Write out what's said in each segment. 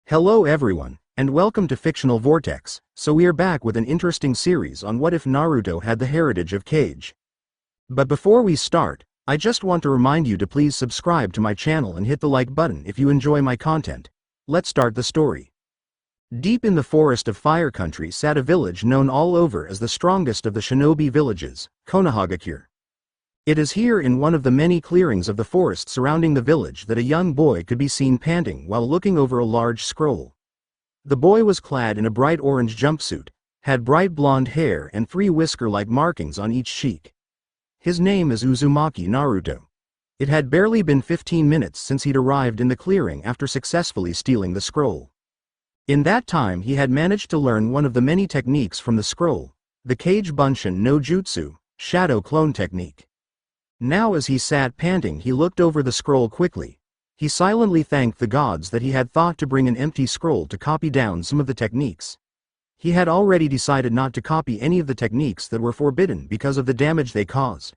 Hello everyone, and welcome to Fictional Vortex. So we are back with an interesting series on what if Naruto had the heritage of Kage. But before we start, I just want to remind you to please subscribe to my channel and hit the like button if you enjoy my content. Let's start the story. Deep in the forest of Fire Country sat a village known all over as the strongest of the shinobi villages, Konohagakure. It is here in one of the many clearings of the forest surrounding the village that a young boy could be seen panting while looking over a large scroll. The boy was clad in a bright orange jumpsuit, had bright blonde hair and 3 whisker-like markings on each cheek. His name is Uzumaki Naruto. It had barely been 15 minutes since he'd arrived in the clearing after successfully stealing the scroll. In that time he had managed to learn one of the many techniques from the scroll, the Kage Bunshin no Jutsu, shadow clone technique. Now as he sat panting he looked over the scroll quickly. He silently thanked the gods that he had thought to bring an empty scroll to copy down some of the techniques. He had already decided not to copy any of the techniques that were forbidden because of the damage they caused.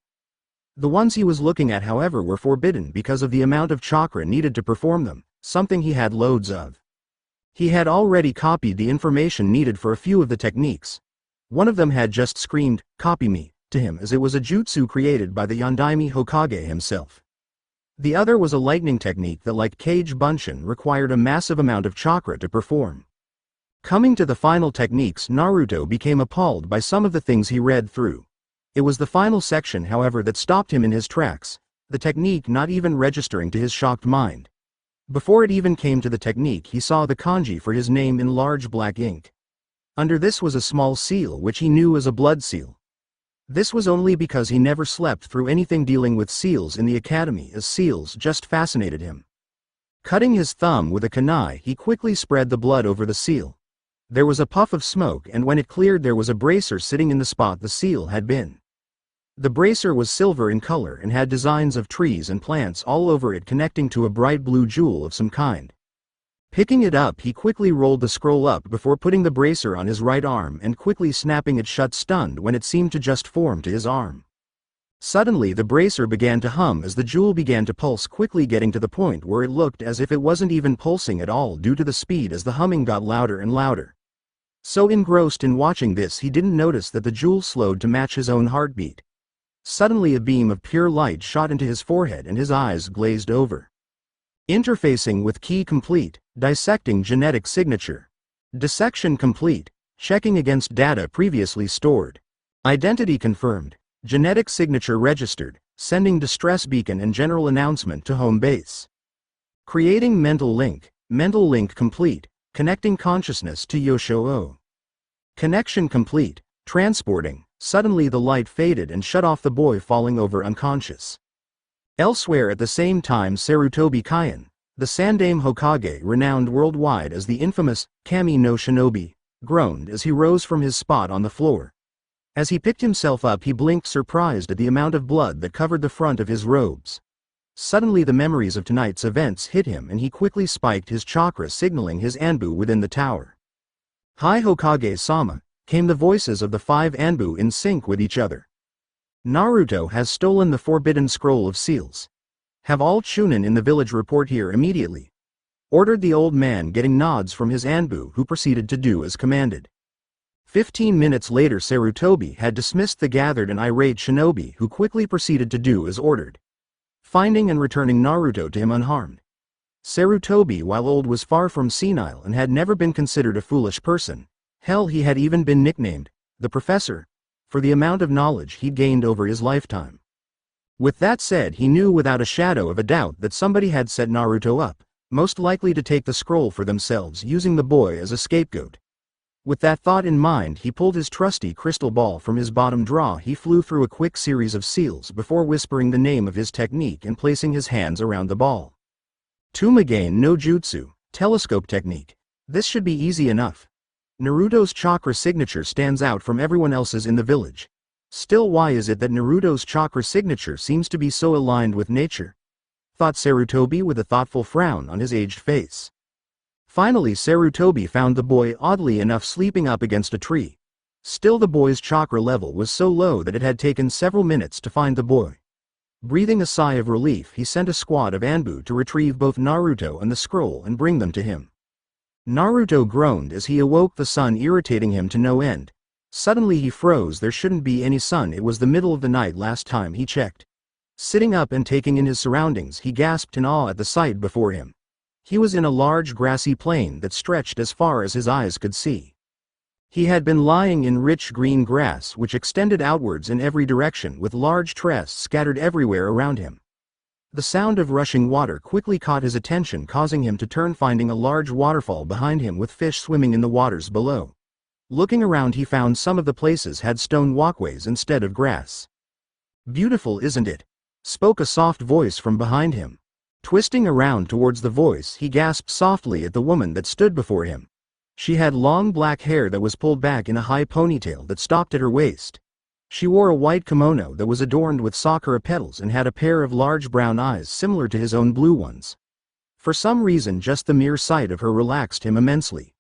The ones he was looking at however were forbidden because of the amount of chakra needed to perform them, something he had loads of. He had already copied the information needed for a few of the techniques. One of them had just screamed, "Copy me," to him as it was a jutsu created by the Yondaime Hokage himself. The other was a lightning technique that, like Kage Bunshin, required a massive amount of chakra to perform. Coming to the final techniques, Naruto became appalled by some of the things he read through. It was the final section however that stopped him in his tracks, the technique not even registering to his shocked mind. Before it even came to the technique he saw the kanji for his name in large black ink. Under this was a small seal which he knew as a blood seal. This was only because he never slept through anything dealing with seals in the academy, as seals just fascinated him. Cutting his thumb with a kunai he quickly spread the blood over the seal. There was a puff of smoke and when it cleared there was a bracer sitting in the spot the seal had been. The bracer was silver in color and had designs of trees and plants all over it connecting to a bright blue jewel of some kind. Picking it up he quickly rolled the scroll up before putting the bracer on his right arm and quickly snapping it shut, stunned when it seemed to just form to his arm. Suddenly the bracer began to hum as the jewel began to pulse, quickly getting to the point where it looked as if it wasn't even pulsing at all due to the speed as the humming got louder and louder. So engrossed in watching this he didn't notice that the jewel slowed to match his own heartbeat. Suddenly a beam of pure light shot into his forehead and his eyes glazed over. Interfacing with key complete, dissecting genetic signature. Dissection complete, checking against data previously stored. Identity confirmed, genetic signature registered, sending distress beacon and general announcement to home base. Creating mental link complete, connecting consciousness to Yoshoo. Connection complete, transporting, suddenly the light faded and shut off the boy falling over unconscious. Elsewhere at the same time Sarutobi Kaion, the Sandaime Hokage renowned worldwide as the infamous Kami no Shinobi, groaned as he rose from his spot on the floor. As he picked himself up he blinked surprised at the amount of blood that covered the front of his robes. Suddenly the memories of tonight's events hit him and he quickly spiked his chakra, signaling his Anbu within the tower. "Hi Hokage-sama," came the voices of the 5 Anbu in sync with each other. "Naruto has stolen the forbidden scroll of seals. Have all Chunin in the village report here immediately," ordered the old man, getting nods from his Anbu who proceeded to do as commanded. 15 minutes later Sarutobi had dismissed the gathered and irate shinobi who quickly proceeded to do as ordered, finding and returning Naruto to him unharmed. Sarutobi, while old, was far from senile and had never been considered a foolish person. Hell, he had even been nicknamed the Professor for the amount of knowledge he'd gained over his lifetime. With that said, he knew without a shadow of a doubt that somebody had set Naruto up, most likely to take the scroll for themselves, using the boy as a scapegoat. With that thought in mind he pulled his trusty crystal ball from his bottom drawer. He flew through a quick series of seals before whispering the name of his technique and placing his hands around the ball. "Tumagain no Jutsu, telescope technique. This should be easy enough. Naruto's chakra signature stands out from everyone else's in the village. Still, why is it that Naruto's chakra signature seems to be so aligned with nature?" thought Sarutobi with a thoughtful frown on his aged face. Finally Sarutobi found the boy oddly enough sleeping up against a tree. Still the boy's chakra level was so low that it had taken several minutes to find the boy. Breathing a sigh of relief he sent a squad of Anbu to retrieve both Naruto and the scroll and bring them to him. Naruto groaned as he awoke, the sun irritating him to no end. Suddenly he froze. There shouldn't be any sun. It was the middle of the night last time he checked. Sitting up and taking in his surroundings, he gasped in awe at the sight before him. He was in a large grassy plain that stretched as far as his eyes could see. He had been lying in rich green grass which extended outwards in every direction, with large trees scattered everywhere around him. The sound of rushing water quickly caught his attention, causing him to turn, finding a large waterfall behind him with fish swimming in the waters below. Looking around, he found some of the places had stone walkways instead of grass. "Beautiful, isn't it?" spoke a soft voice from behind him. Twisting around towards the voice, he gasped softly at the woman that stood before him. She had long black hair that was pulled back in a high ponytail that stopped at her waist. She wore a white kimono that was adorned with sakura petals and had a pair of large brown eyes similar to his own blue ones. For some reason, just the mere sight of her relaxed him immensely.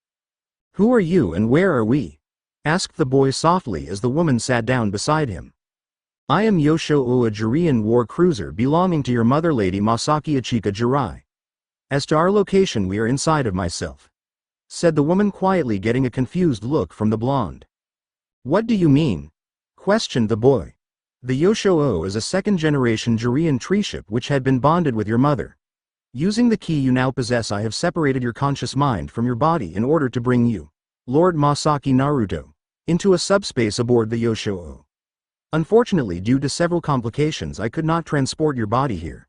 "Who are you and where are we?" asked the boy softly as the woman sat down beside him. "I am Yosho, a Jirian war cruiser belonging to your mother, Lady Masaki Ichika Jirai. As to our location, we are inside of myself," said the woman quietly, getting a confused look from the blonde. "What do you mean?" questioned the boy. "The Yosho is a second-generation Jirian tree ship which had been bonded with your mother. Using the key you now possess, I have separated your conscious mind from your body in order to bring you, Lord Masaki Naruto, into a subspace aboard the Yosho. Unfortunately, due to several complications, I could not transport your body here.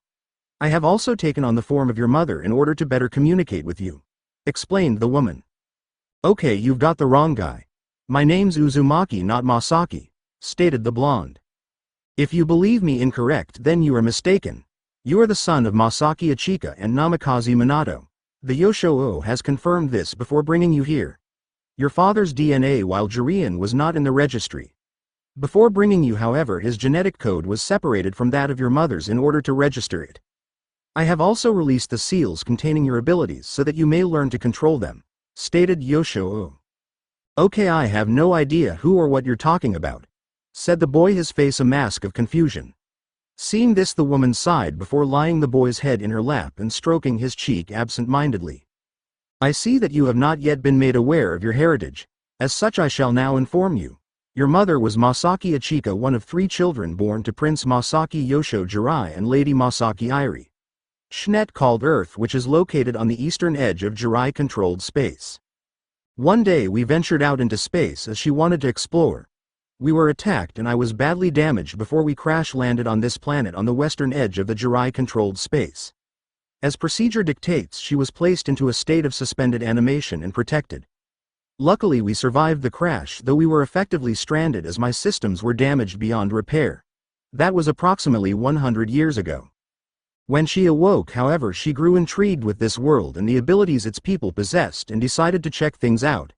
I have also taken on the form of your mother in order to better communicate with you," explained the woman. "Okay, you've got the wrong guy. My name's Uzumaki, not Masaki," stated the blonde. "If you believe me incorrect, then you are mistaken. You are the son of Masaki Ichika and Namikaze Minato. The Yosho has confirmed this before bringing you here. Your father's DNA, while Jirian, was not in the registry. Before bringing you, however, his genetic code was separated from that of your mother's in order to register it. I have also released the seals containing your abilities so that you may learn to control them," stated Yosho. "Okay, I have no idea who or what you're talking about," said the boy, his face a mask of confusion. Seeing this, the woman sighed before laying the boy's head in her lap and stroking his cheek absent-mindedly. "I see that you have not yet been made aware of your heritage. As such, I shall now inform you. Your mother was Masaki Ichika, one of 3 children born to Prince Masaki Yosho Jirai and Lady Masaki Iri. Shnet called Earth, which is located on the eastern edge of Jirai-controlled space. One day we ventured out into space as she wanted to explore. We were attacked and I was badly damaged before we crash-landed on this planet on the western edge of the Jirai-controlled space. As procedure dictates, she was placed into a state of suspended animation and protected. Luckily we survived the crash, though we were effectively stranded as my systems were damaged beyond repair. That was approximately 100 years ago. When she awoke, however, she grew intrigued with this world and the abilities its people possessed and decided to check things out.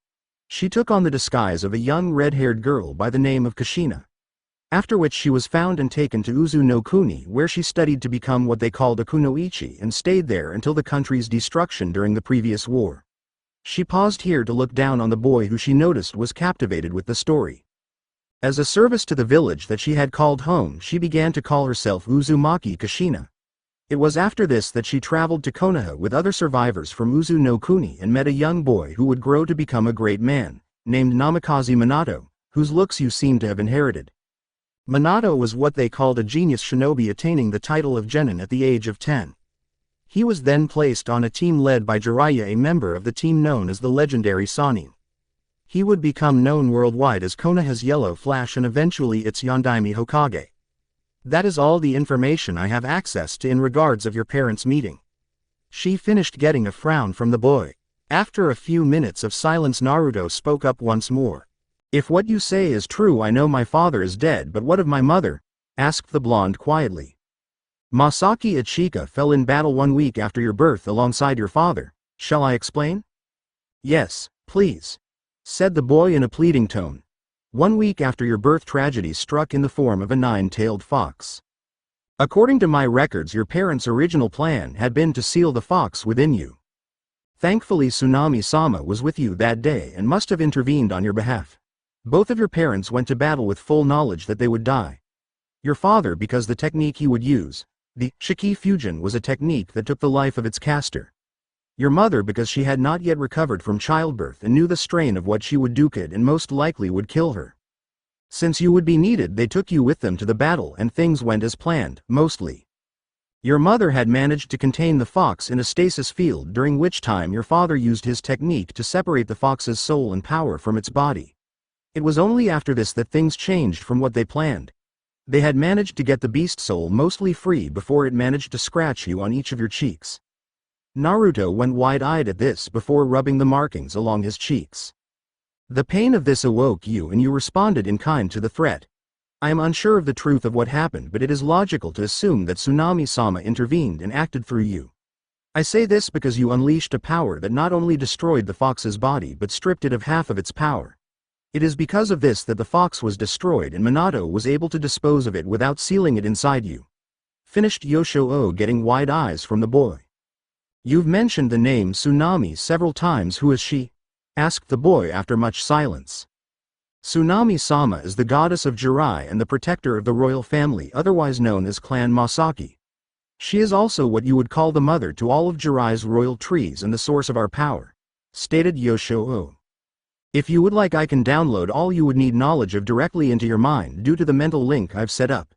She took on the disguise of a young red-haired girl by the name of Kushina. After which she was found and taken to Uzu no Kuni, where she studied to become what they called a kunoichi and stayed there until the country's destruction during the previous war. She paused here to look down on the boy, who she noticed was captivated with the story. As a service to the village that she had called home, she began to call herself Uzumaki Kushina. It was after this that she traveled to Konoha with other survivors from Uzu no Kuni and met a young boy who would grow to become a great man, named Namikaze Minato, whose looks you seem to have inherited. Minato was what they called a genius shinobi, attaining the title of genin at the age of 10. He was then placed on a team led by Jiraiya, a member of the team known as the legendary Sannin. He would become known worldwide as Konoha's Yellow Flash and eventually its Yondaime Hokage. That is all the information I have access to in regards of your parents' meeting. She finished, getting a frown from the boy. After a few minutes of silence, Naruto spoke up once more. "If what you say is true, I know my father is dead, but what of my mother?" asked the blonde quietly. "Masaki Ichika fell in battle 1 week after your birth alongside your father. Shall I explain?" "Yes, please," said the boy in a pleading tone. 1 week after your birth, tragedy struck in the form of a 9-tailed fox. According to my records, your parents' original plan had been to seal the fox within you. Thankfully, Tsunami-sama was with you that day and must have intervened on your behalf. Both of your parents went to battle with full knowledge that they would die. Your father, because the technique he would use, the Shiki Fusion, was a technique that took the life of its caster. Your mother because she had not yet recovered from childbirth and knew the strain of what she would do could and most likely would kill her. Since you would be needed, they took you with them to the battle and things went as planned, mostly. Your mother had managed to contain the fox in a stasis field, during which time your father used his technique to separate the fox's soul and power from its body. It was only after this that things changed from what they planned. They had managed to get the beast soul mostly free before it managed to scratch you on each of your cheeks. Naruto went wide-eyed at this before rubbing the markings along his cheeks. The pain of this awoke you and you responded in kind to the threat. I am unsure of the truth of what happened, but it is logical to assume that Tsunami-sama intervened and acted through you. I say this because you unleashed a power that not only destroyed the fox's body but stripped it of half of its power. It is because of this that the fox was destroyed and Minato was able to dispose of it without sealing it inside you. Finished Yoshio, getting wide eyes from the boy. You've mentioned the name Tsunami several times. Who is she? Asked the boy after much silence. Tsunami-sama is the goddess of Jirai and the protector of the royal family, otherwise known as Clan Masaki. She is also what you would call the mother to all of Jirai's royal trees and the source of our power, stated Yoshio. If you would like, I can download all you would need knowledge of directly into your mind due to the mental link I've set up.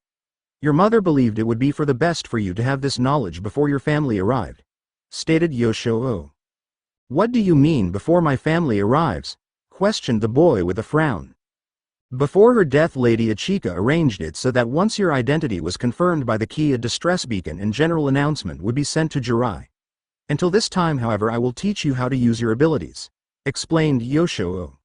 Your mother believed it would be for the best for you to have this knowledge before your family arrived, stated Yoshio. What do you mean before my family arrives? Questioned the boy with a frown. Before her death, Lady Ichika arranged it so that once your identity was confirmed by the key, a distress beacon and general announcement would be sent to Jirai. Until this time, however, I will teach you how to use your abilities, explained Yoshio.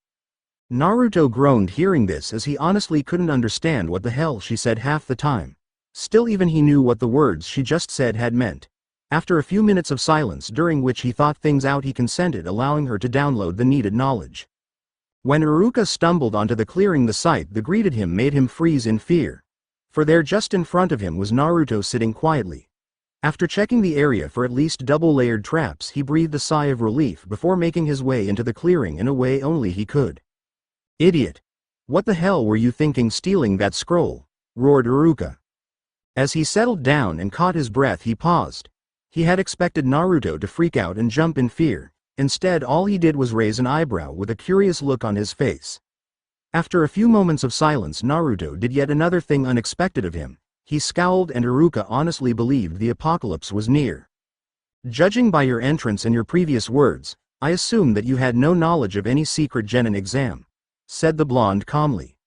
Naruto groaned hearing this, as he honestly couldn't understand what the hell she said half the time. Still, even he knew what the words she just said had meant. After a few minutes of silence during which he thought things out, he consented, allowing her to download the needed knowledge. When Iruka stumbled onto the clearing, the sight that greeted him made him freeze in fear. For there just in front of him was Naruto sitting quietly. After checking the area for at least double-layered traps, he breathed a sigh of relief before making his way into the clearing in a way only he could. Idiot! What the hell were you thinking stealing that scroll? Roared Iruka. As he settled down and caught his breath, he paused. He had expected Naruto to freak out and jump in fear. Instead, all he did was raise an eyebrow with a curious look on his face. After a few moments of silence, Naruto did yet another thing unexpected of him. He scowled, and Iruka honestly believed the apocalypse was near. Judging by your entrance and your previous words, I assume that you had no knowledge of any secret genin exam, said the blonde calmly.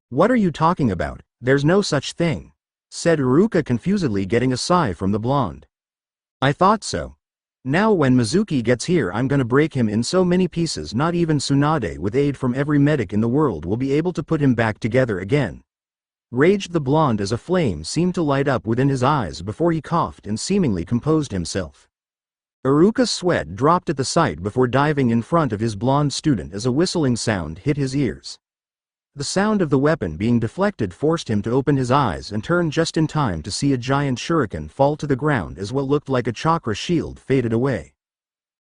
What are you talking about? There's no such thing, said Iruka confusedly, getting a sigh from the blonde. I thought so. Now when Mizuki gets here, I'm gonna break him in so many pieces not even Tsunade with aid from every medic in the world will be able to put him back together again. Raged the blonde as a flame seemed to light up within his eyes before he coughed and seemingly composed himself. Iruka's sweat dropped at the sight before diving in front of his blonde student as a whistling sound hit his ears. The sound of the weapon being deflected forced him to open his eyes and turn just in time to see a giant shuriken fall to the ground as what looked like a chakra shield faded away.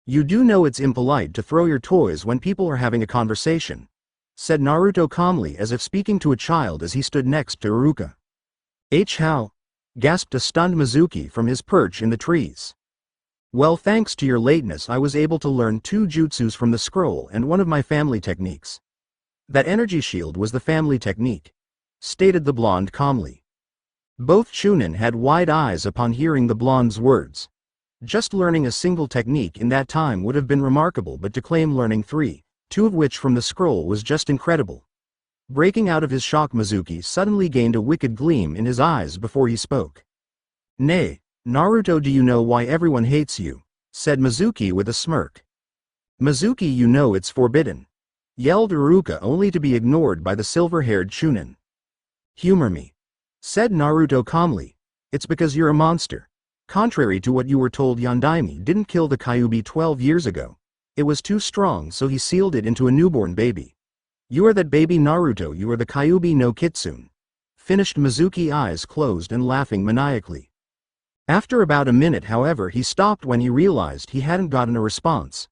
You do know it's impolite to throw your toys when people are having a conversation, said Naruto calmly as if speaking to a child as he stood next to Iruka. How? Gasped a stunned Mizuki from his perch in the trees. Well, thanks to your lateness, I was able to learn 2 jutsus from the scroll and one of my family techniques. That energy shield was the family technique, stated the blonde calmly. Both Chunin had wide eyes upon hearing the blonde's words. Just learning a single technique in that time would have been remarkable, but to claim learning 3, 2 of which from the scroll, was just incredible. Breaking out of his shock, Mizuki suddenly gained a wicked gleam in his eyes before he spoke. Nay, Naruto, do you know why everyone hates you? Said Mizuki with a smirk. Mizuki, you know it's forbidden, yelled Iruka, only to be ignored by the silver-haired Chunin. Humor me, said Naruto calmly. It's because you're a monster. Contrary to what you were told, Yondaime didn't kill the Kyuubi 12 years ago. It was too strong, so he sealed it into a newborn baby. You are that baby, Naruto, you are the Kyuubi no Kitsune. Finished Mizuki, eyes closed and laughing maniacally. After about a minute, however, he stopped when he realized he hadn't gotten a response.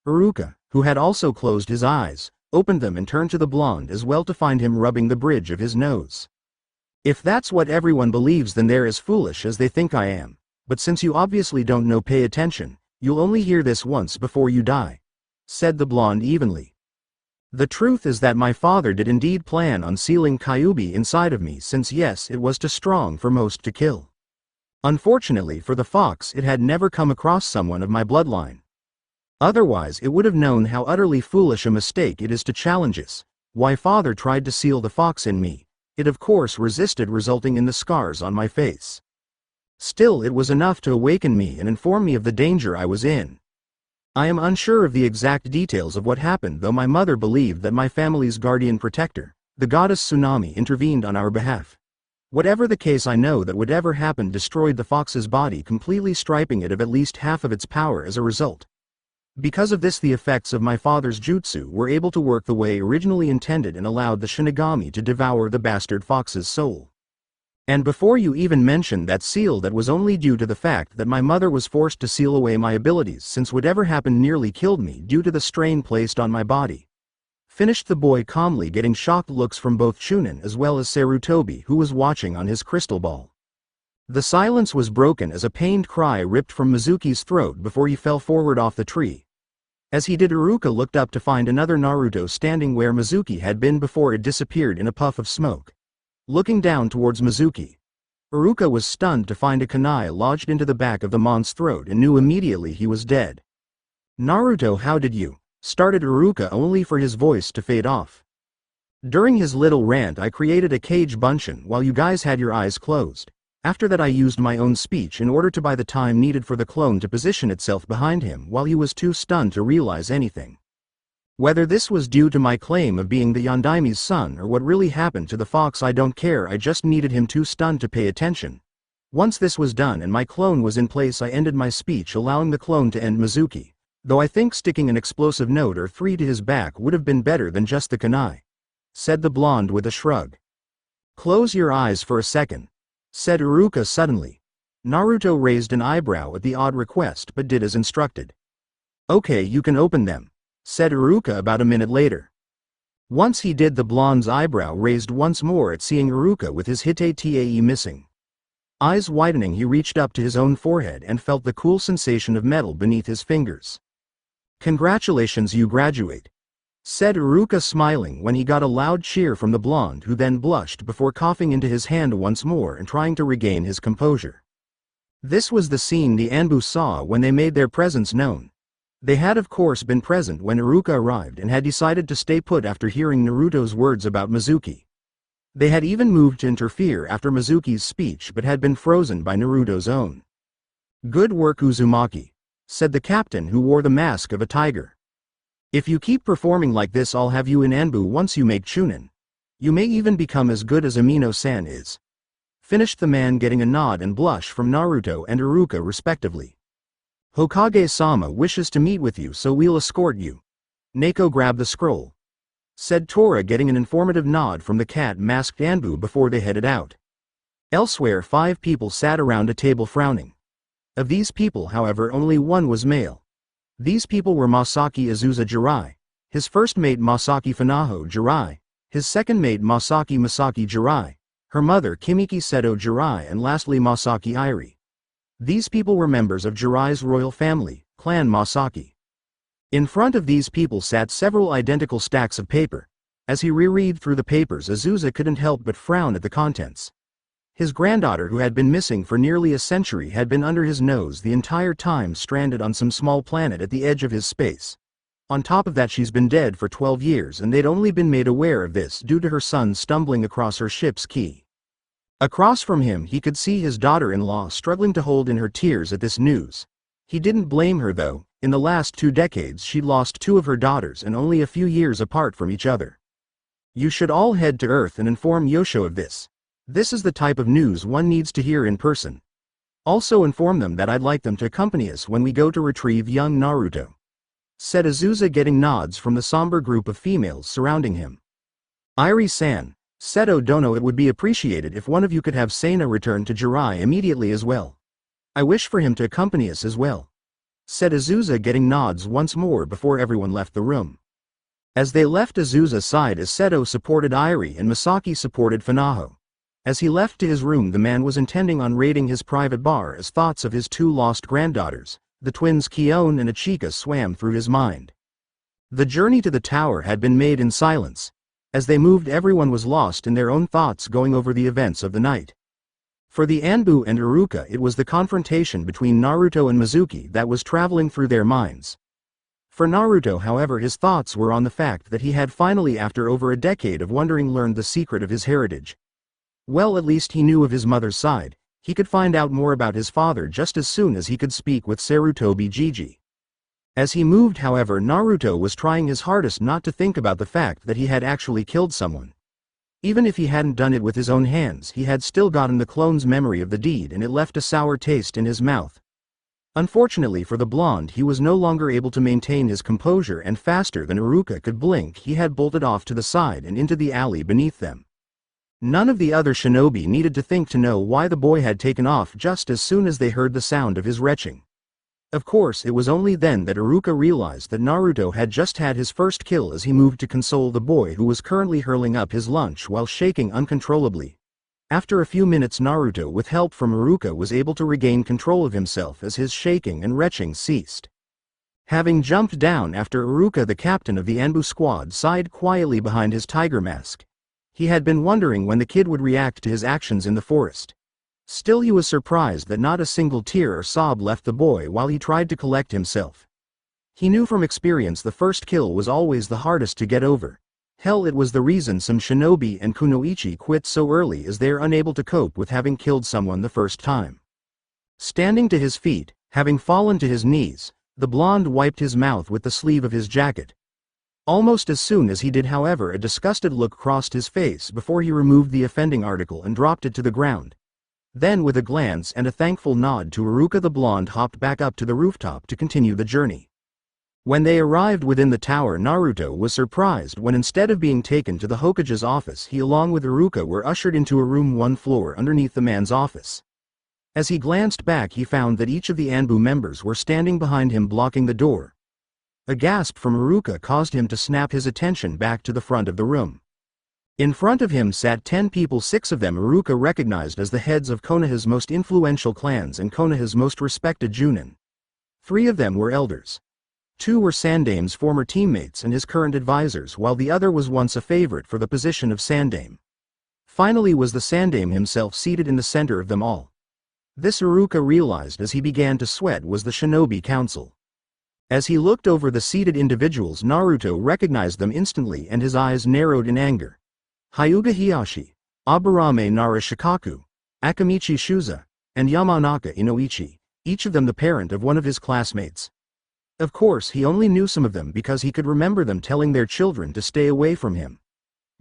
Iruka, who had also closed his eyes, opened them and turned to the blonde as well to find him rubbing the bridge of his nose. If that's what everyone believes, then they're as foolish as they think I am. But since you obviously don't know, pay attention. You'll only hear this once before you die," said the blonde evenly. "The truth is that my father did indeed plan on sealing Kyuubi inside of me, since yes, it was too strong for most to kill. Unfortunately for the fox, it had never come across someone of my bloodline. Otherwise it would have known how utterly foolish a mistake it is to challenge us. Why father tried to seal the fox in me. It of course resisted, resulting in the scars on my face. Still, it was enough to awaken me and inform me of the danger I was in. I am unsure of the exact details of what happened, though my mother believed that my family's guardian protector, the goddess Tsunami, intervened on our behalf. Whatever the case, I know that whatever happened destroyed the fox's body, completely stripping it of at least half of its power as a result. Because of this, the effects of my father's jutsu were able to work the way originally intended and allowed the Shinigami to devour the bastard fox's soul. And before you even mentioned that seal, that was only due to the fact that my mother was forced to seal away my abilities, since whatever happened nearly killed me due to the strain placed on my body," finished the boy calmly, getting shocked looks from both Chunin as well as Sarutobi, who was watching on his crystal ball. The silence was broken as a pained cry ripped from Mizuki's throat before he fell forward off the tree. As he did, Iruka looked up to find another Naruto standing where Mizuki had been before it disappeared in a puff of smoke. Looking down towards Mizuki, Iruka was stunned to find a kunai lodged into the back of the mon's throat and knew immediately he was dead. "Naruto, how did you?" started Iruka, only for his voice to fade off. "During his little rant I created a Kage Bunshin while you guys had your eyes closed. After that I used my own speech in order to buy the time needed for the clone to position itself behind him while he was too stunned to realize anything. Whether this was due to my claim of being the Yondaime's son or what really happened to the fox, I don't care. I just needed him too stunned to pay attention. Once this was done and my clone was in place, I ended my speech, allowing the clone to end Mizuki. Though I think sticking an explosive note or 3 to his back would have been better than just the kunai," said the blonde with a shrug. "Close your eyes for a second," said Iruka suddenly. Naruto raised an eyebrow at the odd request but did as instructed. "Okay, you can open them," said Iruka about a minute later. Once he did, the blonde's eyebrow raised once more at seeing Iruka with his hitae missing. Eyes widening, he reached up to his own forehead and felt the cool sensation of metal beneath his fingers. "Congratulations, you graduate," said Iruka smiling when he got a loud cheer from the blonde, who then blushed before coughing into his hand once more and trying to regain his composure. This was the scene the Anbu saw when they made their presence known. They had of course been present when Iruka arrived and had decided to stay put after hearing Naruto's words about Mizuki. They had even moved to interfere after Mizuki's speech but had been frozen by Naruto's own. "Good work, Uzumaki," said the captain, who wore the mask of a tiger. "If you keep performing like this, I'll have you in Anbu once you make Chunin. You may even become as good as Amino-san is," finished the man, getting a nod and blush from Naruto and Iruka respectively. "Hokage-sama wishes to meet with you, so we'll escort you. Neko, grab the scroll," said Tora, getting an informative nod from the cat-masked Anbu before they headed out. Elsewhere, 5 people sat around a table frowning. Of these people, however, only one was male. These people were Masaki Azusa Jirai, his first mate Masaki Funaho Jirai, his second mate Masaki Jirai, her mother Kimiki Seto Jirai, and lastly Masaki Irie. These people were members of Jirai's royal family, Clan Masaki. In front of these people sat several identical stacks of paper. As he reread through the papers, Azusa couldn't help but frown at the contents. His granddaughter, who had been missing for nearly a century, had been under his nose the entire time, stranded on some small planet at the edge of his space. On top of that, she's been dead for 12 years and they'd only been made aware of this due to her son stumbling across her ship's key. Across from him he could see his daughter-in-law struggling to hold in her tears at this news. He didn't blame her though. In the last 2 decades she'd lost 2 of her daughters and only a few years apart from each other. "You should all head to Earth and inform Yosho of this. This is the type of news one needs to hear in person. Also inform them that I'd like them to accompany us when we go to retrieve young Naruto," said Azusa, getting nods from the somber group of females surrounding him. "Irie-san, Seto Dono, it would be appreciated if one of you could have Sana return to Jirai immediately as well. I wish for him to accompany us as well," said Azusa, getting nods once more before everyone left the room. As they left, Azusa sighed as Seto supported Irie and Masaki supported Funaho. As he left to his room, the man was intending on raiding his private bar as thoughts of his 2 lost granddaughters, The twins Kion and Ichika swam through his mind. The journey to the tower had been made in silence. As they moved, everyone was lost in their own thoughts, going over the events of the night. For the Anbu and Iruka, it was the confrontation between Naruto and Mizuki that was traveling through their minds. For Naruto, however, his thoughts were on the fact that he had finally, after over a decade of wondering, learned the secret of his heritage. Well, at least he knew of his mother's side. He could find out more about his father just as soon as he could speak with Sarutobi Gigi. As he moved, however, Naruto was trying his hardest not to think about the fact that he had actually killed someone. Even if he hadn't done it with his own hands, he had still gotten the clone's memory of the deed, and it left a sour taste in his mouth. Unfortunately for the blonde, he was no longer able to maintain his composure, and faster than Iruka could blink, he had bolted off to the side and into the alley beneath them. None of the other shinobi needed to think to know why the boy had taken off just as soon as they heard the sound of his retching. Of course, it was only then that Iruka realized that Naruto had just had his first kill as he moved to console the boy who was currently hurling up his lunch while shaking uncontrollably. After a few minutes, Naruto, with help from Iruka, was able to regain control of himself as his shaking and retching ceased. Having jumped down after Iruka, the captain of the Anbu squad sighed quietly behind his tiger mask. He had been wondering when the kid would react to his actions in the forest. Still, he was surprised that not a single tear or sob left the boy while he tried to collect himself. He knew from experience the first kill was always the hardest to get over. Hell, it was the reason some shinobi and kunoichi quit so early, as they are unable to cope with having killed someone the first time. Standing to his feet, having fallen to his knees, the blonde wiped his mouth with the sleeve of his jacket. Almost as soon as he did, however, a disgusted look crossed his face before he removed the offending article and dropped it to the ground. Then, with a glance and a thankful nod to Iruka, the blonde hopped back up to the rooftop to continue the journey. When they arrived within the tower, Naruto was surprised when, instead of being taken to the Hokage's office, he along with Iruka were ushered into a room one floor underneath the man's office. As he glanced back, he found that each of the Anbu members were standing behind him, blocking the door. A gasp from Iruka caused him to snap his attention back to the front of the room. In front of him sat 10 people, 6 of them Iruka recognized as the heads of Konoha's most influential clans and Konoha's most respected Junin. 3 of them were elders. 2 were Sandame's former teammates and his current advisors, while the other was once a favorite for the position of Sandame. Finally was the Sandame himself, seated in the center of them all. This, Iruka realized as he began to sweat, was the Shinobi Council. As he looked over the seated individuals, Naruto recognized them instantly and his eyes narrowed in anger. Hyuga Hiyashi, Aburame Narashikaku, Akamichi Shuza, and Yamanaka Inoichi, each of them the parent of one of his classmates. Of course, he only knew some of them because he could remember them telling their children to stay away from him.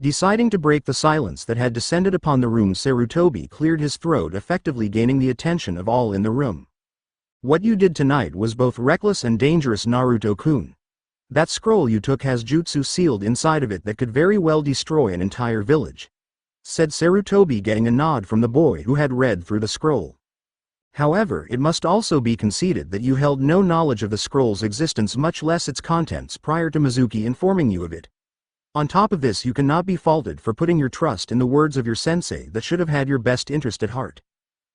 Deciding to break the silence that had descended upon the room, Sarutobi cleared his throat, effectively gaining the attention of all in the room. What you did tonight was both reckless and dangerous, Naruto-kun. That scroll you took has jutsu sealed inside of it that could very well destroy an entire village, said Sarutobi, getting a nod from the boy who had read through the scroll. However, it must also be conceded that you held no knowledge of the scroll's existence, much less its contents, prior to Mizuki informing you of it. On top of this, you cannot be faulted for putting your trust in the words of your sensei that should have had your best interest at heart,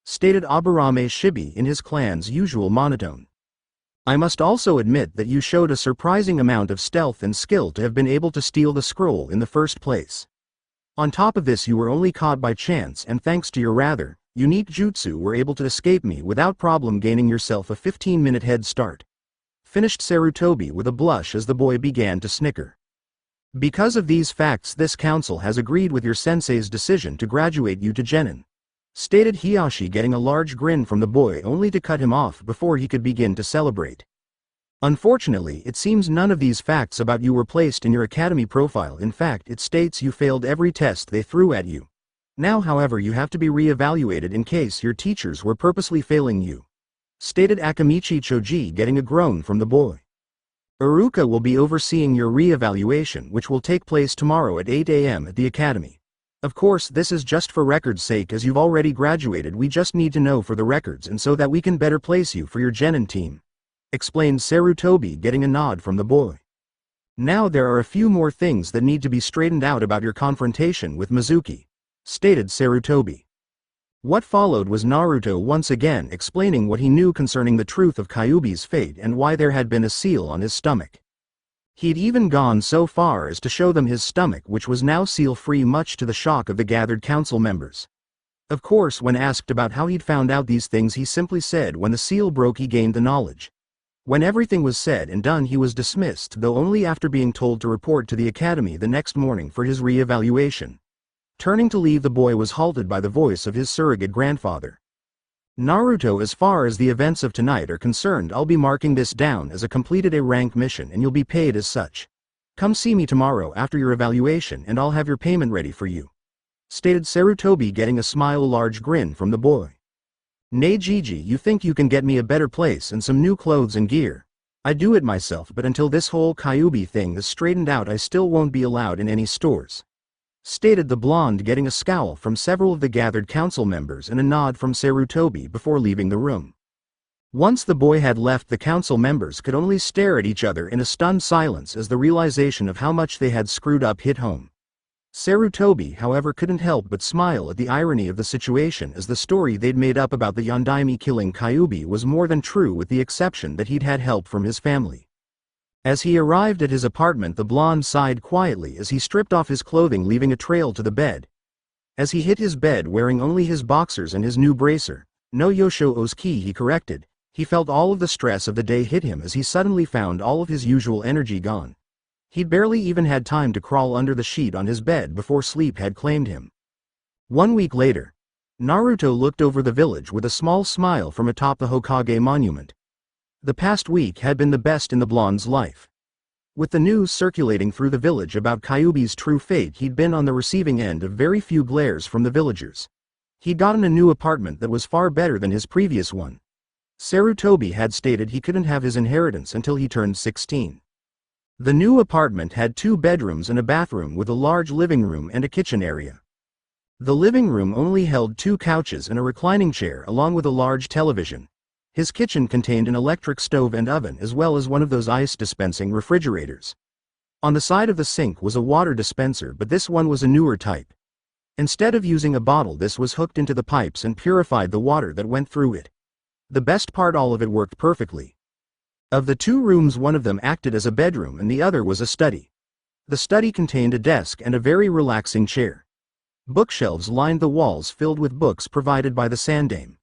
stated Aburame Shibi in his clan's usual monotone. I must also admit that you showed a surprising amount of stealth and skill to have been able to steal the scroll in the first place. On top of this, you were only caught by chance, and thanks to your rather unique jutsu were able to escape me without problem, gaining yourself a 15-minute head start, finished Sarutobi with a blush as the boy began to snicker. Because of these facts, this council has agreed with your sensei's decision to graduate you to genin, stated Hiyashi, getting a large grin from the boy only to cut him off before he could begin to celebrate. Unfortunately, it seems none of these facts about you were placed in your academy profile. In fact, it states you failed every test they threw at you. Now, however, you have to be re-evaluated in case your teachers were purposely failing you, stated Akamichi Choji, getting a groan from the boy. Iruka will be overseeing your re-evaluation, which will take place tomorrow at 8 a.m. at the academy. Of course, this is just for record's sake, as you've already graduated. We just need to know for the records and so that we can better place you for your genin team, explained Sarutobi, getting a nod from the boy. Now there are a few more things that need to be straightened out about your confrontation with Mizuki, stated Sarutobi. What followed was Naruto once again explaining what he knew concerning the truth of Kyuubi's fate and why there had been a seal on his stomach. He'd even gone so far as to show them his stomach, which was now seal-free, much to the shock of the gathered council members. Of course, when asked about how he'd found out these things, he simply said when the seal broke he gained the knowledge. When everything was said and done, he was dismissed, though only after being told to report to the academy the next morning for his re-evaluation. Turning to leave, the boy was halted by the voice of his surrogate grandfather. Naruto, as far as the events of tonight are concerned, I'll be marking this down as a completed A-rank mission and you'll be paid as such. Come see me tomorrow after your evaluation and I'll have your payment ready for you," stated Sarutobi, getting a large grin from the boy. "Nay Gigi, you think you can get me a better place and some new clothes and gear? I'd do it myself, but until this whole Kyuubi thing is straightened out I still won't be allowed in any stores," stated the blonde, getting a scowl from several of the gathered council members and a nod from Sarutobi before leaving the room. Once the boy had left, the council members could only stare at each other in a stunned silence as the realization of how much they had screwed up hit home. Sarutobi, however, couldn't help but smile at the irony of the situation, as the story they'd made up about the Yondaime killing Kyuubi was more than true, with the exception that he'd had help from his family. As he arrived at his apartment, the blonde sighed quietly as he stripped off his clothing, leaving a trail to the bed. As he hit his bed wearing only his boxers and his new bracer, no Yoshoo's key, he corrected, he felt all of the stress of the day hit him as he suddenly found all of his usual energy gone. He'd barely even had time to crawl under the sheet on his bed before sleep had claimed him. 1 week later, Naruto looked over the village with a small smile from atop the Hokage monument. The past week had been the best in the blonde's life. With the news circulating through the village about Kyuubi's true fate, he'd been on the receiving end of very few glares from the villagers. He'd gotten a new apartment that was far better than his previous one. Sarutobi had stated he couldn't have his inheritance until he turned 16. The new apartment had 2 bedrooms and a bathroom with a large living room and a kitchen area. The living room only held 2 couches and a reclining chair along with a large television. His kitchen contained an electric stove and oven, as well as one of those ice-dispensing refrigerators. On the side of the sink was a water dispenser, but this one was a newer type. Instead of using a bottle, this was hooked into the pipes and purified the water that went through it. The best part, all of it worked perfectly. Of the 2 rooms, one of them acted as a bedroom and the other was a study. The study contained a desk and a very relaxing chair. Bookshelves lined the walls filled with books provided by the Sandame.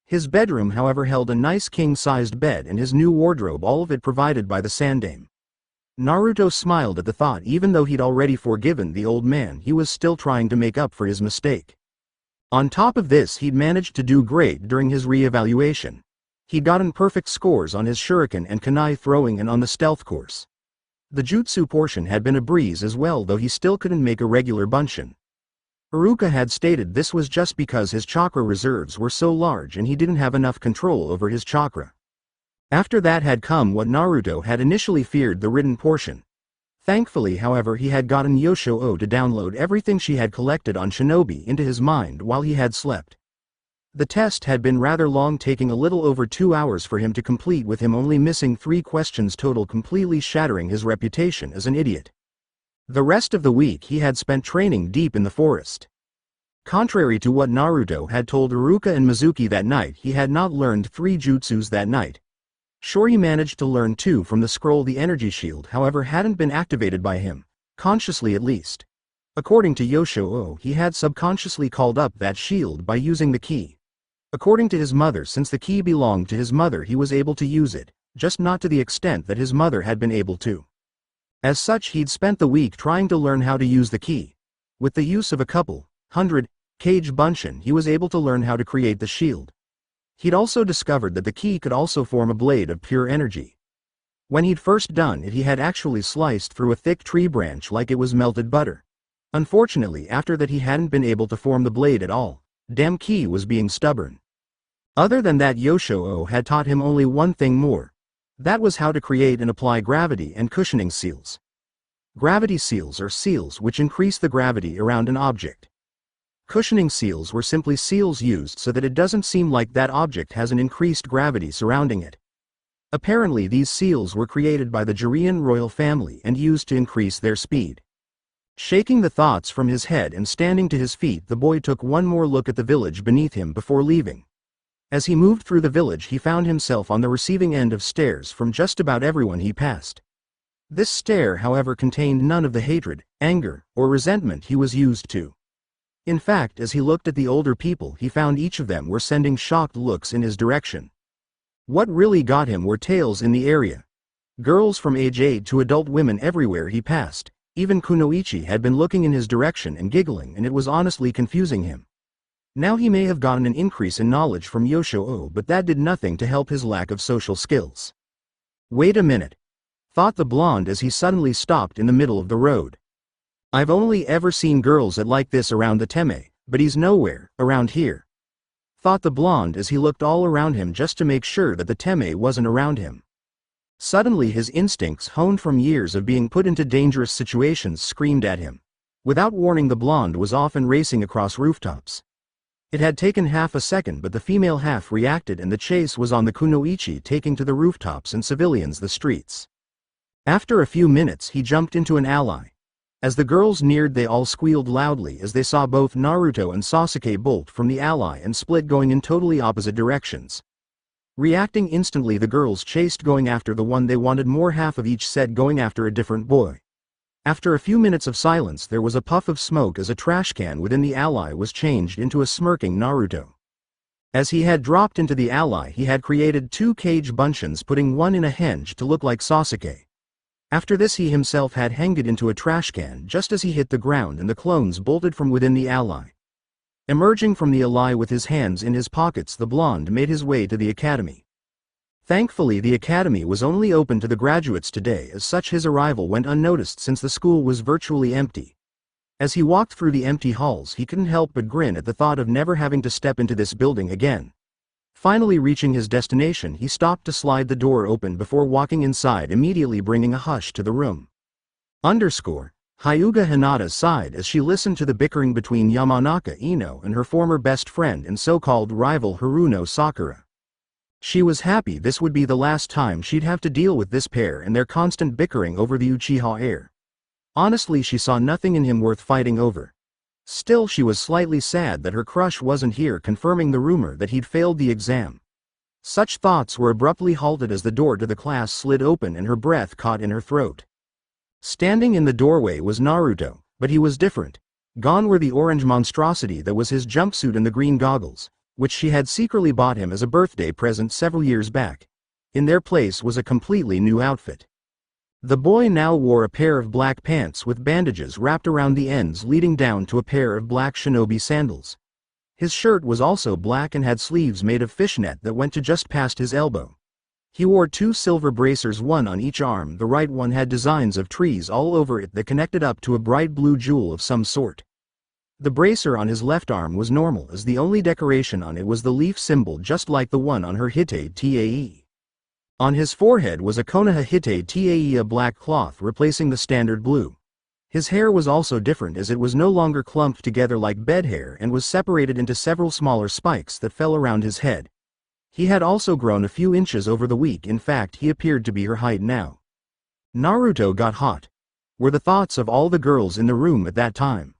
His bedroom, however, held a nice king-sized bed and his new wardrobe, all of it provided by the Sandame. Naruto smiled at the thought. Even though he'd already forgiven the old man, he was still trying to make up for his mistake. On top of this, he'd managed to do great during his re-evaluation. He'd gotten perfect scores on his shuriken and kunai throwing and on the stealth course. The jutsu portion had been a breeze as well, though he still couldn't make a regular bunshin. Iruka had stated this was just because his chakra reserves were so large and he didn't have enough control over his chakra. After that had come what Naruto had initially feared, the written portion. Thankfully, however, he had gotten Yoshoo to download everything she had collected on Shinobi into his mind while he had slept. The test had been rather long, taking a little over 2 hours for him to complete, with him only missing 3 questions total, completely shattering his reputation as an idiot. The rest of the week he had spent training deep in the forest. Contrary to what Naruto had told Iruka and Mizuki that night, he had not learned 3 jutsus that night. Sure, he managed to learn 2 from the scroll. The energy shield, however, hadn't been activated by him, consciously at least. According to Yoshoo, he had subconsciously called up that shield by using the key. According to his mother, since the key belonged to his mother, he was able to use it, just not to the extent that his mother had been able to. As such, he'd spent the week trying to learn how to use the key. With the use of a couple 100 Kage bunshin, he was able to learn how to create the shield. He'd also discovered that the key could also form a blade of pure energy. When he'd first done it, he had actually sliced through a thick tree branch like it was melted butter. Unfortunately, after that he hadn't been able to form the blade at all. Damn key was being stubborn. Other than that, Yoshoo had taught him only one thing more. That was how to create and apply gravity and cushioning seals. Gravity seals are seals which increase the gravity around an object. Cushioning seals were simply seals used so that it doesn't seem like that object has an increased gravity surrounding it. Apparently these seals were created by the Jiren royal family and used to increase their speed. Shaking the thoughts from his head and standing to his feet, the boy took one more look at the village beneath him before leaving. As he moved through the village, he found himself on the receiving end of stares from just about everyone he passed. This stare, however, contained none of the hatred, anger, or resentment he was used to. In fact, as he looked at the older people, he found each of them were sending shocked looks in his direction. What really got him were tales in the area. Girls from age 8 to adult women everywhere he passed. Even Kunoichi had been looking in his direction and giggling, and it was honestly confusing him. Now he may have gotten an increase in knowledge from Yoshio, but that did nothing to help his lack of social skills. Wait a minute, thought the blonde as he suddenly stopped in the middle of the road. I've only ever seen girls like this around the Teme, but he's nowhere around here, thought the blonde as he looked all around him just to make sure that the Teme wasn't around him. Suddenly his instincts, honed from years of being put into dangerous situations, screamed at him. Without warning, the blonde was off and racing across rooftops. It had taken half a second, but the female half reacted and the chase was on the Kunoichi, taking to the rooftops and civilians the streets. After a few minutes he jumped into an ally. As the girls neared, they all squealed loudly as they saw both Naruto and Sasuke bolt from the ally and split, going in totally opposite directions. Reacting instantly, the girls chased, going after the one they wanted more, half of each set going after a different boy. After a few minutes of silence, there was a puff of smoke as a trash can within the ally was changed into a smirking Naruto. As he had dropped into the ally, he had created 2 Kage buncheons, putting one in a henge to look like Sasuke. After this, he himself had hanged it into a trash can just as he hit the ground, and the clones bolted from within the ally. Emerging from the ally with his hands in his pockets, the blonde made his way to the academy. Thankfully, the academy was only open to the graduates today, as such his arrival went unnoticed since the school was virtually empty. As he walked through the empty halls, he couldn't help but grin at the thought of never having to step into this building again. Finally reaching his destination, he stopped to slide the door open before walking inside, immediately bringing a hush to the room. Hyuga Hinata sighed as she listened to the bickering between Yamanaka Ino and her former best friend and so-called rival Haruno Sakura. She was happy this would be the last time she'd have to deal with this pair and their constant bickering over the Uchiha heir. Honestly, she saw nothing in him worth fighting over. Still, she was slightly sad that her crush wasn't here, confirming the rumor that he'd failed the exam. Such thoughts were abruptly halted as the door to the class slid open and her breath caught in her throat. Standing in the doorway was Naruto, but he was different. Gone were the orange monstrosity that was his jumpsuit and the green goggles, which she had secretly bought him as a birthday present several years back. In their place was a completely new outfit. The boy now wore a pair of black pants with bandages wrapped around the ends, leading down to a pair of black shinobi sandals. His shirt was also black and had sleeves made of fishnet that went to just past his elbow. He wore 2 silver bracers, one on each arm. The right one had designs of trees all over it that connected up to a bright blue jewel of some sort. The bracer on his left arm was normal, as the only decoration on it was the leaf symbol, just like the one on her Hite Tae. On his forehead was a Konoha Hite Tae, a black cloth replacing the standard blue. His hair was also different, as it was no longer clumped together like bed hair and was separated into several smaller spikes that fell around his head. He had also grown a few inches over the week. In fact, he appeared to be her height now. Naruto got hot. Were the thoughts of all the girls in the room at that time.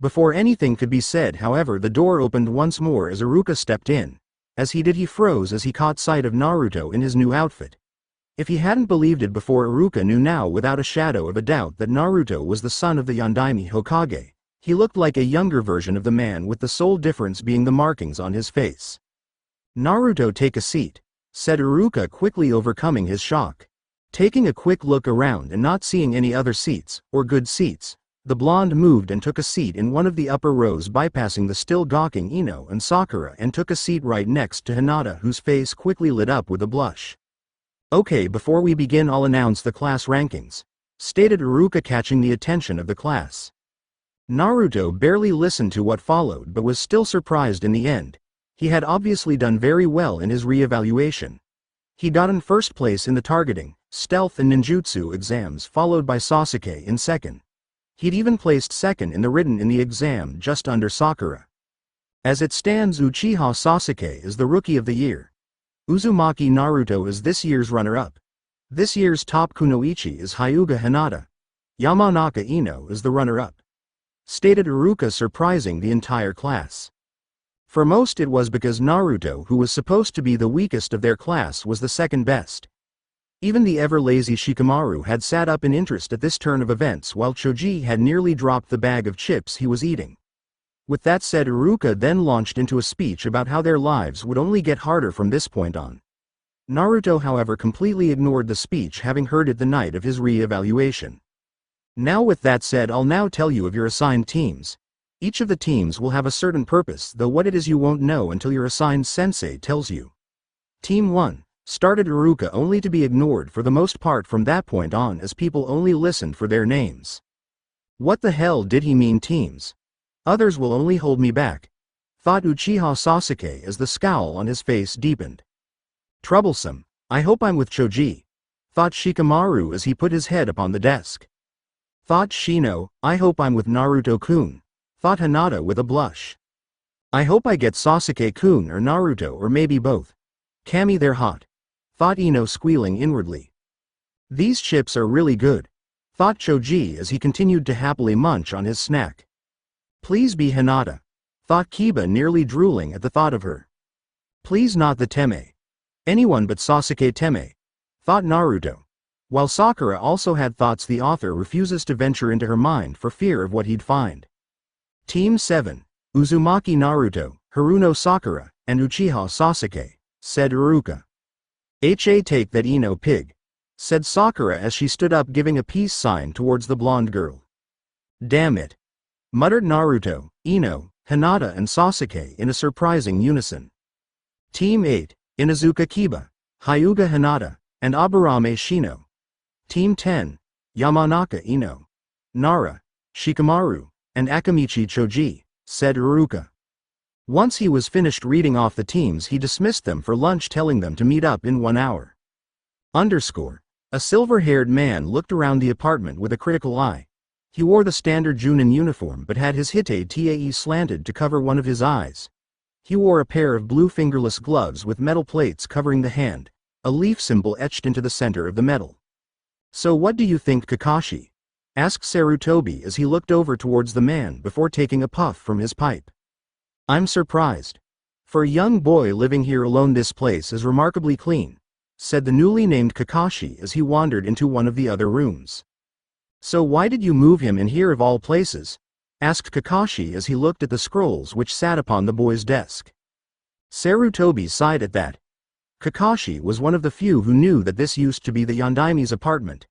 Before anything could be said, however, the door opened once more as Iruka stepped in. As he did, he froze as he caught sight of Naruto in his new outfit. If he hadn't believed it before, Iruka knew now without a shadow of a doubt that Naruto was the son of the Yondaime Hokage. He looked like a younger version of the man, with the sole difference being the markings on his face. "Naruto, take a seat," said Iruka, quickly overcoming his shock. Taking a quick look around and not seeing any other seats, or good seats, the blonde moved and took a seat in one of the upper rows, bypassing the still gawking Ino and Sakura, and took a seat right next to Hinata, whose face quickly lit up with a blush. "Okay, before we begin, I'll announce the class rankings," stated Iruka, catching the attention of the class. Naruto barely listened to what followed, but was still surprised in the end. He had obviously done very well in his re-evaluation. He got in first place in the targeting, stealth and ninjutsu exams, followed by Sasuke in second. He'd even placed second in the written in the exam, just under Sakura. As it stands, Uchiha Sasuke is the Rookie of the Year. Uzumaki Naruto is this year's runner-up. This year's top kunoichi is Hyuga Hinata. Yamanaka Ino is the runner-up," stated Iruka, surprising the entire class. For most it was because Naruto, who was supposed to be the weakest of their class, was the second best. Even the ever-lazy Shikamaru had sat up in interest at this turn of events, while Choji had nearly dropped the bag of chips he was eating. With that said, Iruka then launched into a speech about how their lives would only get harder from this point on. Naruto, however, completely ignored the speech, having heard it the night of his re-evaluation. "Now with that said, I'll now tell you of your assigned teams. Each of the teams will have a certain purpose, though what it is you won't know until your assigned sensei tells you." Team 1, started Iruka, only to be ignored for the most part from that point on, as people only listened for their names. What the hell did he mean, teams? Others will only hold me back, thought Uchiha Sasuke as the scowl on his face deepened. Troublesome, I hope I'm with Choji, thought Shikamaru as he put his head upon the desk. Thought Shino, I hope I'm with Naruto-kun, thought Hinata with a blush. I hope I get Sasuke-kun or Naruto, or maybe both. Kami, they're hot, thought Ino, squealing inwardly. These chips are really good, thought Choji as he continued to happily munch on his snack. Please be Hinata, thought Kiba, nearly drooling at the thought of her. Please not the Teme. Anyone but Sasuke Teme, thought Naruto. While Sakura also had thoughts the author refuses to venture into her mind for fear of what he'd find. Team 7, Uzumaki Naruto, Haruno Sakura, and Uchiha Sasuke, said Iruka. Take that Ino pig, said Sakura as she stood up, giving a peace sign towards the blonde girl. Damn it, muttered Naruto, Ino, Hinata and Sasuke in a surprising unison. Team 8, Inuzuka Kiba, Hyuga Hinata, and Aburame Shino. Team 10, Yamanaka Ino, Nara, Shikamaru, and Akamichi Choji, said Iruka. Once he was finished reading off the teams, he dismissed them for lunch, telling them to meet up in 1 hour. A silver-haired man looked around the apartment with a critical eye. He wore the standard Junin uniform but had his hite tae slanted to cover one of his eyes. He wore a pair of blue fingerless gloves with metal plates covering the hand, a leaf symbol etched into the center of the metal. So what do you think, Kakashi? Asked Sarutobi as he looked over towards the man before taking a puff from his pipe. I'm surprised. For a young boy living here alone, this place is remarkably clean, said the newly named Kakashi as he wandered into one of the other rooms. So why did you move him in here of all places? Asked Kakashi as he looked at the scrolls which sat upon the boy's desk. Sarutobi sighed at that. Kakashi was one of the few who knew that this used to be the Yondaime's apartment.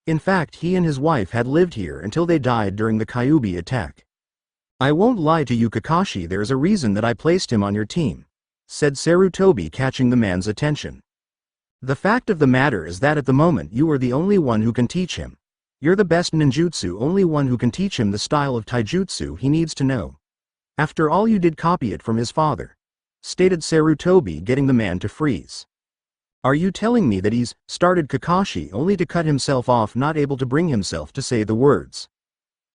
In fact, he and his wife had lived here until they died during the Kyuubi attack. I won't lie to you, Kakashi, there is a reason that I placed him on your team, said Sarutobi, catching the man's attention. The fact of the matter is that at the moment you are the only one who can teach him. You're the best ninjutsu, only one who can teach him the style of taijutsu he needs to know. After all, you did copy it from his father, stated Sarutobi, getting the man to freeze. Are you telling me that he's, started Kakashi, only to cut himself off, not able to bring himself to say the words.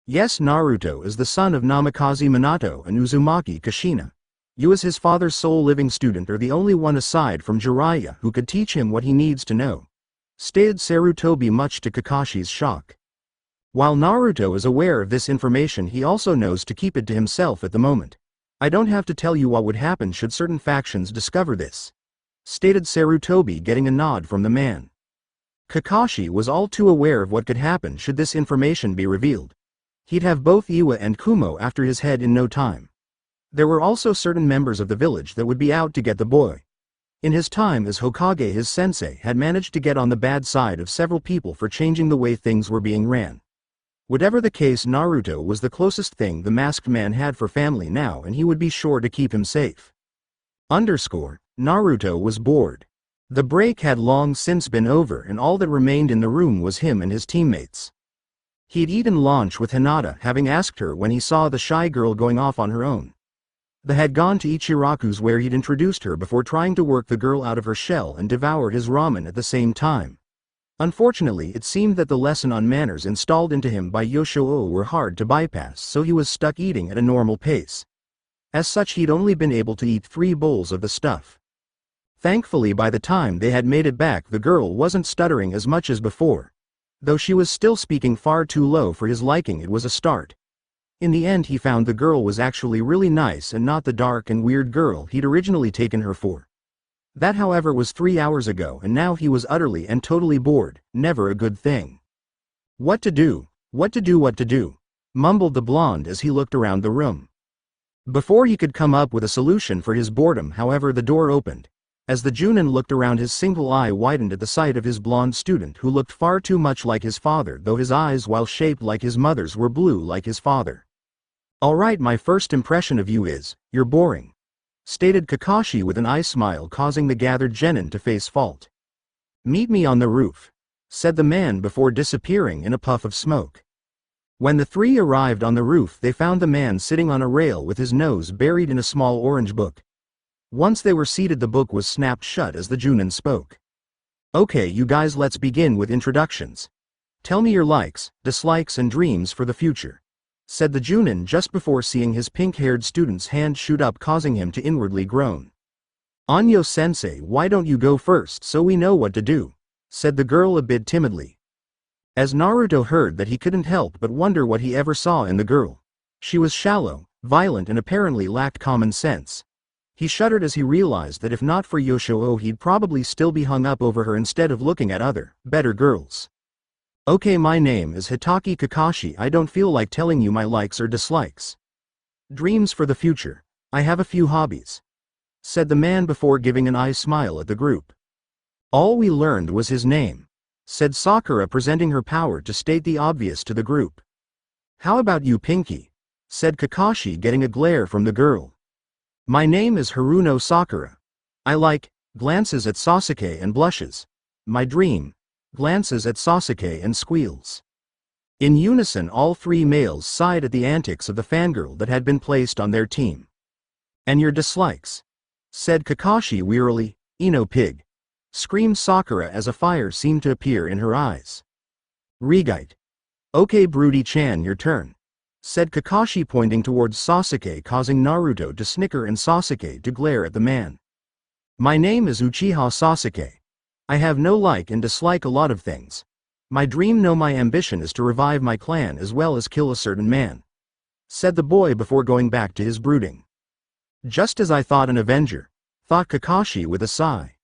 Yes, Naruto is the son of Namikaze Minato and Uzumaki Kushina. You as his father's sole living student are the only one aside from Jiraiya who could teach him what he needs to know, stated Sarutobi, much to Kakashi's shock. While Naruto is aware of this information, he also knows to keep it to himself at the moment. I don't have to tell you what would happen should certain factions discover this, stated Sarutobi, getting a nod from the man. Kakashi was all too aware of what could happen should this information be revealed. He'd have both Iwa and Kumo after his head in no time. There were also certain members of the village that would be out to get the boy. In his time as Hokage, his sensei had managed to get on the bad side of several people for changing the way things were being ran. Whatever the case, Naruto was the closest thing the masked man had for family now, and he would be sure to keep him safe. Naruto was bored. The break had long since been over, and all that remained in the room was him and his teammates. He'd eaten lunch with Hinata, having asked her when he saw the shy girl going off on her own. They had gone to Ichiraku's where he'd introduced her before trying to work the girl out of her shell and devour his ramen at the same time. Unfortunately, it seemed that the lesson on manners installed into him by Yoshio were hard to bypass, so he was stuck eating at a normal pace. As such, he'd only been able to eat 3 bowls of the stuff. Thankfully, by the time they had made it back, the girl wasn't stuttering as much as before. Though she was still speaking far too low for his liking, it was a start. In the end he found the girl was actually really nice and not the dark and weird girl he'd originally taken her for. That however was 3 hours ago, and now he was utterly and totally bored, never a good thing. What to do, what to do, what to do, mumbled the blonde as he looked around the room. Before he could come up with a solution for his boredom, however, the door opened. As the Junin looked around, his single eye widened at the sight of his blonde student, who looked far too much like his father, though his eyes, while shaped like his mother's, were blue like his father. "Alright, my first impression of you is, you're boring," stated Kakashi with an eye smile, causing the gathered genin to face fault. "Meet me on the roof," said the man before disappearing in a puff of smoke. When the three arrived on the roof, they found the man sitting on a rail with his nose buried in a small orange book. Once they were seated, the book was snapped shut as the Junin spoke. "Okay, you guys, let's begin with introductions. Tell me your likes, dislikes and dreams for the future," said the Junin just before seeing his pink-haired student's hand shoot up, causing him to inwardly groan. "Anyo-sensei, why don't you go first so we know what to do?" said the girl a bit timidly. As Naruto heard that, he couldn't help but wonder what he ever saw in the girl. She was shallow, violent and apparently lacked common sense. He shuddered as he realized that if not for Yoshio, he'd probably still be hung up over her instead of looking at other, better girls. "Okay, my name is Hitaki Kakashi. I don't feel like telling you my likes or dislikes. Dreams for the future. I have a few hobbies," said the man before giving an eye smile at the group. "All we learned was his name," said Sakura, presenting her power to state the obvious to the group. "How about you, Pinky?" said Kakashi, getting a glare from the girl. "My name is Haruno Sakura. I like glances at Sasuke and blushes. My dream glances at Sasuke and squeals." In unison, all three males sighed at the antics of the fangirl that had been placed on their team. "And your dislikes?" said Kakashi wearily. "Ino pig," screamed Sakura as a fire seemed to appear in her eyes. "Regite." "Okay, Broody-chan, your turn," said Kakashi, pointing towards Sasuke, causing Naruto to snicker and Sasuke to glare at the man. "My name is Uchiha Sasuke. I have no like and dislike a lot of things. My dream, no, my ambition is to revive my clan as well as kill a certain man," said the boy before going back to his brooding. "Just as I thought, an avenger," thought Kakashi with a sigh.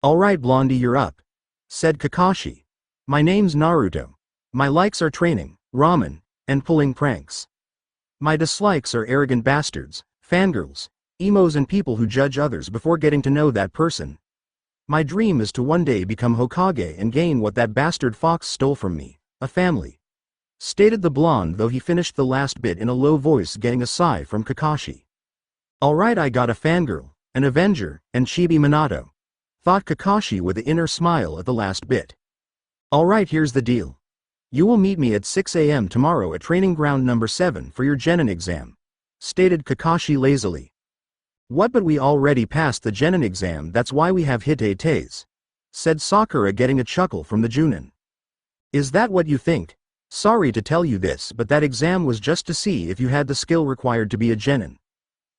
"Alright, Blondie, you're up," said Kakashi. "My name's Naruto. My likes are training, ramen, and pulling pranks. My dislikes are arrogant bastards, fangirls, emos and people who judge others before getting to know that person. My dream is to one day become Hokage and gain what that bastard fox stole from me, a family," stated the blonde, though he finished the last bit in a low voice, getting a sigh from Kakashi. "Alright, I got a fangirl, an avenger, and Chibi Minato," thought Kakashi with the inner smile at the last bit. "Alright, here's the deal. You will meet me at 6 a.m. tomorrow at training ground number 7 for your genin exam," stated Kakashi lazily. "What, but we already passed the genin exam, that's why we have hit-a-tays," said Sakura, getting a chuckle from the Junin. "Is that what you think? Sorry to tell you this, but that exam was just to see if you had the skill required to be a genin.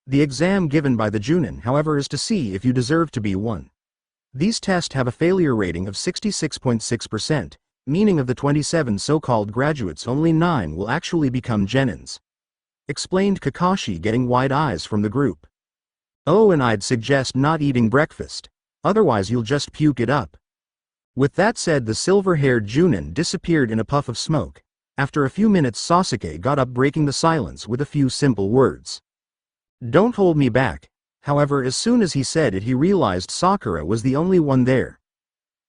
The exam given by the Junin, however, is to see if you deserve to be one. These tests have a failure rating of 66.6%, meaning of the 27 so-called graduates, only 9 will actually become genins," explained Kakashi, getting wide eyes from the group. "Oh, and I'd suggest not eating breakfast, otherwise you'll just puke it up." With that said, the silver-haired Junin disappeared in a puff of smoke. After a few minutes, Sasuke got up, breaking the silence with a few simple words. "Don't hold me back." However, as soon as he said it, he realized Sakura was the only one there.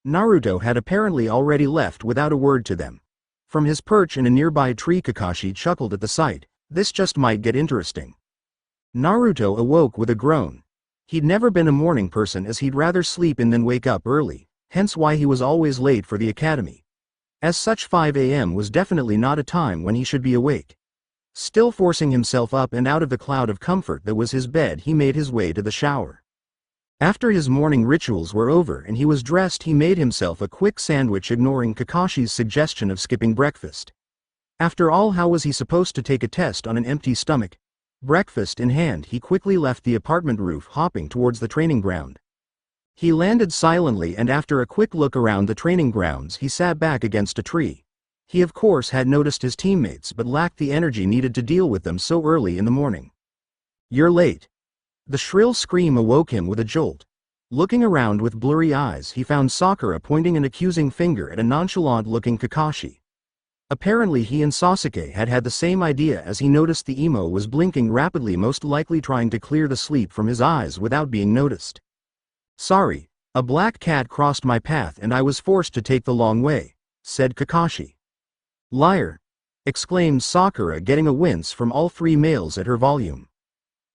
Naruto had apparently already left without a word to them. From his perch in a nearby tree, Kakashi chuckled at the sight. This just might get interesting. Naruto awoke with a groan. He'd never been a morning person, as he'd rather sleep in than wake up early, hence why he was always late for the academy. As such, 5 a.m. was definitely not a time when he should be awake. Still forcing himself up and out of the cloud of comfort that was his bed, he made his way to the shower. After his morning rituals were over and he was dressed, he made himself a quick sandwich, ignoring Kakashi's suggestion of skipping breakfast. After all, how was he supposed to take a test on an empty stomach? Breakfast in hand, he quickly left the apartment roof, hopping towards the training ground. He landed silently, and after a quick look around the training grounds he sat back against a tree. He of course had noticed his teammates but lacked the energy needed to deal with them so early in the morning. "You're late." The shrill scream awoke him with a jolt. Looking around with blurry eyes he found Sakura pointing an accusing finger at a nonchalant-looking Kakashi. Apparently he and Sasuke had had the same idea, as he noticed the emo was blinking rapidly, most likely trying to clear the sleep from his eyes without being noticed. "Sorry, a black cat crossed my path and I was forced to take the long way," said Kakashi. "Liar!" exclaimed Sakura, getting a wince from all three males at her volume.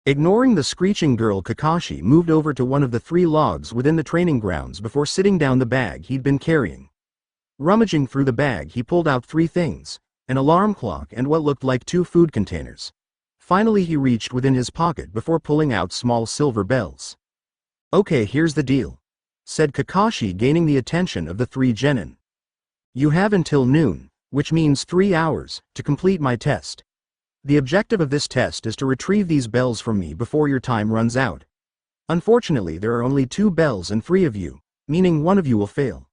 Ignoring the screeching girl, Kakashi moved over to one of the 3 logs within the training grounds before sitting down the bag he'd been carrying. Rummaging through the bag he pulled out 3 things, an alarm clock and what looked like 2 food containers. Finally he reached within his pocket before pulling out small silver bells. "Okay, here's the deal," said Kakashi, gaining the attention of the 3 genin. "You have until noon, which means 3 hours, to complete my test. The objective of this test is to retrieve these bells from me before your time runs out. Unfortunately there are only 2 bells and 3 of you, meaning 1 of you will fail.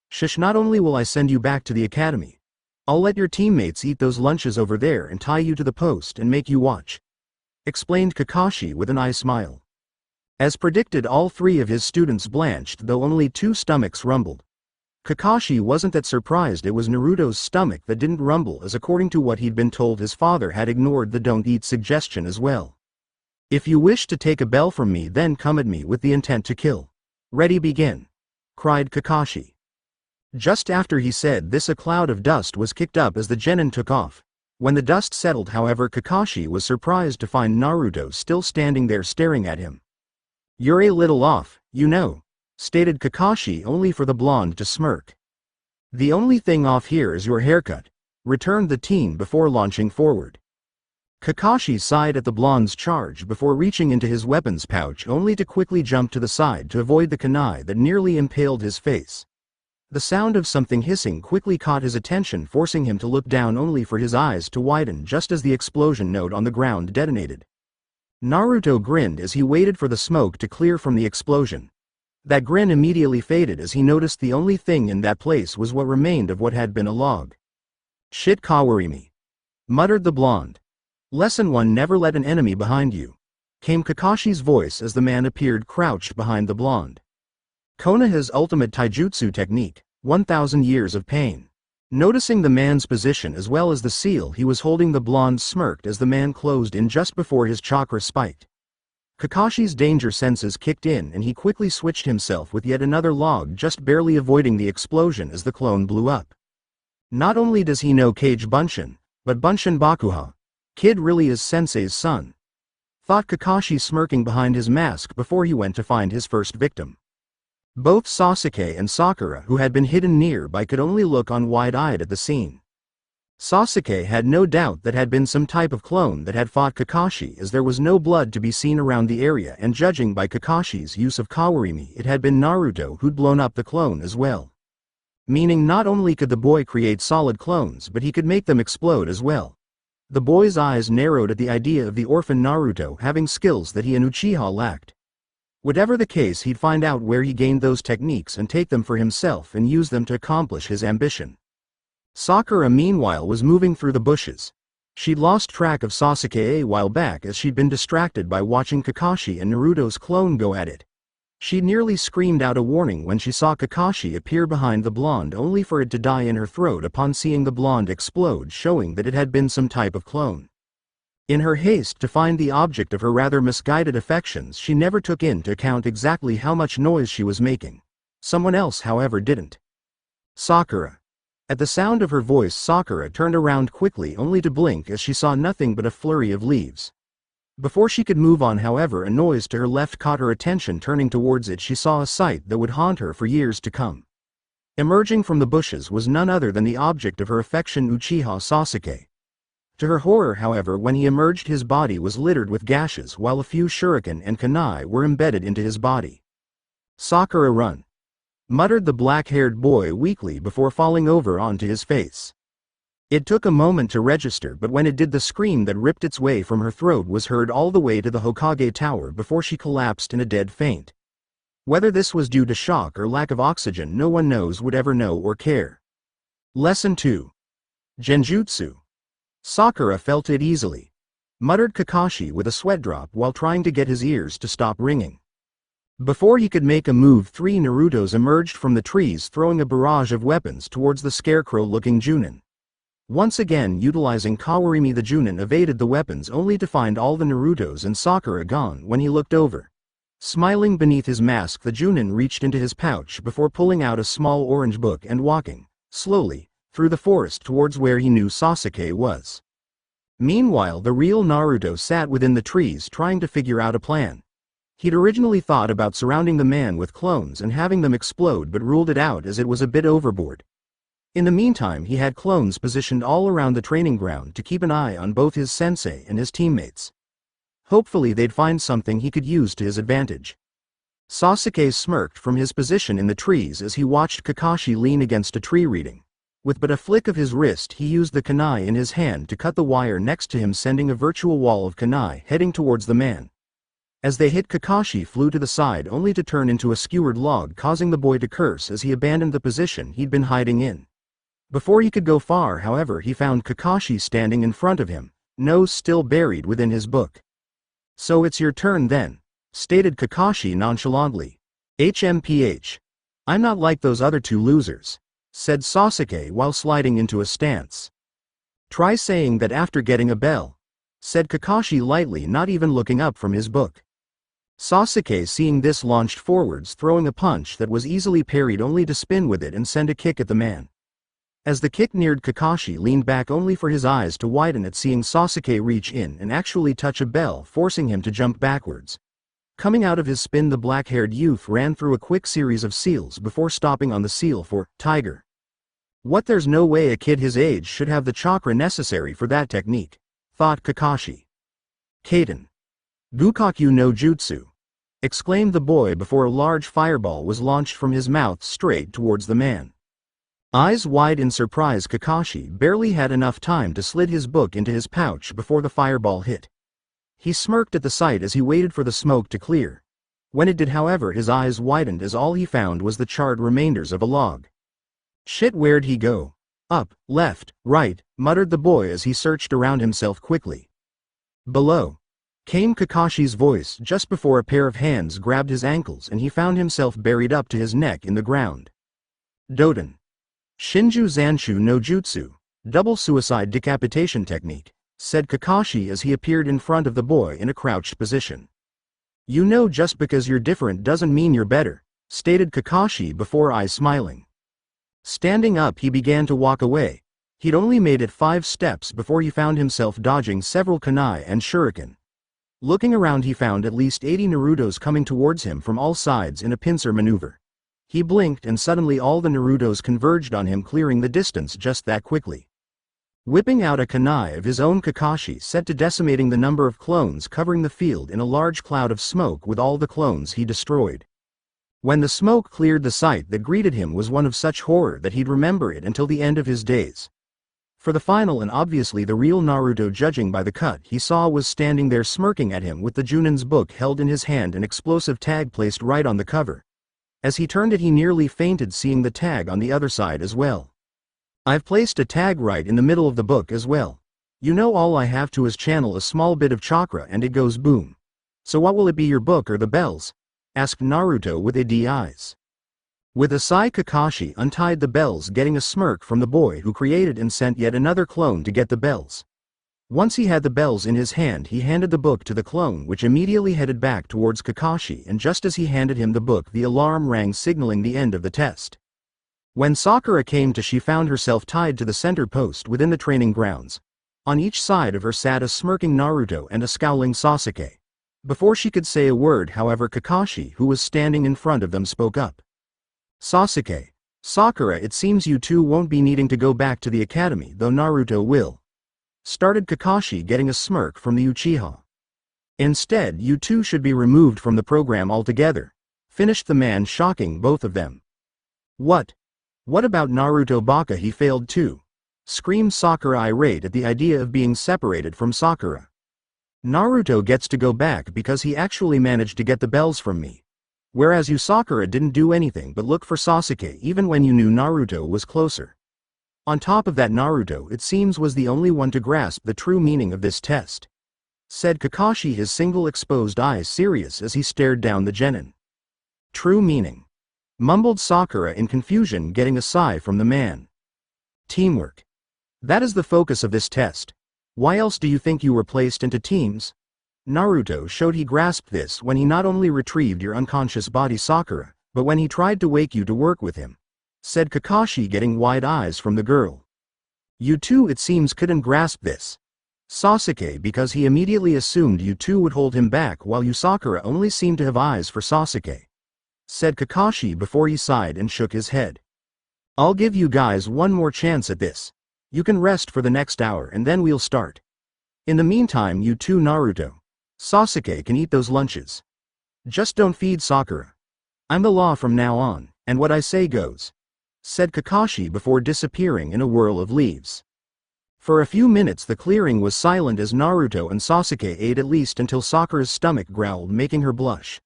Shush, not only will I send you back to the academy, I'll let your teammates eat those lunches over there and tie you to the post and make you watch," explained Kakashi with an eye smile. As predicted, all 3 of his students blanched, though only 2 stomachs rumbled. Kakashi wasn't that surprised. It was Naruto's stomach that didn't rumble, as according to what he'd been told his father had ignored the don't eat suggestion as well. "If you wish to take a bell from me, then come at me with the intent to kill. Ready, begin," cried Kakashi. Just after he said this a cloud of dust was kicked up as the genin took off. When the dust settled, however, Kakashi was surprised to find Naruto still standing there staring at him. "You're a little off, you know," stated Kakashi, only for the blonde to smirk. "The only thing off here is your haircut," returned the teen before launching forward. Kakashi sighed at the blonde's charge before reaching into his weapons pouch, only to quickly jump to the side to avoid the kunai that nearly impaled his face. The sound of something hissing quickly caught his attention, forcing him to look down, only for his eyes to widen just as the explosion note on the ground detonated. Naruto grinned as he waited for the smoke to clear from the explosion. That grin immediately faded as he noticed the only thing in that place was what remained of what had been a log. "Shit, Kawarimi," muttered the blonde. "Lesson 1: never let an enemy behind you," came Kakashi's voice as the man appeared crouched behind the blonde. "Konoha's ultimate taijutsu technique, 1000 years of pain." Noticing the man's position as well as the seal he was holding, the blonde smirked as the man closed in just before his chakra spiked. Kakashi's danger senses kicked in and he quickly switched himself with yet another log, just barely avoiding the explosion as the clone blew up. Not only does he know Kage Bunshin, but Bunshin Bakuha. Kid really is Sensei's son, thought Kakashi, smirking behind his mask before he went to find his first victim. Both Sasuke and Sakura, who had been hidden nearby, could only look on wide-eyed at the scene. Sasuke had no doubt that had been some type of clone that had fought Kakashi, as there was no blood to be seen around the area, and judging by Kakashi's use of Kawarimi, it had been Naruto who'd blown up the clone as well. Meaning not only could the boy create solid clones, but he could make them explode as well. The boy's eyes narrowed at the idea of the orphan Naruto having skills that he and Uchiha lacked. Whatever the case, he'd find out where he gained those techniques and take them for himself and use them to accomplish his ambition. Sakura meanwhile was moving through the bushes. She'd lost track of Sasuke a while back as she'd been distracted by watching Kakashi and Naruto's clone go at it. She nearly screamed out a warning when she saw Kakashi appear behind the blonde, only for it to die in her throat upon seeing the blonde explode, showing that it had been some type of clone. In her haste to find the object of her rather misguided affections, she never took into account exactly how much noise she was making. Someone else, however, didn't. "Sakura." At the sound of her voice, Sakura turned around quickly, only to blink as she saw nothing but a flurry of leaves. Before she could move on, however, a noise to her left caught her attention. Turning towards it, she saw a sight that would haunt her for years to come. Emerging from the bushes was none other than the object of her affection, Uchiha Sasuke. To her horror, however, when he emerged, his body was littered with gashes, while a few shuriken and kunai were embedded into his body. "Sakura, run," muttered the black-haired boy weakly before falling over onto his face. It took a moment to register, but when it did, the scream that ripped its way from her throat was heard all the way to the Hokage Tower before she collapsed in a dead faint. Whether this was due to shock or lack of oxygen, no one knows would ever know or care. Lesson 2. Genjutsu. Sakura felt it easily, muttered Kakashi with a sweat drop while trying to get his ears to stop ringing. Before he could make a move, 3 Narutos emerged from the trees, throwing a barrage of weapons towards the scarecrow-looking Junin. Once again utilizing Kawarimi, the Junin evaded the weapons only to find all the Narutos and Sakura gone. When he looked over, smiling beneath his mask, the Junin reached into his pouch before pulling out a small orange book and walking, slowly, through the forest towards where he knew Sasuke was. Meanwhile, the real Naruto sat within the trees trying to figure out a plan. He'd originally thought about surrounding the man with clones and having them explode, but ruled it out as it was a bit overboard. In the meantime, he had clones positioned all around the training ground to keep an eye on both his sensei and his teammates. Hopefully they'd find something he could use to his advantage. Sasuke smirked from his position in the trees as he watched Kakashi lean against a tree reading. With but a flick of his wrist, he used the kunai in his hand to cut the wire next to him, sending a virtual wall of kunai heading towards the man. As they hit, Kakashi flew to the side only to turn into a skewered log, causing the boy to curse as he abandoned the position he'd been hiding in. Before he could go far, however, he found Kakashi standing in front of him, nose still buried within his book. "So it's your turn then," stated Kakashi nonchalantly. "HMPH. I'm not like those other 2 losers," said Sasuke while sliding into a stance. "Try saying that after getting a bell," said Kakashi lightly, not even looking up from his book. Sasuke, seeing this, launched forwards, throwing a punch that was easily parried only to spin with it and send a kick at the man. As the kick neared, Kakashi leaned back only for his eyes to widen at seeing Sasuke reach in and actually touch a bell, forcing him to jump backwards. Coming out of his spin, the black-haired youth ran through a quick series of seals before stopping on the seal for tiger. What? There's no way a kid his age should have the chakra necessary for that technique, thought Kakashi. "Katen. Bukaku no Jutsu," exclaimed the boy before a large fireball was launched from his mouth straight towards the man. Eyes wide in surprise, Kakashi barely had enough time to slid his book into his pouch before the fireball hit. He smirked at the sight as he waited for the smoke to clear. When it did, however, his eyes widened as all he found was the charred remainders of a log. "Shit, where'd he go? Up, left, right," muttered the boy as he searched around himself quickly. "Below," came Kakashi's voice just before a pair of hands grabbed his ankles and he found himself buried up to his neck in the ground. "Doten. Shinju Zanshu no Jutsu, double suicide decapitation technique," said Kakashi as he appeared in front of the boy in a crouched position. "You know, just because you're different doesn't mean you're better," stated Kakashi before eyes smiling. Standing up, he began to walk away. He'd only made it 5 steps before he found himself dodging several kunai and shuriken. Looking around, he found at least 80 Narutos coming towards him from all sides in a pincer maneuver. He blinked and suddenly all the Narutos converged on him, clearing the distance just that quickly. Whipping out a kunai of his own, Kakashi set to decimating the number of clones covering the field in a large cloud of smoke with all the clones he destroyed. When the smoke cleared, the sight that greeted him was one of such horror that he'd remember it until the end of his days. For the final and obviously the real Naruto, judging by the cut he saw, was standing there smirking at him with the Junin's book held in his hand, an explosive tag placed right on the cover. As he turned it, he nearly fainted seeing the tag on the other side as well. "I've placed a tag right in the middle of the book as well. You know, all I have to is channel a small bit of chakra and it goes boom. So what will it be, your book or the bells?" asked Naruto with id eyes. With a sigh, Kakashi untied the bells, getting a smirk from the boy who created and sent yet another clone to get the bells. Once he had the bells in his hand, he handed the book to the clone, which immediately headed back towards Kakashi, and just as he handed him the book, the alarm rang, signaling the end of the test. When Sakura came to, she found herself tied to the center post within the training grounds. On each side of her sat a smirking Naruto and a scowling Sasuke. Before she could say a word, however, Kakashi, who was standing in front of them, spoke up. "Sasuke, Sakura, it seems you two won't be needing to go back to the academy, though Naruto will," started Kakashi, getting a smirk from the Uchiha. "Instead, you two should be removed from the program altogether," finished the man, shocking both of them. What about Naruto Baka? He failed too," screamed Sakura, irate at the idea of being separated from Sakura. "Naruto gets to go back because he actually managed to get the bells from me. Whereas you Sakura didn't do anything but look for Sasuke even when you knew Naruto was closer. On top of that, Naruto, it seems, was the only one to grasp the true meaning of this test," said Kakashi, his single exposed eyes serious as he stared down the genin. "True meaning," mumbled Sakura in confusion, getting a sigh from the man. "Teamwork. That is the focus of this test. Why else do you think you were placed into teams?" Naruto showed he grasped this when he not only retrieved your unconscious body, Sakura, but when he tried to wake you to work with him," said Kakashi, getting wide eyes from the girl. "You two, it seems, couldn't grasp this, Sasuke, because he immediately assumed you two would hold him back, while you Sakura only seemed to have eyes for Sasuke," said Kakashi before he sighed and shook his head. "I'll give you guys one more chance at this. You can rest for the next hour and then we'll start. In the meantime, you two, Naruto, Sasuke, can eat those lunches. Just don't feed Sakura. I'm the law from now on, and what I say goes," said Kakashi before disappearing in a whirl of leaves. For a few minutes the clearing was silent as Naruto and Sasuke ate, at least until Sakura's stomach growled, making her blush.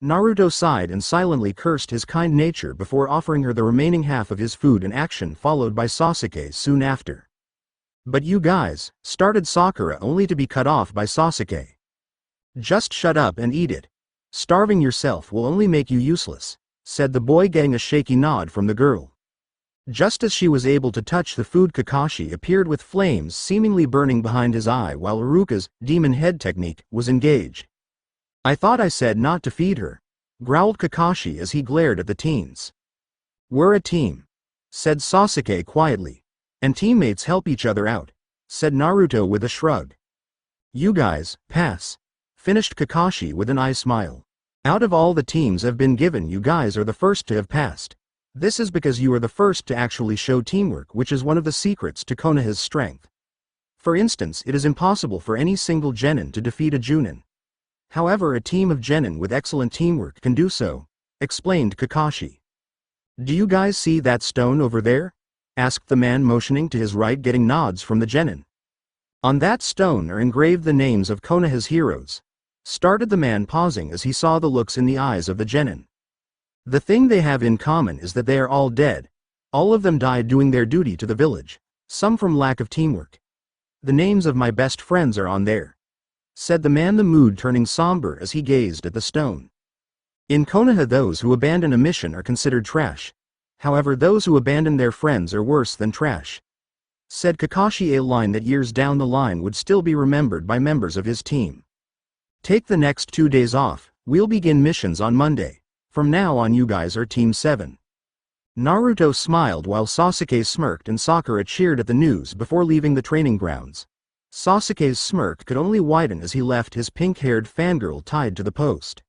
Naruto sighed and silently cursed his kind nature before offering her the remaining half of his food in action, followed by Sasuke soon after. "But you guys," started Sakura, only to be cut off by Sasuke. "Just shut up and eat it. Starving yourself will only make you useless," said the boy, getting a shaky nod from the girl. Just as she was able to touch the food, Kakashi appeared with flames seemingly burning behind his eye while Iruka's demon head technique was engaged. "I thought I said not to feed her," growled Kakashi as he glared at the teens. "We're a team," said Sasuke quietly. "And teammates help each other out," said Naruto with a shrug. "You guys, pass," finished Kakashi with an eye smile. "Out of all the teams I've been given, you guys are the first to have passed. This is because you are the first to actually show teamwork, which is one of the secrets to Konoha's strength. For instance, it is impossible for any single genin to defeat a Junin. However, a team of genin with excellent teamwork can do so," explained Kakashi. "Do you guys see that stone over there?" asked the man, motioning to his right, getting nods from the genin. "On that stone are engraved the names of Konoha's heroes," started the man, pausing as he saw the looks in the eyes of the genin. "The thing they have in common is that they are all dead. All of them died doing their duty to the village, some from lack of teamwork. The names of my best friends are on there," said the man, the mood turning somber as he gazed at the stone. "In Konoha, those who abandon a mission are considered trash. However, those who abandon their friends are worse than trash," said Kakashi, a line that years down the line would still be remembered by members of his team. "Take the next 2 days off. We'll begin missions on Monday. From now on, you guys are Team 7. Naruto smiled while Sasuke smirked and Sakura cheered at the news before leaving the training grounds. Sasuke's smirk could only widen as he left his pink-haired fangirl tied to the post.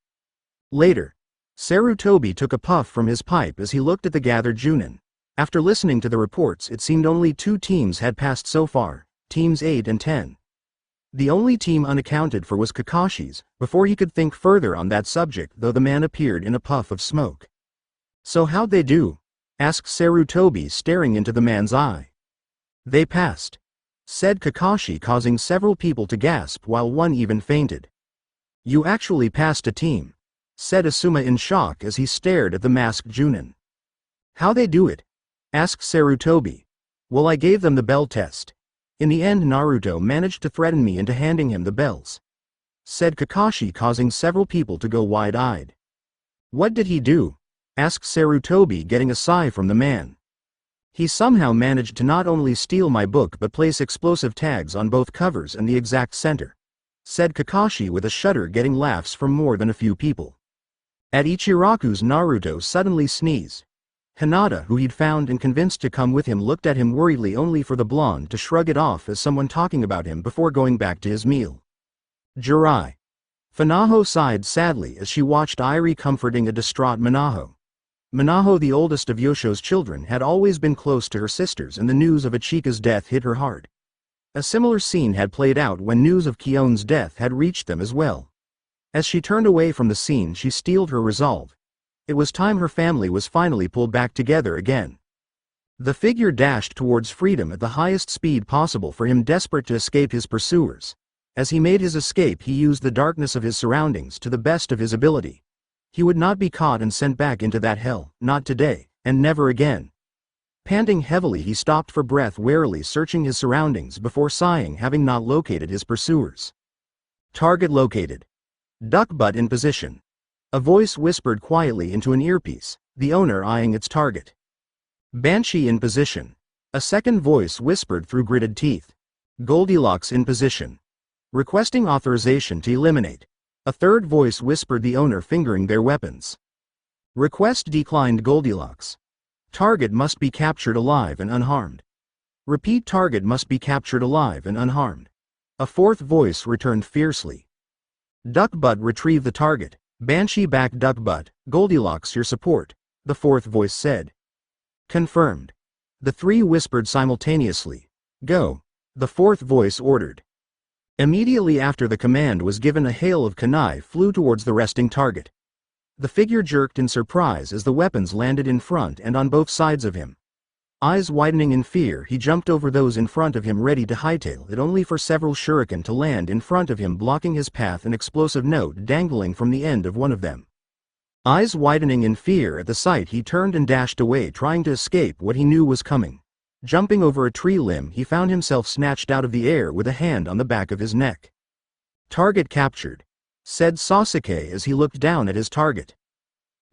Later, Sarutobi took a puff from his pipe as he looked at the gathered Junin. After listening to the reports, it seemed only 2 teams had passed so far, Teams 8 and 10. The only team unaccounted for was Kakashi's. Before he could think further on that subject, though, the man appeared in a puff of smoke. "So how'd they do?" asked Sarutobi, staring into the man's eye. "They passed," said Kakashi, causing several people to gasp while one even fainted. "You actually passed a team," said Asuma in shock as he stared at the masked Junin. "How they do it?" asked Sarutobi. "Well, I gave them the bell test. In the end, Naruto managed to threaten me into handing him the bells," said Kakashi, causing several people to go wide-eyed. "What did he do?" asked Sarutobi, getting a sigh from the man. "He somehow managed to not only steal my book but place explosive tags on both covers and the exact center," said Kakashi with a shudder, getting laughs from more than a few people. At Ichiraku's, Naruto suddenly sneezed. Hinata, who he'd found and convinced to come with him, looked at him worriedly, only for the blonde to shrug it off as someone talking about him before going back to his meal. "Jirai." Funaho sighed sadly as she watched Irie comforting a distraught Minaho. Minaho, the oldest of Yosho's children, had always been close to her sisters, and the news of Ichika's death hit her hard. A similar scene had played out when news of Kion's death had reached them as well. As she turned away from the scene, she steeled her resolve. It was time her family was finally pulled back together again. The figure dashed towards freedom at the highest speed possible for him, desperate to escape his pursuers. As he made his escape, he used the darkness of his surroundings to the best of his ability. He would not be caught and sent back into that hell, not today, and never again. Panting heavily, he stopped for breath, warily searching his surroundings before sighing, having not located his pursuers. Target located. Duck butt in position. A voice whispered quietly into an earpiece, the owner eyeing its target. Banshee in position. A second voice whispered through gritted teeth. Goldilocks in position. Requesting authorization to eliminate. A third voice whispered, the owner fingering their weapons. Request declined. Goldilocks. Target must be captured alive and unharmed. Repeat, target must be captured alive and unharmed. A fourth voice returned fiercely. Duck butt retrieve the target. Banshee back. Duck butt, Goldilocks your support, the fourth voice said. Confirmed. The three whispered simultaneously. Go, the fourth voice ordered. Immediately after the command was given, a hail of kunai flew towards the resting target. The figure jerked in surprise as the weapons landed in front and on both sides of him. Eyes widening in fear, he jumped over those in front of him, ready to hightail it, only for several shuriken to land in front of him, blocking his path, an explosive note dangling from the end of one of them. Eyes widening in fear at the sight, he turned and dashed away, trying to escape what he knew was coming. Jumping over a tree limb, he found himself snatched out of the air with a hand on the back of his neck. Target captured, said Sasuke as he looked down at his target.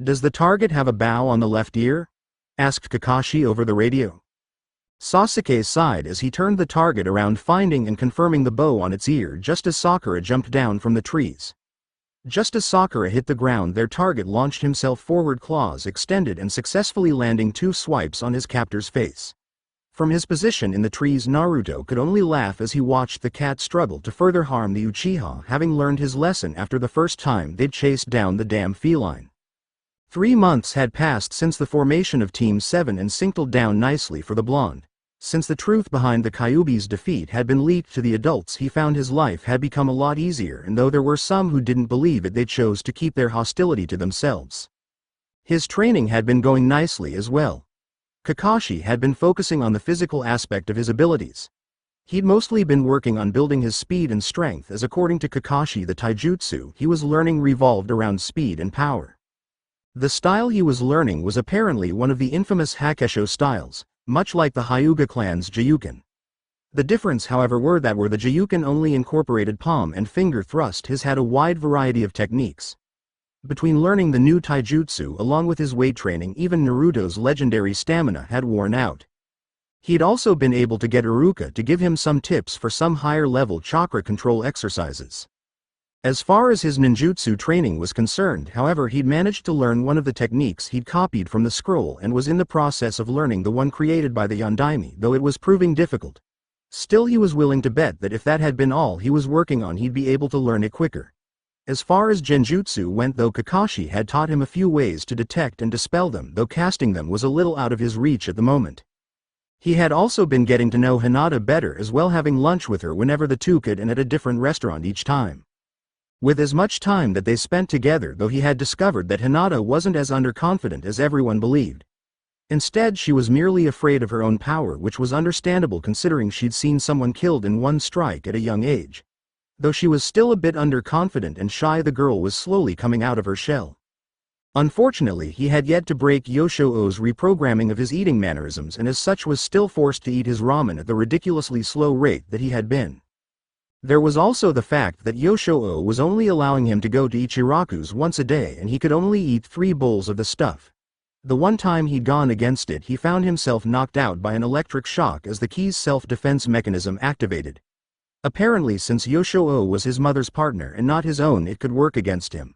Does the target have a bow on the left ear? Asked Kakashi over the radio. Sasuke sighed as he turned the target around, finding and confirming the bow on its ear just as Sakura jumped down from the trees. Just as Sakura hit the ground, their target launched himself forward, claws extended and successfully landing 2 swipes on his captor's face. From his position in the trees, Naruto could only laugh as he watched the cat struggle to further harm the Uchiha, having learned his lesson after the first time they'd chased down the damn feline. 3 months had passed since the formation of Team 7 and sinkled down nicely for the blonde. Since the truth behind the Kyuubi's defeat had been leaked to the adults, he found his life had become a lot easier, and though there were some who didn't believe it, they chose to keep their hostility to themselves. His training had been going nicely as well. Kakashi had been focusing on the physical aspect of his abilities. He'd mostly been working on building his speed and strength, as according to Kakashi the taijutsu he was learning revolved around speed and power. The style he was learning was apparently one of the infamous Hakesho styles, much like the Hyuga clan's Jiyuken. The difference, however, were that where the Jiyuken only incorporated palm and finger thrust, his had a wide variety of techniques. Between learning the new taijutsu along with his weight training, even Naruto's legendary stamina had worn out. He'd also been able to get Iruka to give him some tips for some higher level chakra control exercises. As far as his ninjutsu training was concerned, however, he'd managed to learn one of the techniques he'd copied from the scroll and was in the process of learning the one created by the Yondaime, though it was proving difficult. Still, he was willing to bet that if that had been all he was working on, he'd be able to learn it quicker. As far as genjutsu went, though, Kakashi had taught him a few ways to detect and dispel them, though casting them was a little out of his reach at the moment. He had also been getting to know Hinata better as well, having lunch with her whenever the two could and at a different restaurant each time. With as much time that they spent together, though, he had discovered that Hinata wasn't as underconfident as everyone believed. Instead, she was merely afraid of her own power, which was understandable considering she'd seen someone killed in one strike at a young age. Though she was still a bit underconfident and shy, the girl was slowly coming out of her shell. Unfortunately, he had yet to break Yoshoo's reprogramming of his eating mannerisms, and as such was still forced to eat his ramen at the ridiculously slow rate that he had been. There was also the fact that Yoshoo was only allowing him to go to Ichiraku's once a day, and he could only eat 3 bowls of the stuff. The one time he'd gone against it, he found himself knocked out by an electric shock as the key's self-defense mechanism activated. Apparently, since Yoshoo was his mother's partner and not his own, it could work against him.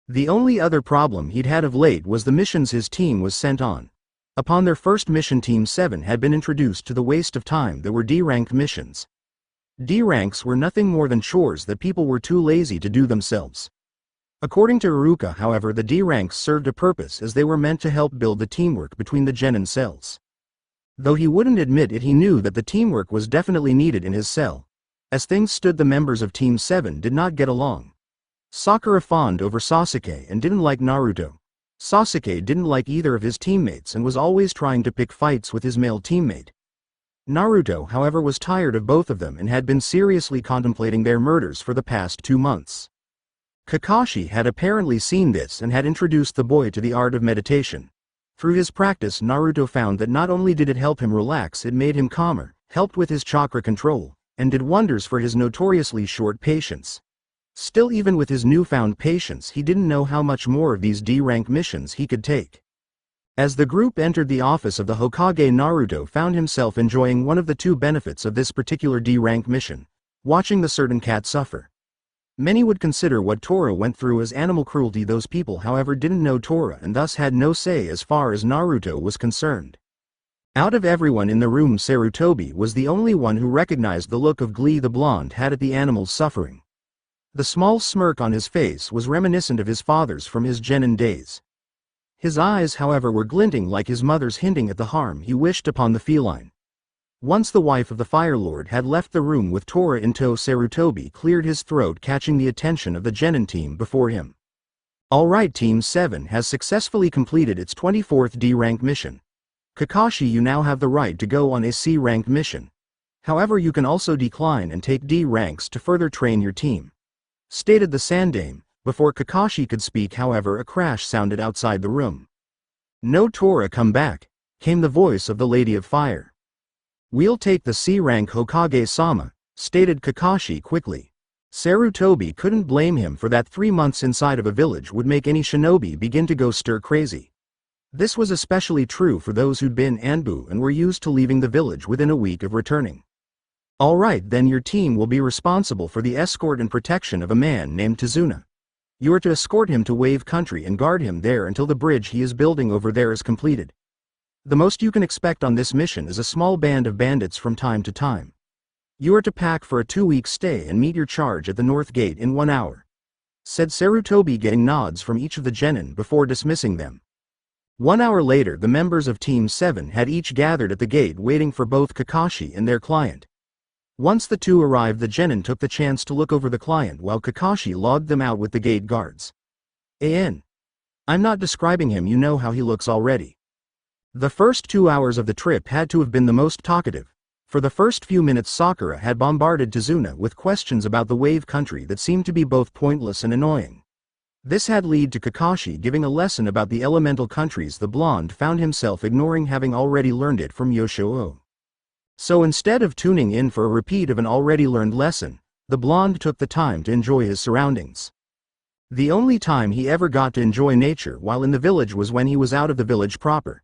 The only other problem he'd had of late was the missions his team was sent on. Upon their first mission, Team 7 had been introduced to the waste of time. There were D-rank missions. D-ranks were nothing more than chores that people were too lazy to do themselves. According to Iruka, however, the D-ranks served a purpose, as they were meant to help build the teamwork between the genin cells. Though he wouldn't admit it, he knew that the teamwork was definitely needed in his cell. As things stood, the members of Team 7 did not get along. Sakura fawned over Sasuke and didn't like Naruto. Sasuke didn't like either of his teammates and was always trying to pick fights with his male teammate. Naruto, however, was tired of both of them and had been seriously contemplating their murders for the past 2 months. Kakashi had apparently seen this and had introduced the boy to the art of meditation. Through his practice, Naruto found that not only did it help him relax, it made him calmer, helped with his chakra control, and did wonders for his notoriously short patience. Still, even with his newfound patience, he didn't know how much more of these D-rank missions he could take. As the group entered the office of the Hokage, Naruto found himself enjoying one of the two benefits of this particular D-rank mission: watching the certain cat suffer. Many would consider what Tora went through as animal cruelty. Those people, however, didn't know Tora and thus had no say as far as Naruto was concerned. Out of everyone in the room, Sarutobi was the only one who recognized the look of glee the blonde had at the animal's suffering. The small smirk on his face was reminiscent of his father's from his genin days. His eyes, however, were glinting like his mother's, hinting at the harm he wished upon the feline. Once the wife of the Fire Lord had left the room with Tora in tow, Sarutobi cleared his throat, catching the attention of the genin team before him. Alright, Team 7 has successfully completed its 24th D-rank mission. Kakashi, you now have the right to go on a C-rank mission. However, you can also decline and take D ranks to further train your team, stated the Sandame. Before Kakashi could speak, however, a crash sounded outside the room. No, Tora, come back, came the voice of the Lady of Fire. We'll take the C-rank, Hokage-sama, stated Kakashi quickly. Sarutobi couldn't blame him for that. 3 months inside of a village would make any shinobi begin to go stir crazy. This was especially true for those who'd been Anbu and were used to leaving the village within a week of returning. Alright, then your team will be responsible for the escort and protection of a man named Tazuna. You are to escort him to Wave Country and guard him there until the bridge he is building over there is completed. The most you can expect on this mission is a small band of bandits from time to time. You are to pack for a 2-week stay and meet your charge at the North Gate in 1 hour, said Sarutobi, getting nods from each of the genin before dismissing them. 1 hour later, the members of Team 7 had each gathered at the gate waiting for both Kakashi and their client. Once the two arrived, the genin took the chance to look over the client while Kakashi logged them out with the gate guards. I'm not describing him, you know how he looks already. The first 2 hours of the trip had to have been the most talkative. For the first few minutes, Sakura had bombarded Tazuna with questions about the Wave Country that seemed to be both pointless and annoying. This had led to Kakashi giving a lesson about the elemental countries. The blonde found himself ignoring, having already learned it from Yoshio. So instead of tuning in for a repeat of an already learned lesson, the blonde took the time to enjoy his surroundings. The only time he ever got to enjoy nature while in the village was when he was out of the village proper.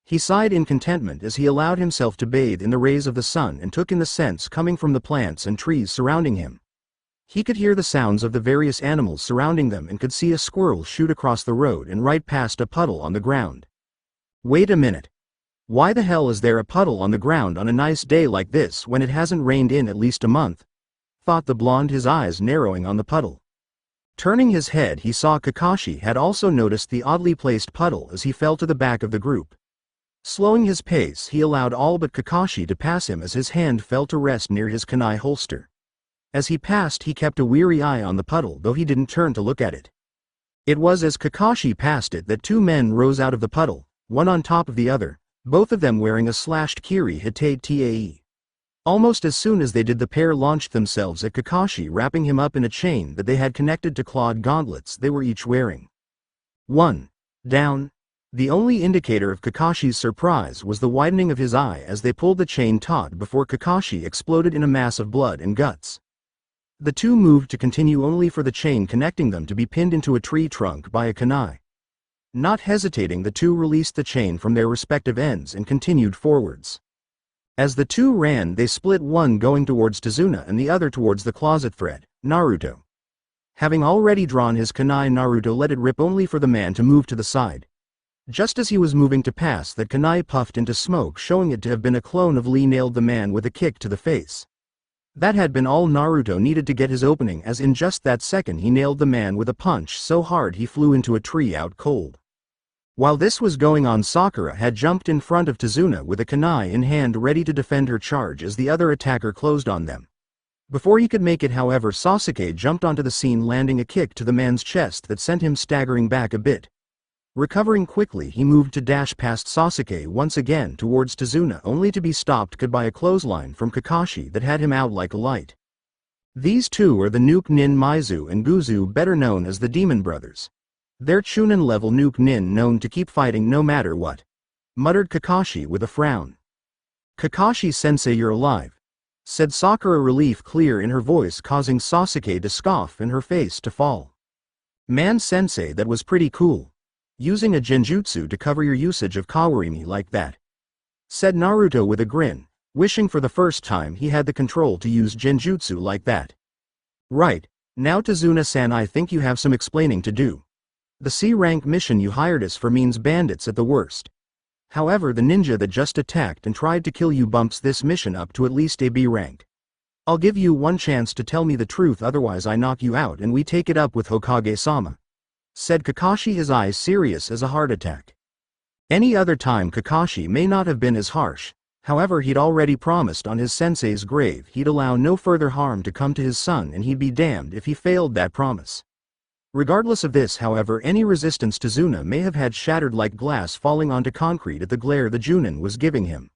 He sighed in contentment as he allowed himself to bathe in the rays of the sun and took in the scents coming from the plants and trees surrounding him. He could hear the sounds of the various animals surrounding them and could see a squirrel shoot across the road and right past a puddle on the ground. Wait a minute. Why the hell is there a puddle on the ground on a nice day like this when it hasn't rained in at least a month? Thought the blonde, his eyes narrowing on the puddle. Turning his head, he saw Kakashi had also noticed the oddly placed puddle as he fell to the back of the group. Slowing his pace, he allowed all but Kakashi to pass him as his hand fell to rest near his kunai holster. As he passed, he kept a weary eye on the puddle, though he didn't turn to look at it. It was as Kakashi passed it that 2 men rose out of the puddle, one on top of the other, both of them wearing a slashed Kiri Hite Tae. Almost as soon as they did, the pair launched themselves at Kakashi, wrapping him up in a chain that they had connected to clawed gauntlets they were each wearing. 1. Down. The only indicator of Kakashi's surprise was the widening of his eye as they pulled the chain taut before Kakashi exploded in a mass of blood and guts. The two moved to continue, only for the chain connecting them to be pinned into a tree trunk by a kunai. Not hesitating, the two released the chain from their respective ends and continued forwards. As the two ran, they split, one going towards Tazuna and the other towards the closet thread, Naruto. Having already drawn his kunai, Naruto let it rip, only for the man to move to the side. Just as he was moving to pass, that kunai puffed into smoke, showing it to have been a clone of Lee, nailed the man with a kick to the face. That had been all Naruto needed to get his opening, as in just that second he nailed the man with a punch so hard he flew into a tree out cold. While this was going on, Sakura had jumped in front of Tazuna with a kunai in hand, ready to defend her charge as the other attacker closed on them. Before he could make it, however, Sasuke jumped onto the scene, landing a kick to the man's chest that sent him staggering back a bit. Recovering quickly, he moved to dash past Sasuke once again towards Tazuna, only to be stopped by a clothesline from Kakashi that had him out like a light. These two are the Nuke Nin Maizu and Guzu, better known as the Demon Brothers. They're Chunin-level Nuke Nin known to keep fighting no matter what, muttered Kakashi with a frown. Kakashi-sensei, you're alive, said Sakura, relief clear in her voice causing Sasuke to scoff and her face to fall. Man sensei, that was pretty cool. Using a genjutsu to cover your usage of Kawarimi like that, said Naruto with a grin, wishing for the first time he had the control to use genjutsu like that. Right, now Tazuna-san, I think you have some explaining to do. The C-rank mission you hired us for means bandits at the worst. However, the ninja that just attacked and tried to kill you bumps this mission up to at least a B rank. I'll give you one chance to tell me the truth, otherwise I knock you out and we take it up with Hokage-sama, said Kakashi, his eyes serious as a heart attack. Any other time Kakashi may not have been as harsh, however he'd already promised on his sensei's grave he'd allow no further harm to come to his son, and he'd be damned if he failed that promise. Regardless of this, however, any resistance to Tazuna may have had shattered like glass falling onto concrete at the glare the Junin was giving him.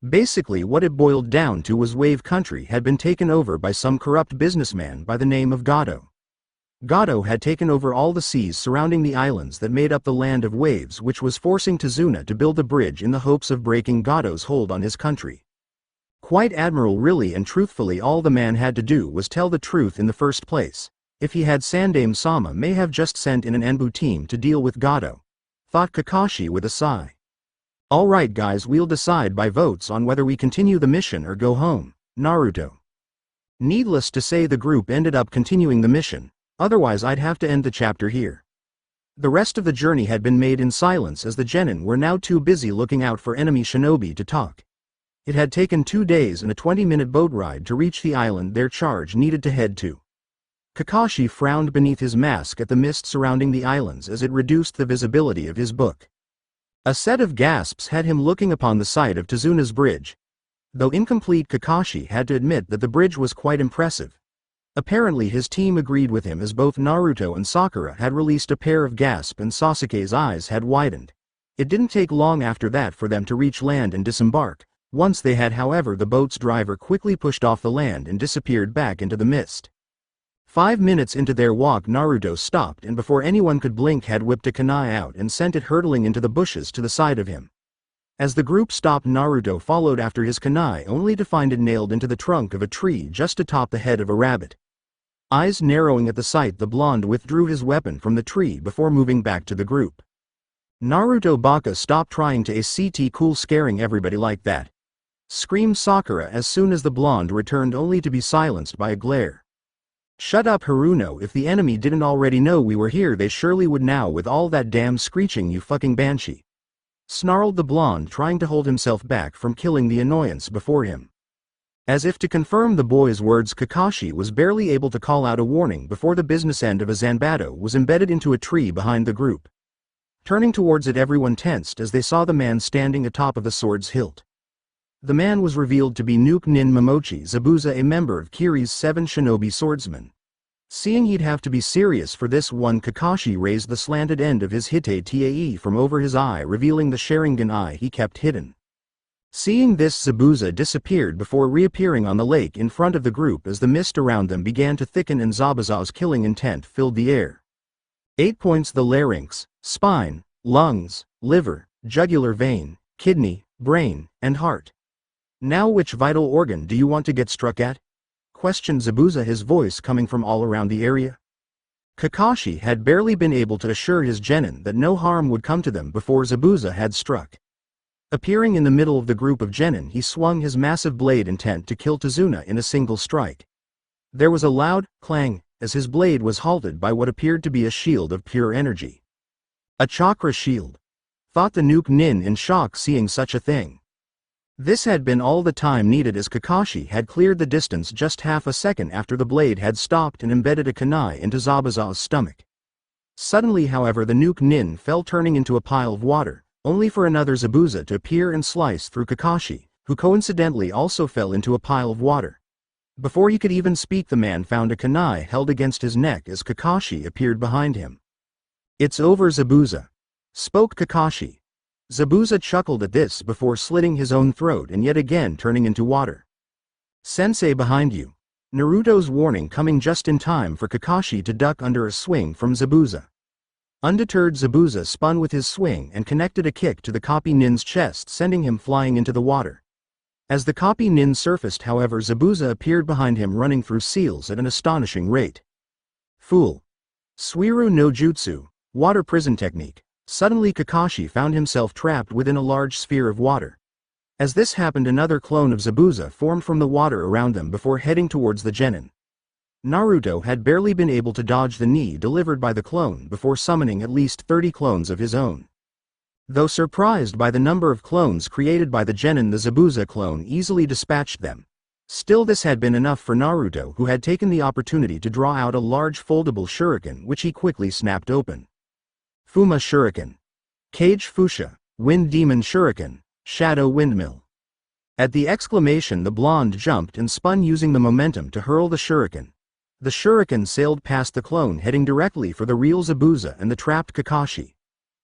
Basically what it boiled down to was Wave Country had been taken over by some corrupt businessman by the name of Gato. Gato had taken over all the seas surrounding the islands that made up the land of waves, which was forcing Tazuna to build a bridge in the hopes of breaking Gato's hold on his country. Quite admirable, really, and truthfully all the man had to do was tell the truth in the first place. If he had, Sandaime-sama may have just sent in an Enbu team to deal with Gato, thought Kakashi with a sigh. Alright guys, we'll decide by votes on whether we continue the mission or go home, Naruto. Needless to say, the group ended up continuing the mission, otherwise I'd have to end the chapter here. The rest of the journey had been made in silence as the genin were now too busy looking out for enemy shinobi to talk. It had taken 2 days and a 20-minute boat ride to reach the island their charge needed to head to. Kakashi frowned beneath his mask at the mist surrounding the islands as it reduced the visibility of his book. A set of gasps had him looking upon the sight of Tazuna's bridge. Though incomplete, Kakashi had to admit that the bridge was quite impressive. Apparently his team agreed with him, as both Naruto and Sakura had released a pair of gasps and Sasuke's eyes had widened. It didn't take long after that for them to reach land and disembark. Once they had, however, the boat's driver quickly pushed off the land and disappeared back into the mist. 5 minutes into their walk, Naruto stopped and before anyone could blink had whipped a kunai out and sent it hurtling into the bushes to the side of him. As the group stopped, Naruto followed after his kunai only to find it nailed into the trunk of a tree just atop the head of a rabbit. Eyes narrowing at the sight, the blonde withdrew his weapon from the tree before moving back to the group. Naruto Baka, stop trying to act cool scaring everybody like that, screamed Sakura as soon as the blonde returned, only to be silenced by a glare. Shut up, Haruno, if the enemy didn't already know we were here they surely would now with all that damn screeching, you fucking banshee, snarled the blonde, trying to hold himself back from killing the annoyance before him. As if to confirm the boy's words, Kakashi was barely able to call out a warning before the business end of a Zanbato was embedded into a tree behind the group. Turning towards it, everyone tensed as they saw the man standing atop of the sword's hilt. The man was revealed to be Nuke Nin Momochi Zabuza, a member of Kiri's 7 shinobi swordsmen. Seeing he'd have to be serious for this one, Kakashi raised the slanted end of his hite-tae from over his eye, revealing the Sharingan eye he kept hidden. Seeing this, Zabuza disappeared before reappearing on the lake in front of the group as the mist around them began to thicken and Zabuza's killing intent filled the air. 8 points: the larynx, spine, lungs, liver, jugular vein, kidney, brain, and heart. Now which vital organ do you want to get struck at? Questioned Zabuza, his voice coming from all around the area. Kakashi had barely been able to assure his genin that no harm would come to them before Zabuza had struck. Appearing in the middle of the group of genin, he swung his massive blade, intent to kill Tazuna in a single strike. There was a loud clang as his blade was halted by what appeared to be a shield of pure energy. A chakra shield, thought the Nuke Nin in shock seeing such a thing. This had been all the time needed, as Kakashi had cleared the distance just half a second after the blade had stopped and embedded a kunai into Zabuza's stomach. Suddenly, however, the Nuke Nin fell, turning into a pile of water, only for another Zabuza to appear and slice through Kakashi, who coincidentally also fell into a pile of water. Before he could even speak, the man found a kunai held against his neck as Kakashi appeared behind him. "It's over, Zabuza," spoke Kakashi. Zabuza chuckled at this before slitting his own throat and yet again turning into water. "Sensei behind you," Naruto's warning coming just in time for Kakashi to duck under a swing from Zabuza. Undeterred, Zabuza spun with his swing and connected a kick to the copy nin's chest, sending him flying into the water. As the copy nin surfaced, however, Zabuza appeared behind him, running through seals at an astonishing rate. Fool. Suiru no Jutsu, water prison technique. Suddenly Kakashi found himself trapped within a large sphere of water. As this happened, another clone of Zabuza formed from the water around them before heading towards the genin. Naruto had barely been able to dodge the knee delivered by the clone before summoning at least 30 clones of his own. Though surprised by the number of clones created by the genin, the Zabuza clone easily dispatched them. Still, this had been enough for Naruto, who had taken the opportunity to draw out a large foldable shuriken which he quickly snapped open. Fuma Shuriken. Kage Fusha, Wind Demon Shuriken, Shadow Windmill. At the exclamation, the blonde jumped and spun, using the momentum to hurl the shuriken. The shuriken sailed past the clone, heading directly for the real Zabuza and the trapped Kakashi.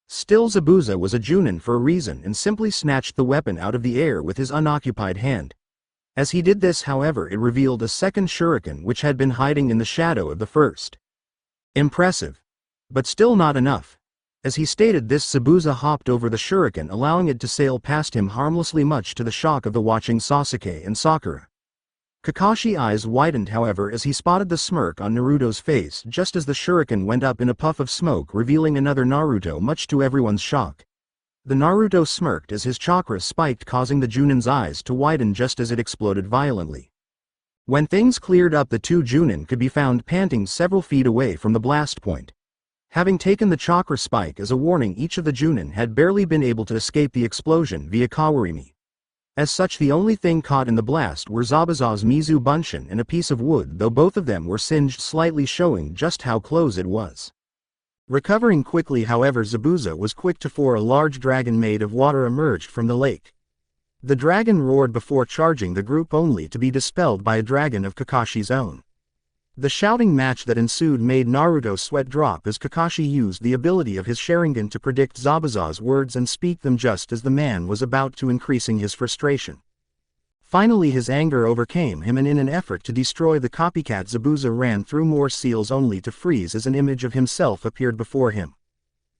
Still, Zabuza was a Junin for a reason and simply snatched the weapon out of the air with his unoccupied hand. As he did this, however, it revealed a second shuriken which had been hiding in the shadow of the first. Impressive. But still not enough. As he stated this, Zabuza hopped over the shuriken, allowing it to sail past him harmlessly, much to the shock of the watching Sasuke and Sakura. Kakashi's eyes widened, however, as he spotted the smirk on Naruto's face just as the shuriken went up in a puff of smoke, revealing another Naruto, much to everyone's shock. The Naruto smirked as his chakra spiked, causing the Junin's eyes to widen just as it exploded violently. When things cleared up, the two Junin could be found panting several feet away from the blast point. Having taken the chakra spike as a warning, each of the Junin had barely been able to escape the explosion via Kawarimi. As such, the only thing caught in the blast were Zabuza's Mizu Bunshin and a piece of wood, though both of them were singed slightly, showing just how close it was. Recovering quickly, however, Zabuza was quick to fore a large dragon made of water emerged from the lake. The dragon roared before charging the group, only to be dispelled by a dragon of Kakashi's own. The shouting match that ensued made Naruto sweat drop as Kakashi used the ability of his Sharingan to predict Zabuza's words and speak them just as the man was about to, increasing his frustration. Finally, his anger overcame him, and in an effort to destroy the copycat, Zabuza ran through more seals only to freeze as an image of himself appeared before him.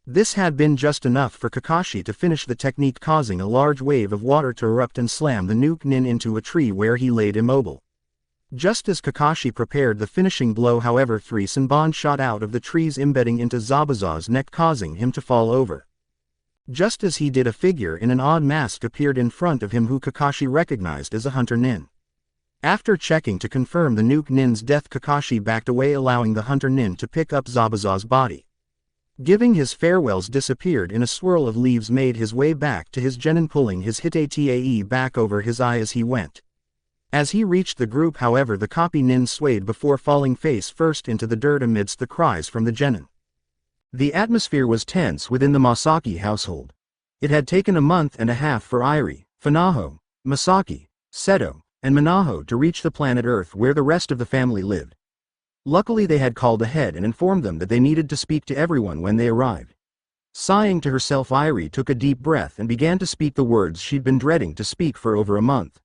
This had been just enough for Kakashi to finish the technique, causing a large wave of water to erupt and slam the nuke nin into a tree where he laid immobile. Just as Kakashi prepared the finishing blow, however, 3 Senbon shot out of the trees, embedding into Zabuza's neck, causing him to fall over. Just as he did, a figure in an odd mask appeared in front of him, who Kakashi recognized as a hunter nin. After checking to confirm the nuke nin's death, Kakashi backed away, allowing the hunter nin to pick up Zabuza's body. Giving his farewells, disappeared in a swirl of leaves, made his way back to his genin, pulling his Hitae back over his eye as he went. As he reached the group, however, the copy nin swayed before falling face first into the dirt amidst the cries from the genin. The atmosphere was tense within the Masaki household. It had taken a month and a half for Irie, Funaho, Masaki, Seto, and Minaho to reach the planet Earth where the rest of the family lived. Luckily, they had called ahead and informed them that they needed to speak to everyone when they arrived. Sighing to herself, Irie took a deep breath and began to speak the words she'd been dreading to speak for over a month.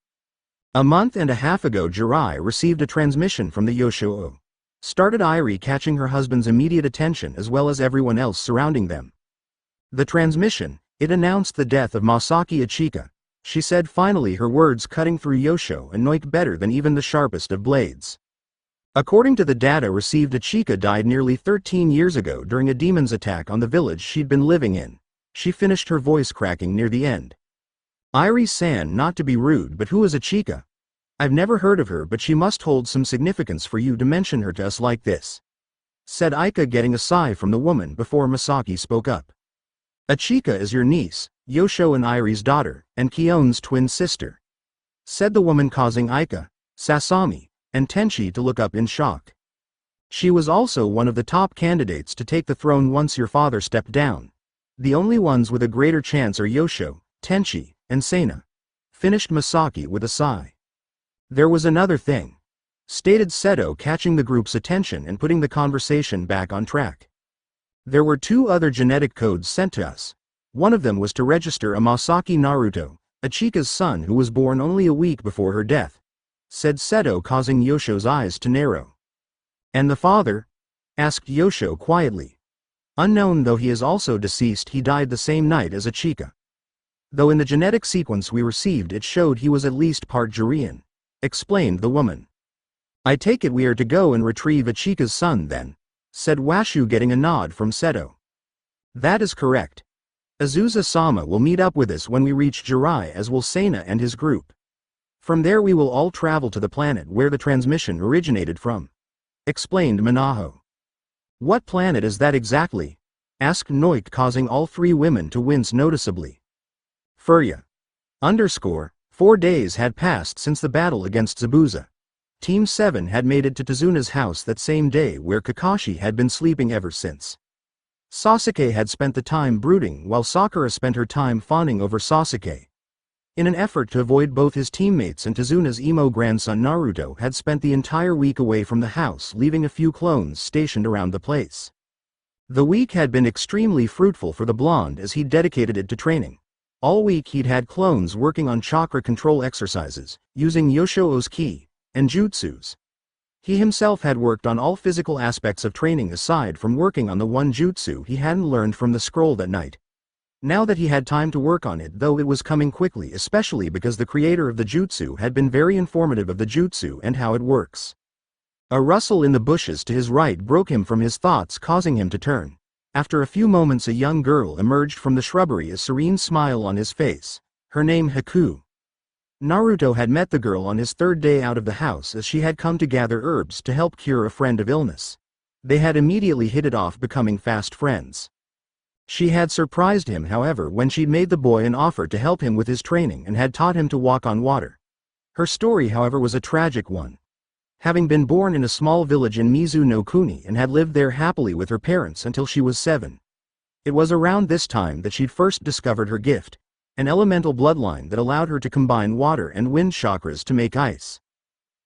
A month and a half ago, Jirai received a transmission from the Yoshoo. Started Irie catching her husband's immediate attention as well as everyone else surrounding them. The transmission, it announced the death of Masaki Ichika. She said, finally, her words cutting through Yosho and Noik better than even the sharpest of blades. According to the data received, Ichika died nearly 13 years ago during a demon's attack on the village she'd been living in. She finished, her voice cracking near the end. Irie-san, not to be rude, but who is Ichika? I've never heard of her, but she must hold some significance for you to mention her to us like this, said Aika, getting a sigh from the woman before Masaki spoke up. Ichika is your niece, Yosho and Irie's daughter, and Kion's twin sister, said the woman, causing Aika, Sasami, and Tenchi to look up in shock. She was also one of the top candidates to take the throne once your father stepped down. The only ones with a greater chance are Yosho, Tenchi, and Seina, finished Masaki with a sigh. There was another thing, stated Seto, catching the group's attention and putting the conversation back on track. There were 2 other genetic codes sent to us. One of them was to register a Masaki Naruto, Ichika's son, who was born only a week before her death. said Seto, causing Yosho's eyes to narrow. And the father? Asked Yosho quietly. Unknown though he is also deceased, he died the same night as Ichika. Though in the genetic sequence we received it showed he was at least part Jirean, explained the woman. I take it we are to go and retrieve Ichika's son then, said Washu, getting a nod from Seto. That is correct. Azusa-sama will meet up with us when we reach Jirai, as will Sana and his group. From there we will all travel to the planet where the transmission originated from, explained Minaho. What planet is that exactly? Asked Noik, causing all three women to wince noticeably. Furia. 4 days had passed since the battle against Zabuza. Team 7 had made it to Tazuna's house that same day, where Kakashi had been sleeping ever since. Sasuke had spent the time brooding while Sakura spent her time fawning over Sasuke. In an effort to avoid both his teammates, and Tazuna's emo grandson Naruto had spent the entire week away from the house, leaving a few clones stationed around the place. The week had been extremely fruitful for the blonde as he'd dedicated it to training. All week he'd had clones working on chakra control exercises, using Yoshoo's ki, and jutsus. He himself had worked on all physical aspects of training aside from working on the one jutsu he hadn't learned from the scroll that night. Now that he had time to work on it, though it was coming quickly, especially because the creator of the jutsu had been very informative of the jutsu and how it works. A rustle in the bushes to his right broke him from his thoughts, causing him to turn. After a few moments a young girl emerged from the shrubbery, a serene smile on his face. Her name Haku. Naruto had met the girl on his 3rd day out of the house, as she had come to gather herbs to help cure a friend of illness. They had immediately hit it off, becoming fast friends. She had surprised him, however, when she'd made the boy an offer to help him with his training and had taught him to walk on water. Her story, however, was a tragic one. Having been born in a small village in Mizu no Kuni and had lived there happily with her parents until she was 7. It was around this time that she'd first discovered her gift, an elemental bloodline that allowed her to combine water and wind chakras to make ice.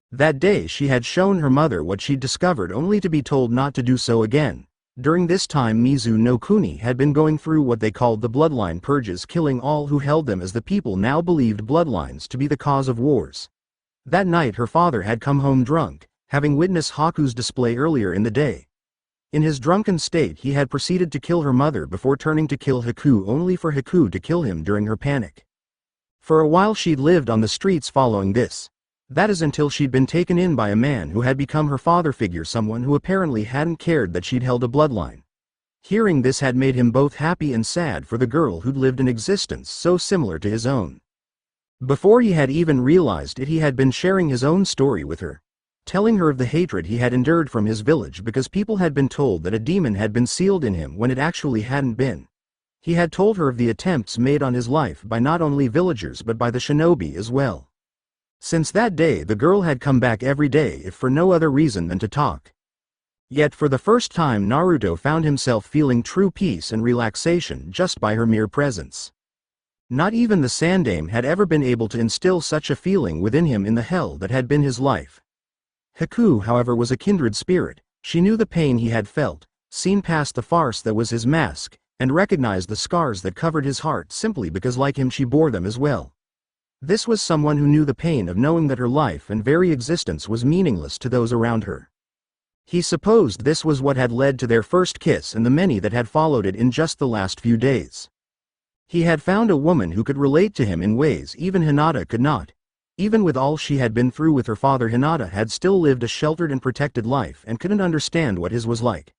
That day she had shown her mother what she'd discovered, only to be told not to do so again. During this time Mizu no Kuni had been going through what they called the bloodline purges, killing all who held them, as the people now believed bloodlines to be the cause of wars. That night her father had come home drunk, having witnessed Haku's display earlier in the day. In his drunken state he had proceeded to kill her mother before turning to kill Haku, only for Haku to kill him during her panic. For a while she'd lived on the streets following this. That is, until she'd been taken in by a man who had become her father figure, someone who apparently hadn't cared that she'd held a bloodline. Hearing this had made him both happy and sad for the girl who'd lived an existence so similar to his own. Before he had even realized it, he had been sharing his own story with her, telling her of the hatred he had endured from his village because people had been told that a demon had been sealed in him when it actually hadn't been. He had told her of the attempts made on his life by not only villagers but by the shinobi as well. Since that day the girl had come back every day, if for no other reason than to talk. Yet for the first time Naruto found himself feeling true peace and relaxation just by her mere presence. Not even the Sandaime had ever been able to instill such a feeling within him in the hell that had been his life. Haku, however, was a kindred spirit. She knew the pain he had felt, seen past the farce that was his mask, and recognized the scars that covered his heart simply because, like him, she bore them as well. This was someone who knew the pain of knowing that her life and very existence was meaningless to those around her. He supposed this was what had led to their first kiss and the many that had followed it in just the last few days. He had found a woman who could relate to him in ways even Hinata could not. Even with all she had been through with her father, Hinata had still lived a sheltered and protected life and couldn't understand what his was like.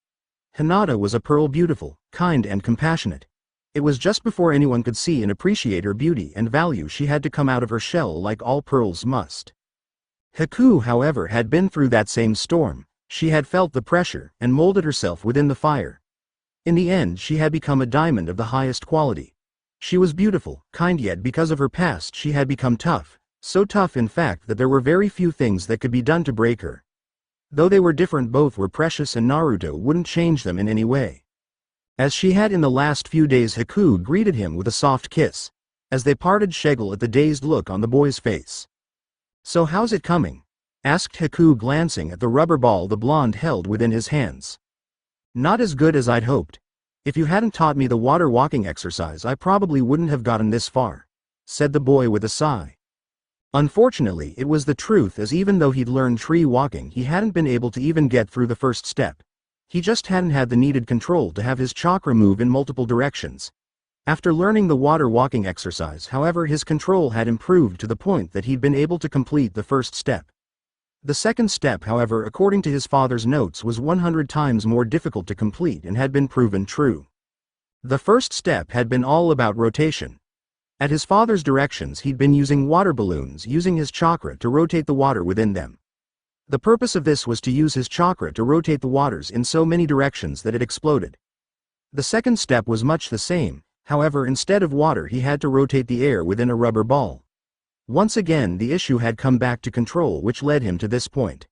Hinata was a pearl, beautiful, kind and compassionate. It was just before anyone could see and appreciate her beauty and value she had to come out of her shell like all pearls must. Haku, however, had been through that same storm. She had felt the pressure and molded herself within the fire. In the end she had become a diamond of the highest quality. She was beautiful, kind, yet because of her past she had become tough, so tough in fact that there were very few things that could be done to break her. Though they were different, both were precious and Naruto wouldn't change them in any way. As she had in the last few days, Haku greeted him with a soft kiss. As they parted, Shegel at the dazed look on the boy's face. "So how's it coming?" asked Haku, glancing at the rubber ball the blonde held within his hands. "Not as good as I'd hoped. If you hadn't taught me the water walking exercise I probably wouldn't have gotten this far," said the boy with a sigh. Unfortunately, it was the truth, as even though he'd learned tree walking, he hadn't been able to even get through the first step. He just hadn't had the needed control to have his chakra move in multiple directions. After learning the water walking exercise, however, his control had improved to the point that he'd been able to complete the first step. The second step, however, according to his father's notes, was 100 times more difficult to complete and had been proven true. The first step had been all about rotation. At his father's directions, he'd been using water balloons, using his chakra to rotate the water within them. The purpose of this was to use his chakra to rotate the waters in so many directions that it exploded. The second step was much the same, however, instead of water he had to rotate the air within a rubber ball. Once again the issue had come back to control, which led him to this point.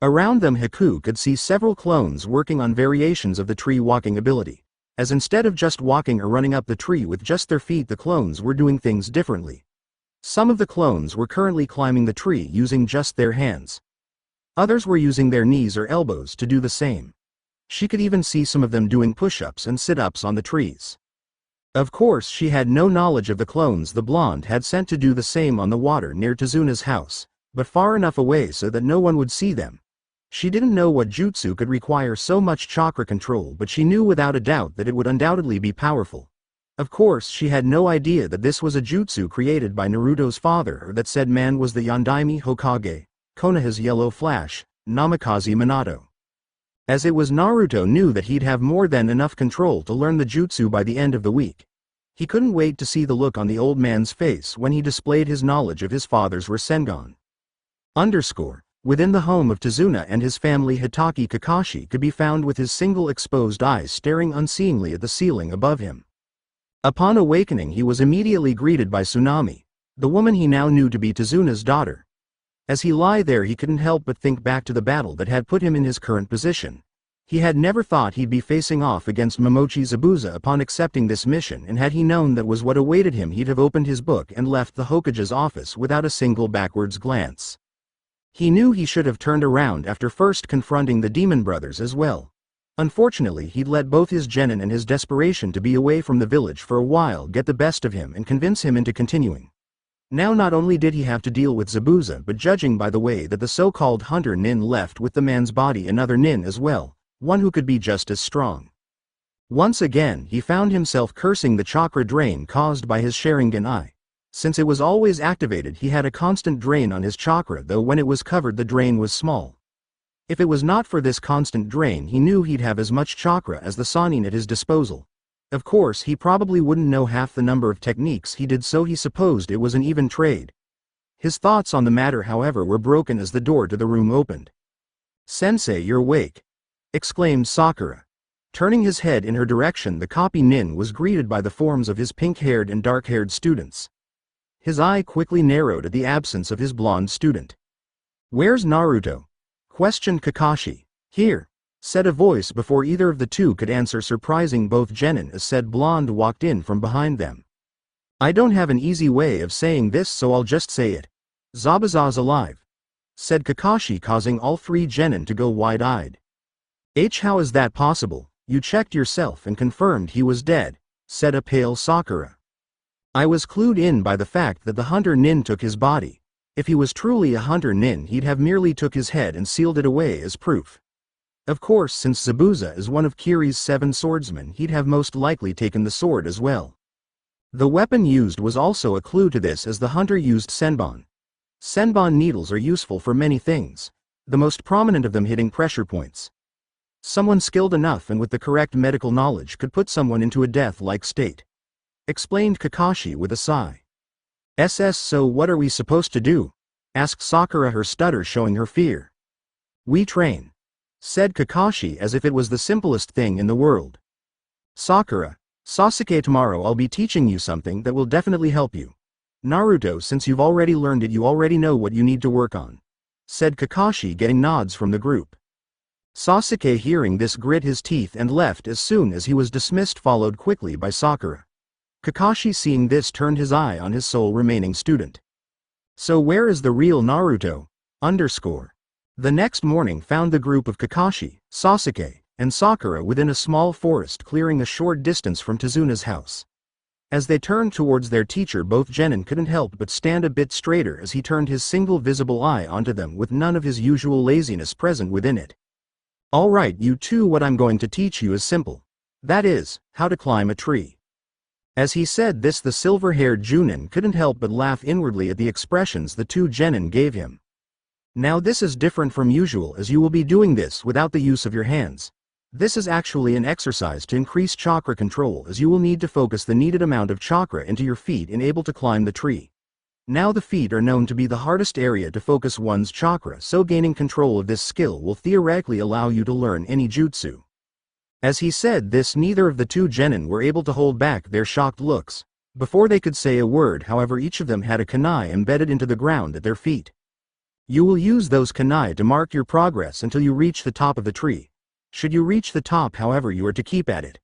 Around them Haku could see several clones working on variations of the tree walking ability, as instead of just walking or running up the tree with just their feet, the clones were doing things differently. Some of the clones were currently climbing the tree using just their hands. Others were using their knees or elbows to do the same. She could even see some of them doing push-ups and sit-ups on the trees. Of course, she had no knowledge of the clones the blonde had sent to do the same on the water near Tizuna's house, but far enough away so that no one would see them. She didn't know what jutsu could require so much chakra control, but she knew without a doubt that it would undoubtedly be powerful. Of course, she had no idea that this was a jutsu created by Naruto's father, or that said man was the Yondaime Hokage, Konoha's Yellow Flash, Namikaze Minato. As it was, Naruto knew that he'd have more than enough control to learn the jutsu by the end of the week. He couldn't wait to see the look on the old man's face when he displayed his knowledge of his father's Rasengan. Within the home of Tizuna and his family, Hitaki Kakashi could be found with his single exposed eyes staring unseeingly at the ceiling above him. Upon awakening, he was immediately greeted by Tsunami, the woman he now knew to be Tizuna's daughter. As he lay there, he couldn't help but think back to the battle that had put him in his current position. He had never thought he'd be facing off against Momochi Zabuza upon accepting this mission, and had he known that was what awaited him, he'd have opened his book and left the Hokage's office without a single backwards glance. He knew he should have turned around after first confronting the Demon Brothers as well. Unfortunately, he'd let both his genin and his desperation to be away from the village for a while get the best of him and convince him into continuing. Now not only did he have to deal with Zabuza, but judging by the way that the so-called hunter nin left with the man's body another nin as well, one who could be just as strong. Once again, he found himself cursing the chakra drain caused by his Sharingan eye. Since it was always activated, he had a constant drain on his chakra, though when it was covered the drain was small. If it was not for this constant drain, he knew he'd have as much chakra as the Sannin at his disposal. Of course, he probably wouldn't know half the number of techniques he did, so he supposed it was an even trade. His thoughts on the matter, however, were broken as the door to the room opened. "Sensei, you're awake!" exclaimed Sakura. Turning his head in her direction, the copy nin was greeted by the forms of his pink-haired and dark-haired students. His eye quickly narrowed at the absence of his blonde student. "Where's Naruto?" questioned Kakashi. "Here," said a voice before either of the two could answer, surprising both genin as said blonde walked in from behind them. "I don't have an easy way of saying this, so I'll just say it. Zabuza's alive," said Kakashi, causing all three genin to go wide-eyed. "How is that possible? You checked yourself and confirmed he was dead," said a pale Sakura. "I was clued in by the fact that the hunter nin took his body. If he was truly a hunter nin, he'd have merely took his head and sealed it away as proof. Of course, since Zabuza is one of Kiri's 7 swordsmen, he'd have most likely taken the sword as well. The weapon used was also a clue to this, as the hunter used senbon. Senbon needles are useful for many things, the most prominent of them hitting pressure points. Someone skilled enough and with the correct medical knowledge could put someone into a death-like state," explained Kakashi with a sigh. So what are we supposed to do?" asked Sakura, her stutter showing her fear. "We train," said Kakashi as if it was the simplest thing in the world. "Sakura, Sasuke, tomorrow I'll be teaching you something that will definitely help you. Naruto, since you've already learned it, you already know what you need to work on," said Kakashi, getting nods from the group. Sasuke, hearing this, grit his teeth and left as soon as he was dismissed, followed quickly by Sakura. Kakashi, seeing this, turned his eye on his sole remaining student. "So where is the real Naruto?" The next morning found the group of Kakashi, Sasuke, and Sakura within a small forest clearing a short distance from Tizuna's house. As they turned towards their teacher, both genin couldn't help but stand a bit straighter as he turned his single visible eye onto them with none of his usual laziness present within it. "Alright, you two, what I'm going to teach you is simple. That is, how to climb a tree." As he said this, the silver-haired Junin couldn't help but laugh inwardly at the expressions the two genin gave him. "Now this is different from usual, as you will be doing this without the use of your hands. This is actually an exercise to increase chakra control, as you will need to focus the needed amount of chakra into your feet and able to climb the tree. Now the feet are known to be the hardest area to focus one's chakra, so gaining control of this skill will theoretically allow you to learn any jutsu." As he said this, neither of the two genin were able to hold back their shocked looks. Before they could say a word, however, each of them had a kunai embedded into the ground at their feet. You will use those kunai to mark your progress until you reach the top of the tree. Should you reach the top, however, you are to keep at it.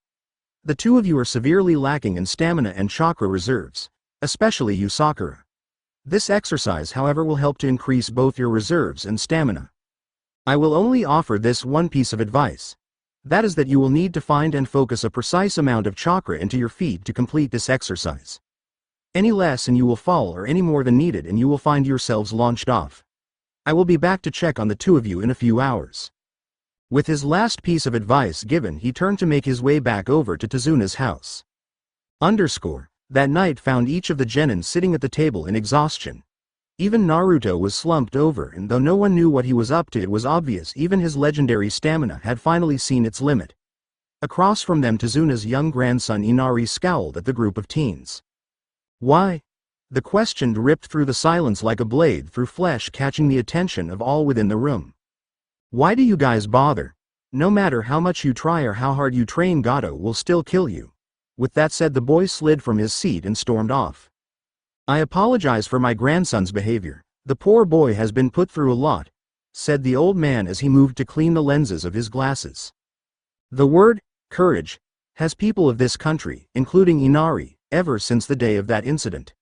The two of you are severely lacking in stamina and chakra reserves, especially you, Sakura. This exercise, however, will help to increase both your reserves and stamina. I will only offer this one piece of advice. That is that you will need to find and focus a precise amount of chakra into your feet to complete this exercise. Any less and you will fall, or any more than needed and you will find yourselves launched off. I will be back to check on the two of you in a few hours. With his last piece of advice given, he turned to make his way back over to Tezuna's house. That night found each of the genin sitting at the table in exhaustion. Even Naruto was slumped over, and though no one knew what he was up to, it was obvious even his legendary stamina had finally seen its limit. Across from them, Tezuna's young grandson Inari scowled at the group of teens. "Why?" The question ripped through the silence like a blade through flesh, catching the attention of all within the room. "Why do you guys bother? No matter how much you try or how hard you train, Gato will still kill you." With that said, the boy slid from his seat and stormed off. "I apologize for my grandson's behavior. The poor boy has been put through a lot," said the old man as he moved to clean the lenses of his glasses. "The word, courage, has people of this country, including Inari, ever since the day of that incident."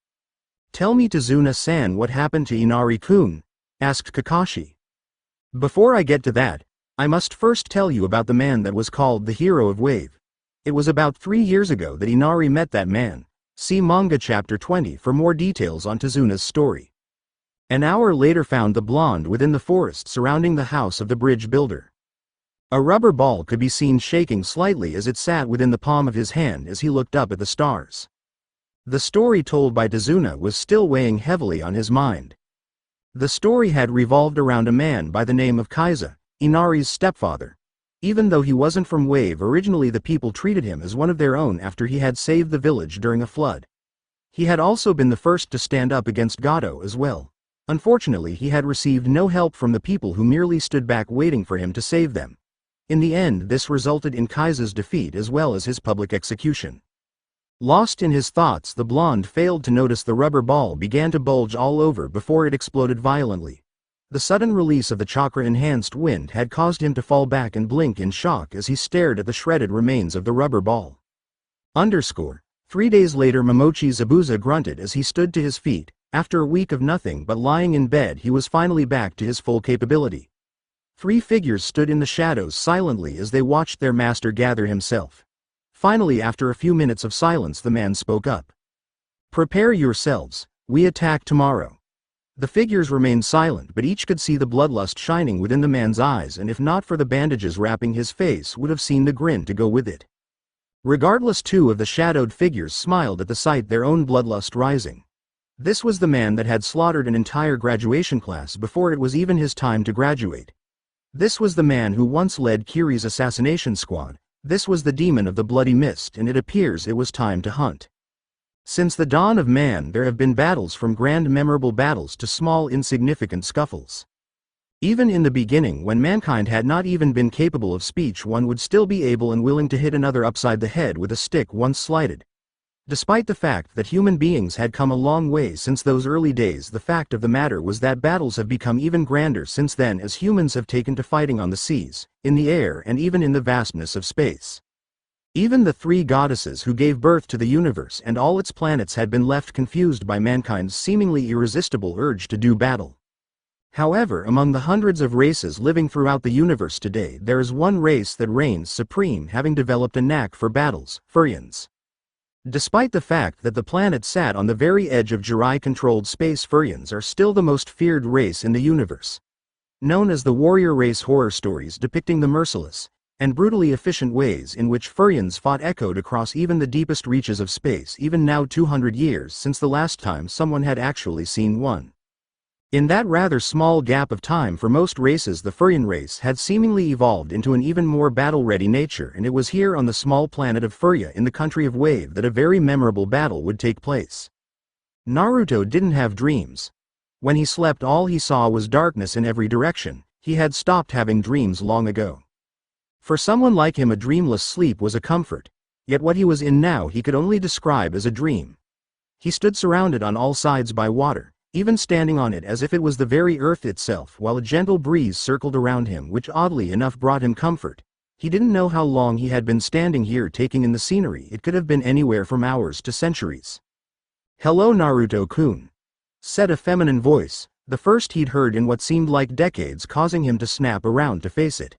"Tell me, Tezuna-san, what happened to Inari-kun?" asked Kakashi. "Before I get to that, I must first tell you about the man that was called the Hero of Wave. It was about 3 years ago that Inari met that man. See manga chapter 20 for more details on Tezuna's story. An hour later found the blonde within the forest surrounding the house of the bridge builder. A rubber ball could be seen shaking slightly as it sat within the palm of his hand as he looked up at the stars. The story told by Tezuna was still weighing heavily on his mind. The story had revolved around a man by the name of Kage, Inari's stepfather. Even though he wasn't from Wave originally, the people treated him as one of their own after he had saved the village during a flood. He had also been the first to stand up against Gato as well. Unfortunately, he had received no help from the people, who merely stood back waiting for him to save them. In the end, this resulted in Kaiser's defeat as well as his public execution. Lost in his thoughts, the blonde failed to notice the rubber ball began to bulge all over before it exploded violently. The sudden release of the chakra-enhanced wind had caused him to fall back and blink in shock as he stared at the shredded remains of the rubber ball. 3 days later, Momochi Zabuza grunted as he stood to his feet. After a week of nothing but lying in bed, he was finally back to his full capability. 3 figures stood in the shadows silently as they watched their master gather himself. Finally, after a few minutes of silence, the man spoke up. "Prepare yourselves, we attack tomorrow." The figures remained silent, but each could see the bloodlust shining within the man's eyes, and if not for the bandages wrapping his face, would have seen the grin to go with it. Regardless, 2 of the shadowed figures smiled at the sight, their own bloodlust rising. This was the man that had slaughtered an entire graduation class before it was even his time to graduate. This was the man who once led Kiri's assassination squad. This was the demon of the bloody mist, and it appears it was time to hunt. Since the dawn of man, there have been battles, from grand memorable battles to small insignificant scuffles. Even in the beginning, when mankind had not even been capable of speech, one would still be able and willing to hit another upside the head with a stick once slighted. Despite the fact that human beings had come a long way since those early days, the fact of the matter was that battles have become even grander since then, as humans have taken to fighting on the seas, in the air, and even in the vastness of space. Even the 3 goddesses who gave birth to the universe and all its planets had been left confused by mankind's seemingly irresistible urge to do battle. However, among the hundreds of races living throughout the universe today, there is one race that reigns supreme, having developed a knack for battles: Furians. Despite the fact that the planet sat on the very edge of Jirai-controlled space, Furians are still the most feared race in the universe. Known as the warrior race, horror stories depicting the merciless and brutally efficient ways in which Furians fought echoed across even the deepest reaches of space, even now 200 years since the last time someone had actually seen one. In that rather small gap of time for most races, the Furian race had seemingly evolved into an even more battle-ready nature, and it was here on the small planet of Furia in the country of Wave that a very memorable battle would take place. Naruto didn't have dreams. When he slept, all he saw was darkness in every direction. He had stopped having dreams long ago. For someone like him, a dreamless sleep was a comfort, yet what he was in now he could only describe as a dream. He stood surrounded on all sides by water, even standing on it as if it was the very earth itself, while a gentle breeze circled around him, which oddly enough brought him comfort. He didn't know how long he had been standing here taking in the scenery. It could have been anywhere from hours to centuries. "Hello, Naruto-kun," said a feminine voice, the first he'd heard in what seemed like decades, causing him to snap around to face it.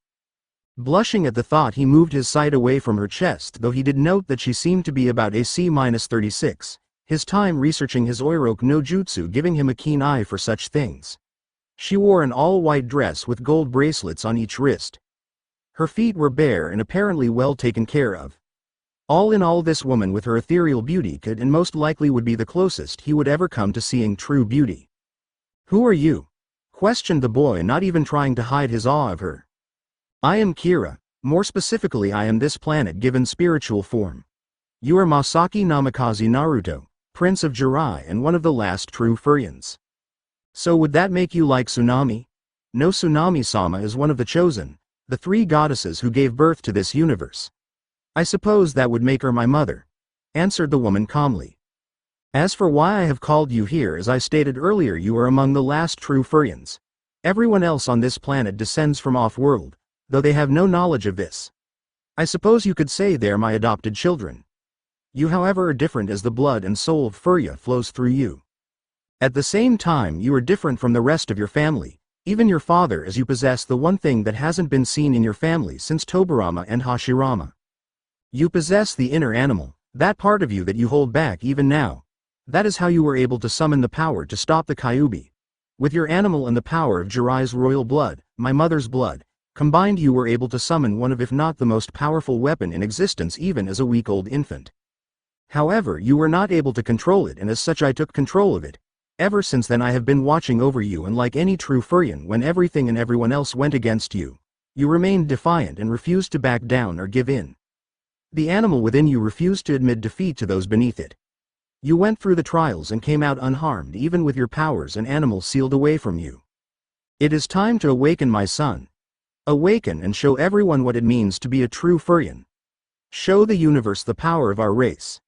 Blushing at the thought, he moved his sight away from her chest, though he did note that she seemed to be about a C-36. His time researching his Oiroke no Jutsu giving him a keen eye for such things. She wore an all-white dress with gold bracelets on each wrist. Her feet were bare and apparently well taken care of. All in all, this woman with her ethereal beauty could and most likely would be the closest he would ever come to seeing true beauty. "Who are you?" questioned the boy, not even trying to hide his awe of her. "I am Kira. More specifically, I am this planet given spiritual form. You are Masaki Namikaze Naruto, Prince of Jirai and one of the last true Furians. So would that make you like Tsunami? No, Tsunami-sama is one of the chosen, the 3 goddesses who gave birth to this universe. I suppose that would make her my mother," answered the woman calmly. "As for why I have called you here, as I stated earlier, you are among the last true Furians. Everyone else on this planet descends from off-world, though they have no knowledge of this. I suppose you could say they're my adopted children. You, however, are different, as the blood and soul of Furia flows through you. At the same time, you are different from the rest of your family, even your father, as you possess the one thing that hasn't been seen in your family since Tobirama and Hashirama. You possess the inner animal, that part of you that you hold back even now. That is how you were able to summon the power to stop the Kyuubi. With your animal and the power of Jirai's royal blood, my mother's blood, combined, you were able to summon one of, if not the most powerful weapon in existence, even as a week-old infant. However, you were not able to control it, and as such I took control of it. Ever since then I have been watching over you, and like any true Furian, when everything and everyone else went against you, you remained defiant and refused to back down or give in. The animal within you refused to admit defeat to those beneath it. You went through the trials and came out unharmed, even with your powers and animal sealed away from you. It is time to awaken, my son. Awaken and show everyone what it means to be a true Furian. Show the universe the power of our race.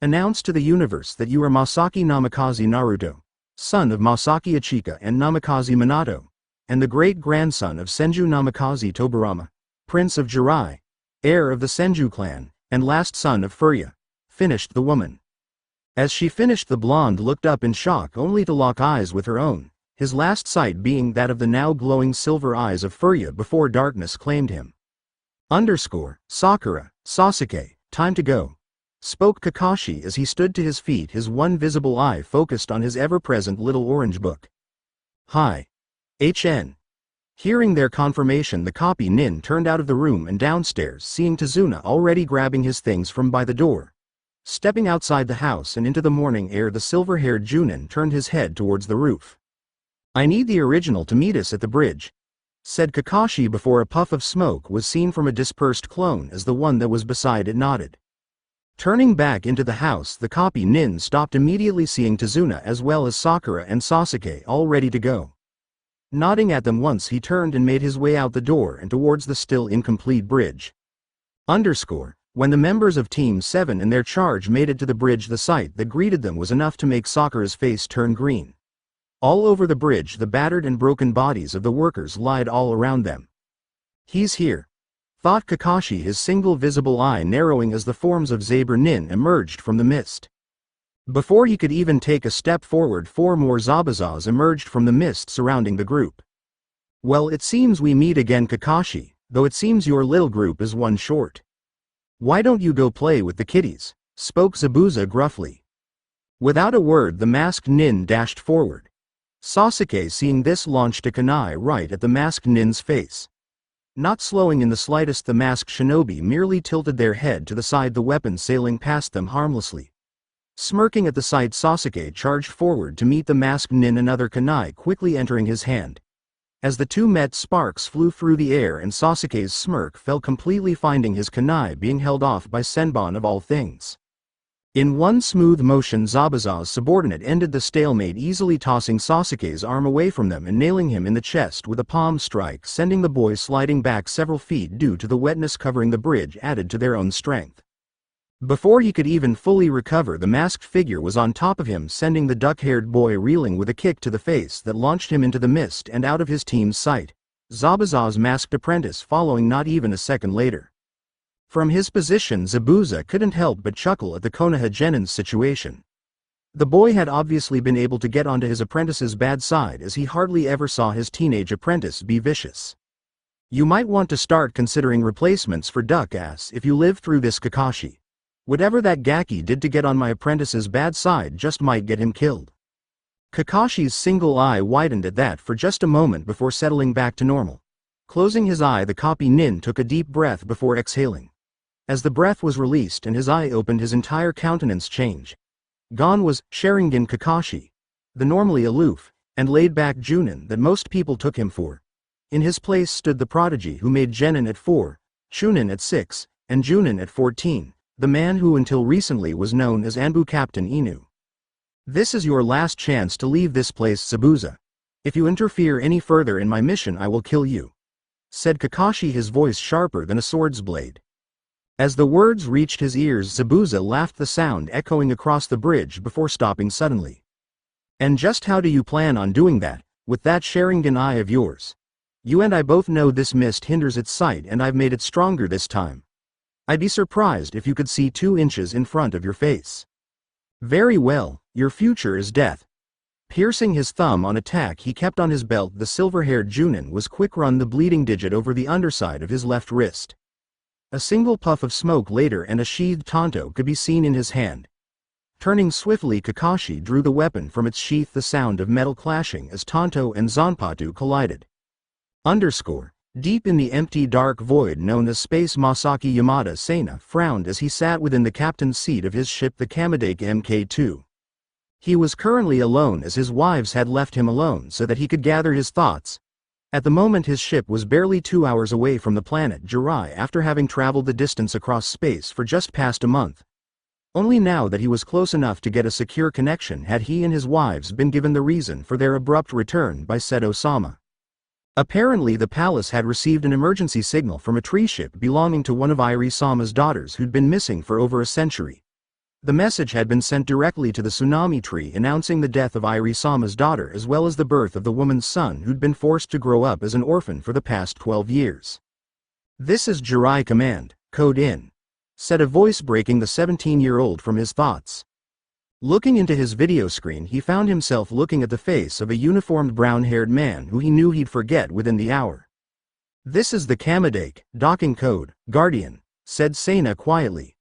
Announce to the universe that you are Masaki Namikaze Naruto, son of Masaki Ichika and Namikaze Minato, and the great-grandson of Senju Namikaze Tobirama, Prince of Jirai, heir of the Senju clan, and last son of Furia," finished the woman. As she finished, the blonde looked up in shock, only to lock eyes with her own, his last sight being that of the now glowing silver eyes of Furia before darkness claimed him. Sakura, Sasuke, time to go, spoke Kakashi as he stood to his feet, his one visible eye focused on his ever-present little orange book. "Hi. HN. Hearing their confirmation, the copy nin turned out of the room and downstairs, seeing Tazuna already grabbing his things from by the door. Stepping outside the house and into the morning air, the silver-haired Junin turned his head towards the roof. "I need the original to meet us at the bridge," said Kakashi before a puff of smoke was seen from a dispersed clone as the one that was beside it nodded. Turning back into the house, the copy nin stopped immediately, seeing Tazuna as well as Sakura and Sasuke all ready to go. Nodding at them once, he turned and made his way out the door and towards the still incomplete bridge. When the members of Team 7 and their charge made it to the bridge, the sight that greeted them was enough to make Sakura's face turn green. All over the bridge, the battered and broken bodies of the workers lied all around them. "He's here," thought Kakashi, his single visible eye narrowing as the forms of Saber Nin emerged from the mist. Before he could even take a step forward, 4 more Zabazas emerged from the mist surrounding the group. "Well, it seems we meet again, Kakashi, though it seems your little group is one short. Why don't you go play with the kiddies?" spoke Zabuza gruffly. Without a word, the masked nin dashed forward. Sasuke, seeing this, launched a kunai right at the masked nin's face. Not slowing in the slightest, the masked shinobi merely tilted their head to the side, the weapon sailing past them harmlessly. Smirking at the sight, Sasuke charged forward to meet the masked nin, another kunai quickly entering his hand. As the two met, sparks flew through the air and Sasuke's smirk fell completely, finding his kunai being held off by Senbon of all things. In one smooth motion, Zabuza's subordinate ended the stalemate, easily tossing Sasuke's arm away from them and nailing him in the chest with a palm strike, sending the boy sliding back several feet due to the wetness covering the bridge added to their own strength. Before he could even fully recover, the masked figure was on top of him, sending the duck-haired boy reeling with a kick to the face that launched him into the mist and out of his team's sight, Zabuza's masked apprentice following not even a second later. From his position, Zabuza couldn't help but chuckle at the Konoha Genin's situation. The boy had obviously been able to get onto his apprentice's bad side, as he hardly ever saw his teenage apprentice be vicious. You might want to start considering replacements for Duck-ass if you live through this, Kakashi. Whatever that Gaki did to get on my apprentice's bad side just might get him killed. Kakashi's single eye widened at that for just a moment before settling back to normal. Closing his eye, the copy nin took a deep breath before exhaling. As the breath was released and his eye opened, his entire countenance changed. Gone was Sharingan Kakashi, the normally aloof and laid-back Junin that most people took him for. In his place stood the prodigy who made Genin at 4, Chunin at 6, and Junin at 14, the man who until recently was known as Anbu Captain Inu. This is your last chance to leave this place, Zabuza. If you interfere any further in my mission, I will kill you, said Kakashi, his voice sharper than a sword's blade. As the words reached his ears, Zabuza laughed, the sound echoing across the bridge before stopping suddenly. And just how do you plan on doing that, with that Sharingan eye of yours? You and I both know this mist hinders its sight, and I've made it stronger this time. I'd be surprised if you could see 2 inches in front of your face. Very well, your future is death. Piercing his thumb on attack he kept on his belt, the silver-haired Junin was quick run the bleeding digit over the underside of his left wrist. A single puff of smoke later and a sheathed tanto could be seen in his hand. Turning swiftly, Kakashi drew the weapon from its sheath, the sound of metal clashing as tanto and zanpatu collided. Deep in the empty dark void known as space, Masaki Yamada Sena frowned as he sat within the captain's seat of his ship, the Kamadake Mk2. He was currently alone, as his wives had left him alone so that he could gather his thoughts. At the moment his ship was barely 2 hours away from the planet Jirai after having traveled the distance across space for just past a month. Only now that he was close enough to get a secure connection had he and his wives been given the reason for their abrupt return by Seto-sama. Apparently the palace had received an emergency signal from a tree ship belonging to one of Irie-sama's daughters who'd been missing for over a century. The message had been sent directly to the tsunami tree, announcing the death of Irie-sama's daughter as well as the birth of the woman's son who'd been forced to grow up as an orphan for the past 12 years. "This is Jirai Command, code in," said a voice, breaking the 17-year-old from his thoughts. Looking into his video screen, he found himself looking at the face of a uniformed brown-haired man who he knew he'd forget within the hour. "This is the Kamadake, docking code, Guardian," said Sena quietly.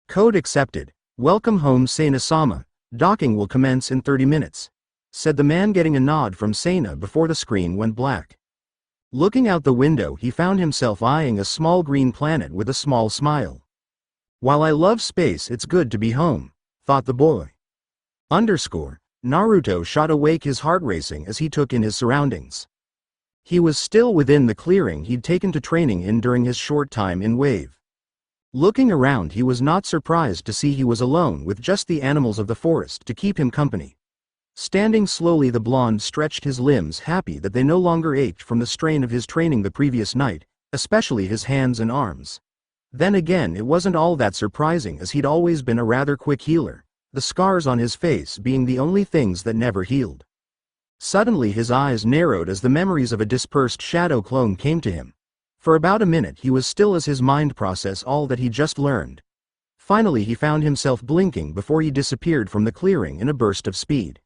"Code accepted. Welcome home, Sena-sama. Docking will commence in 30 minutes, said the man, getting a nod from Sena before the screen went black. Looking out the window, he found himself eyeing a small green planet with a small smile. "While I love space, it's good to be home," thought the boy. Naruto shot awake, his heart racing as he took in his surroundings. He was still within the clearing he'd taken to training in during his short time in Wave. Looking around, he was not surprised to see he was alone with just the animals of the forest to keep him company. Standing slowly, the blonde stretched his limbs, happy that they no longer ached from the strain of his training the previous night, especially his hands and arms. Then again, it wasn't all that surprising, as he'd always been a rather quick healer, the scars on his face being the only things that never healed. Suddenly his eyes narrowed as the memories of a dispersed shadow clone came to him. For about a minute he was still as his mind processed all that he just learned. Finally he found himself blinking before he disappeared from the clearing in a burst of speed.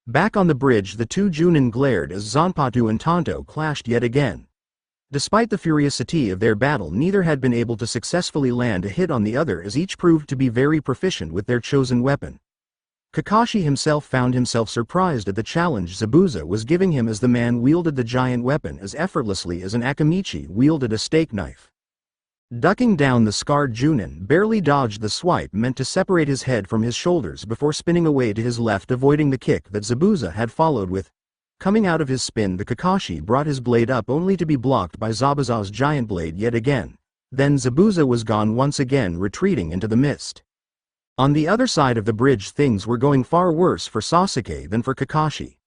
Back on the bridge, the two Junin glared as Zanpakuto and Tonto clashed yet again. Despite the furiousity of their battle, neither had been able to successfully land a hit on the other, as each proved to be very proficient with their chosen weapon. Kakashi himself found himself surprised at the challenge Zabuza was giving him, as the man wielded the giant weapon as effortlessly as an Akamichi wielded a steak knife. Ducking down, the scarred Junin barely dodged the swipe meant to separate his head from his shoulders before spinning away to his left, avoiding the kick that Zabuza had followed with. Coming out of his spin, the Kakashi brought his blade up only to be blocked by Zabuza's giant blade yet again. Then Zabuza was gone once again, retreating into the mist. On the other side of the bridge, things were going far worse for Sasuke than for Kakashi.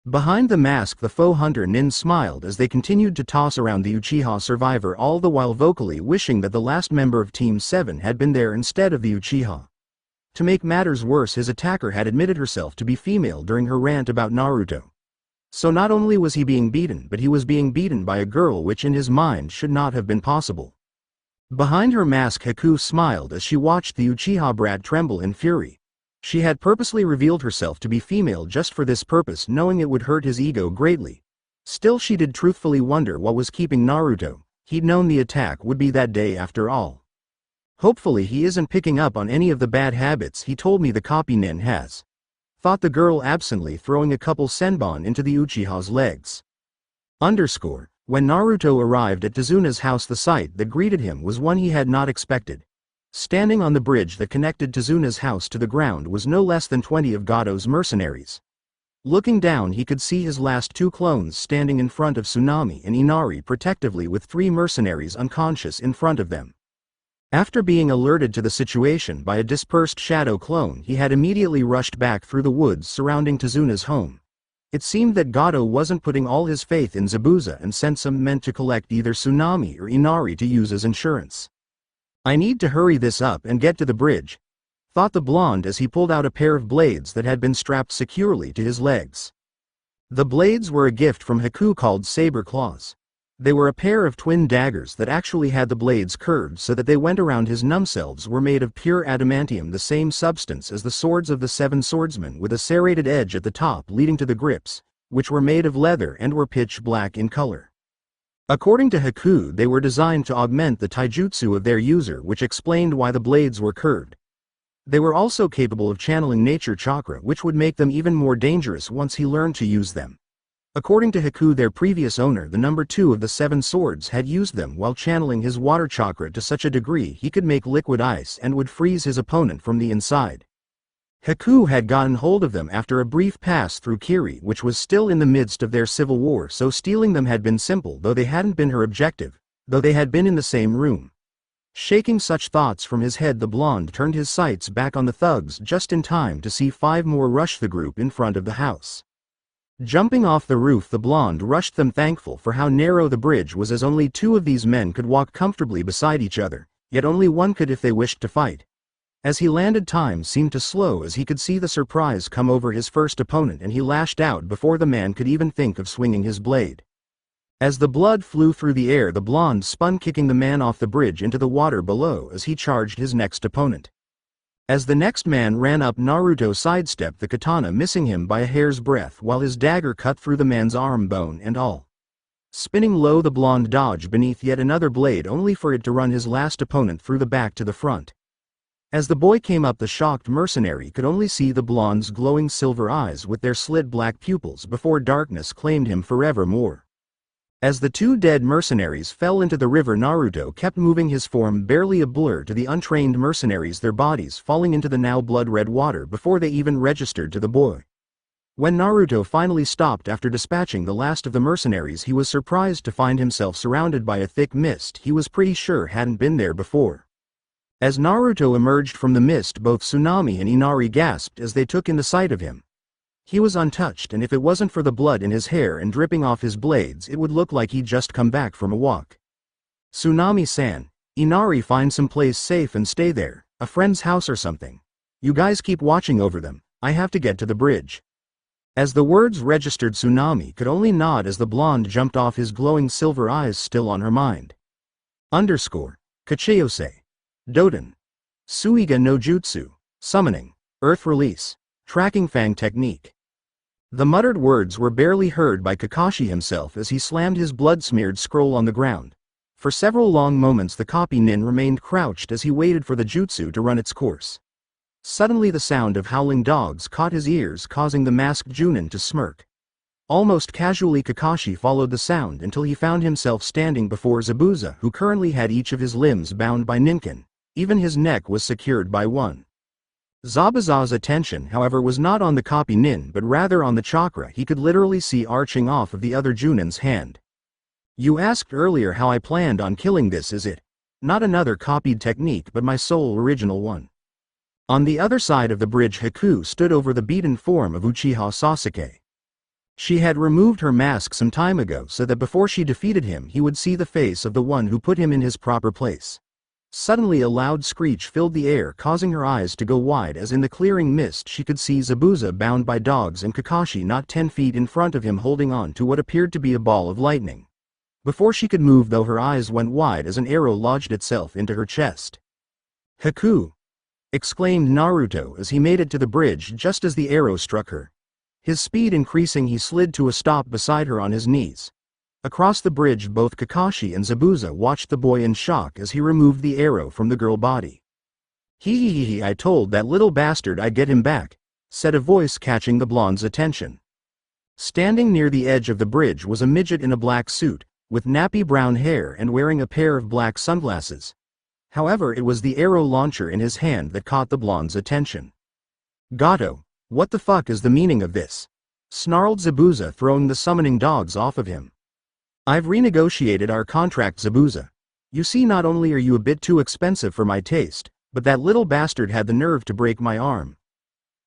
Behind the mask, the foe hunter Nin smiled as they continued to toss around the Uchiha survivor, all the while vocally wishing that the last member of Team 7 had been there instead of the Uchiha. To make matters worse, his attacker had admitted herself to be female during her rant about Naruto. So not only was he being beaten, but he was being beaten by a girl, which in his mind should not have been possible. Behind her mask, Haku smiled as she watched the Uchiha brat tremble in fury. She had purposely revealed herself to be female just for this purpose, knowing it would hurt his ego greatly. Still, she did truthfully wonder what was keeping Naruto. He'd known the attack would be that day after all. Hopefully he isn't picking up on any of the bad habits he told me the copy Nin has, thought the girl absently, throwing a couple senbon into the Uchiha's legs. When Naruto arrived at Tazuna's house, the sight that greeted him was one he had not expected. Standing on the bridge that connected Tazuna's house to the ground was no less than 20 of Gado's mercenaries. Looking down, he could see his last two clones standing in front of Tsunami and Inari protectively, with 3 mercenaries unconscious in front of them. After being alerted to the situation by a dispersed shadow clone, he had immediately rushed back through the woods surrounding Tazuna's home. It seemed that Gado wasn't putting all his faith in Zabuza and sent some men to collect either Tsunami or Inari to use as insurance. "I need to hurry this up and get to the bridge," thought the blonde as he pulled out a pair of blades that had been strapped securely to his legs. The blades were a gift from Haku called Saber Claws. They were a pair of twin daggers that actually had the blades curved so that they went around his numbselves, were made of pure adamantium, the same substance as the swords of the 7 swordsmen, with a serrated edge at the top leading to the grips, which were made of leather and were pitch black in color. According to Haku, they were designed to augment the taijutsu of their user, which explained why the blades were curved. They were also capable of channeling nature chakra, which would make them even more dangerous once he learned to use them. According to Haku, their previous owner, the number 2 of the 7 swords, had used them while channeling his water chakra to such a degree he could make liquid ice and would freeze his opponent from the inside. Haku had gotten hold of them after a brief pass through Kiri, which was still in the midst of their civil war, so stealing them had been simple, though they hadn't been her objective, though they had been in the same room. Shaking such thoughts from his head, the blonde turned his sights back on the thugs just in time to see 5 more rush the group in front of the house. Jumping off the roof, the blonde rushed them, thankful for how narrow the bridge was, as only 2 of these men could walk comfortably beside each other, yet only one could if they wished to fight. As he landed, time seemed to slow as he could see the surprise come over his first opponent, and he lashed out before the man could even think of swinging his blade. As the blood flew through the air, the blonde spun, kicking the man off the bridge into the water below as he charged his next opponent. As the next man ran up, Naruto sidestepped the katana, missing him by a hair's breadth, while his dagger cut through the man's arm, bone and all. Spinning low, the blonde dodged beneath yet another blade, only for it to run his last opponent through the back to the front. As the boy came up, the shocked mercenary could only see the blonde's glowing silver eyes with their slit black pupils before darkness claimed him forevermore. As the 2 dead mercenaries fell into the river, Naruto kept moving, his form barely a blur to the untrained mercenaries, their bodies falling into the now blood-red water before they even registered to the boy. When Naruto finally stopped after dispatching the last of the mercenaries, he was surprised to find himself surrounded by a thick mist he was pretty sure hadn't been there before. As Naruto emerged from the mist, both Tsunami and Inari gasped as they took in the sight of him. He was untouched, and if it wasn't for the blood in his hair and dripping off his blades, it would look like he'd just come back from a walk. "Tsunami-san, Inari, find some place safe and stay there, a friend's house or something. You guys keep watching over them, I have to get to the bridge." As the words registered, Tsunami could only nod as the blonde jumped off, his glowing silver eyes still on her mind. Kacheyose. Doden. Suiga no Jutsu. Summoning. Earth Release. Tracking Fang Technique. The muttered words were barely heard by Kakashi himself as he slammed his blood-smeared scroll on the ground. For several long moments the copy nin remained crouched as he waited for the jutsu to run its course. Suddenly the sound of howling dogs caught his ears, causing the masked Junin to smirk. Almost casually Kakashi followed the sound until he found himself standing before Zabuza, who currently had each of his limbs bound by ninkin. Even his neck was secured by one. Zabuza's attention, however, was not on the copy nin but rather on the chakra he could literally see arching off of the other Junin's hand. You asked earlier how I planned on killing this, is it? Not another copied technique but my sole original one. On the other side of the bridge Haku stood over the beaten form of Uchiha Sasuke. She had removed her mask some time ago so that before she defeated him he would see the face of the one who put him in his proper place. Suddenly a loud screech filled the air, causing her eyes to go wide as in the clearing mist she could see Zabuza bound by dogs and Kakashi not 10 feet in front of him holding on to what appeared to be a ball of lightning. Before she could move though, her eyes went wide as an arrow lodged itself into her chest. "Haku!" exclaimed Naruto as he made it to the bridge just as the arrow struck her. His speed increasing, he slid to a stop beside her on his knees. Across the bridge both Kakashi and Zabuza watched the boy in shock as he removed the arrow from the girl body. "Hee, I told that little bastard I'd get him back," said a voice catching the blonde's attention. Standing near the edge of the bridge was a midget in a black suit, with nappy brown hair and wearing a pair of black sunglasses. However, it was the arrow launcher in his hand that caught the blonde's attention. "Gato, what the fuck is the meaning of this?" snarled Zabuza, throwing the summoning dogs off of him. "I've renegotiated our contract, Zabuza. You see, not only are you a bit too expensive for my taste, but that little bastard had the nerve to break my arm.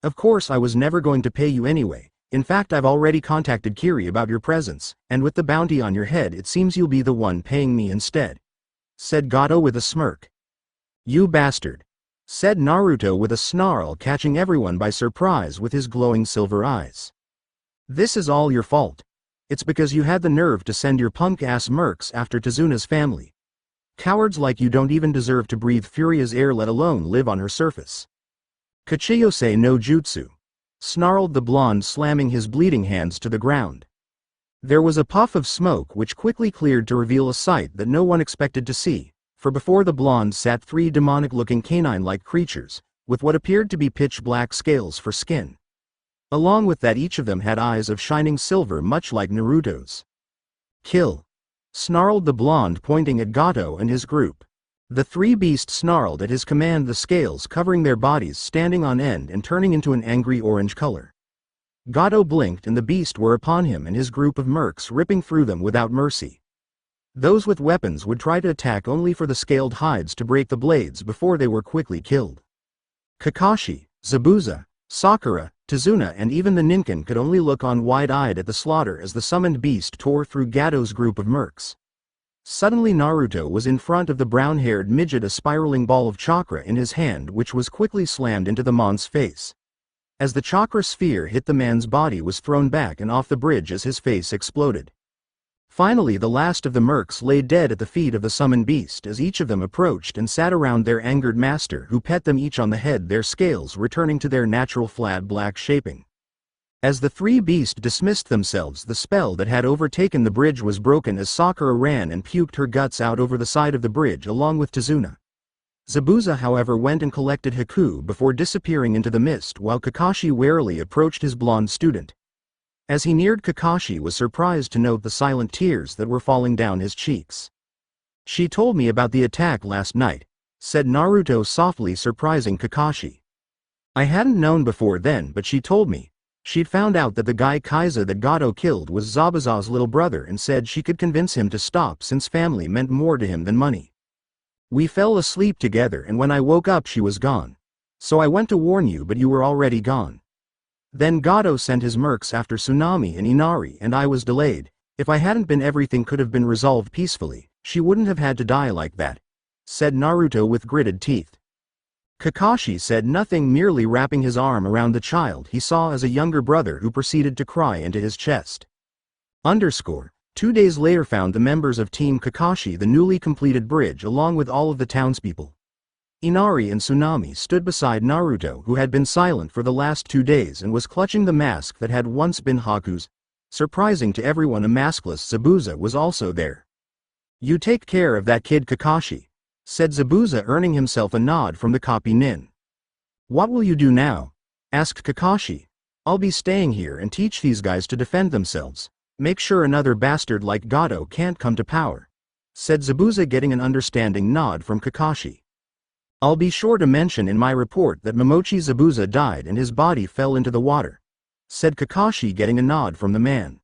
Of course I was never going to pay you anyway. In fact, I've already contacted Kiri about your presence, and with the bounty on your head it seems you'll be the one paying me instead," said Gato with a smirk. "You bastard," said Naruto with a snarl, catching everyone by surprise with his glowing silver eyes. "This is all your fault. It's because you had the nerve to send your punk-ass mercs after Tazuna's family. Cowards like you don't even deserve to breathe Furia's air, let alone live on her surface." "Kachiyose no jutsu," snarled the blonde, slamming his bleeding hands to the ground. There was a puff of smoke which quickly cleared to reveal a sight that no one expected to see, for before the blonde sat 3 demonic-looking canine-like creatures, with what appeared to be pitch-black scales for skin. Along with that, each of them had eyes of shining silver much like Naruto's. "Kill!" snarled the blonde, pointing at Gato and his group. The 3 beasts snarled at his command, the scales covering their bodies standing on end and turning into an angry orange color. Gato blinked and the beast were upon him and his group of mercs, ripping through them without mercy. Those with weapons would try to attack only for the scaled hides to break the blades before they were quickly killed. Kakashi, Zabuza, Sakura, Tazuna and even the ninkin could only look on wide-eyed at the slaughter as the summoned beast tore through Gato's group of mercs. Suddenly Naruto was in front of the brown-haired midget, a spiraling ball of chakra in his hand which was quickly slammed into the mon's face. As the chakra sphere hit, the man's body was thrown back and off the bridge as his face exploded. Finally the last of the mercs lay dead at the feet of the summoned beast as each of them approached and sat around their angered master, who pet them each on the head, their scales returning to their natural flat black shaping. As the 3 beasts dismissed themselves, the spell that had overtaken the bridge was broken as Sakura ran and puked her guts out over the side of the bridge along with Tazuna. Zabuza, however, went and collected Haku before disappearing into the mist, while Kakashi warily approached his blonde student. As he neared, Kakashi was surprised to note the silent tears that were falling down his cheeks. "She told me about the attack last night," said Naruto softly, surprising Kakashi. "I hadn't known before then, but she told me. She'd found out that the guy Kage that Gato killed was Zabuza's little brother and said she could convince him to stop since family meant more to him than money. We fell asleep together and when I woke up she was gone. So I went to warn you, but you were already gone. Then Gato sent his mercs after Tsunami and Inari and I was delayed. If I hadn't been, everything could have been resolved peacefully. She wouldn't have had to die like that," said Naruto with gritted teeth. Kakashi said nothing, merely wrapping his arm around the child he saw as a younger brother, who proceeded to cry into his chest. 2 days later found the members of Team Kakashi the newly completed bridge along with all of the townspeople. Inari and Tsunami stood beside Naruto, who had been silent for the last 2 days and was clutching the mask that had once been Haku's. Surprising to everyone, a maskless Zabuza was also there. "You take care of that kid, Kakashi," said Zabuza, earning himself a nod from the copy nin. "What will you do now?" asked Kakashi. "I'll be staying here and teach these guys to defend themselves. Make sure another bastard like Gato can't come to power," said Zabuza, getting an understanding nod from Kakashi. "I'll be sure to mention in my report that Momochi Zabuza died and his body fell into the water," said Kakashi, getting a nod from the man.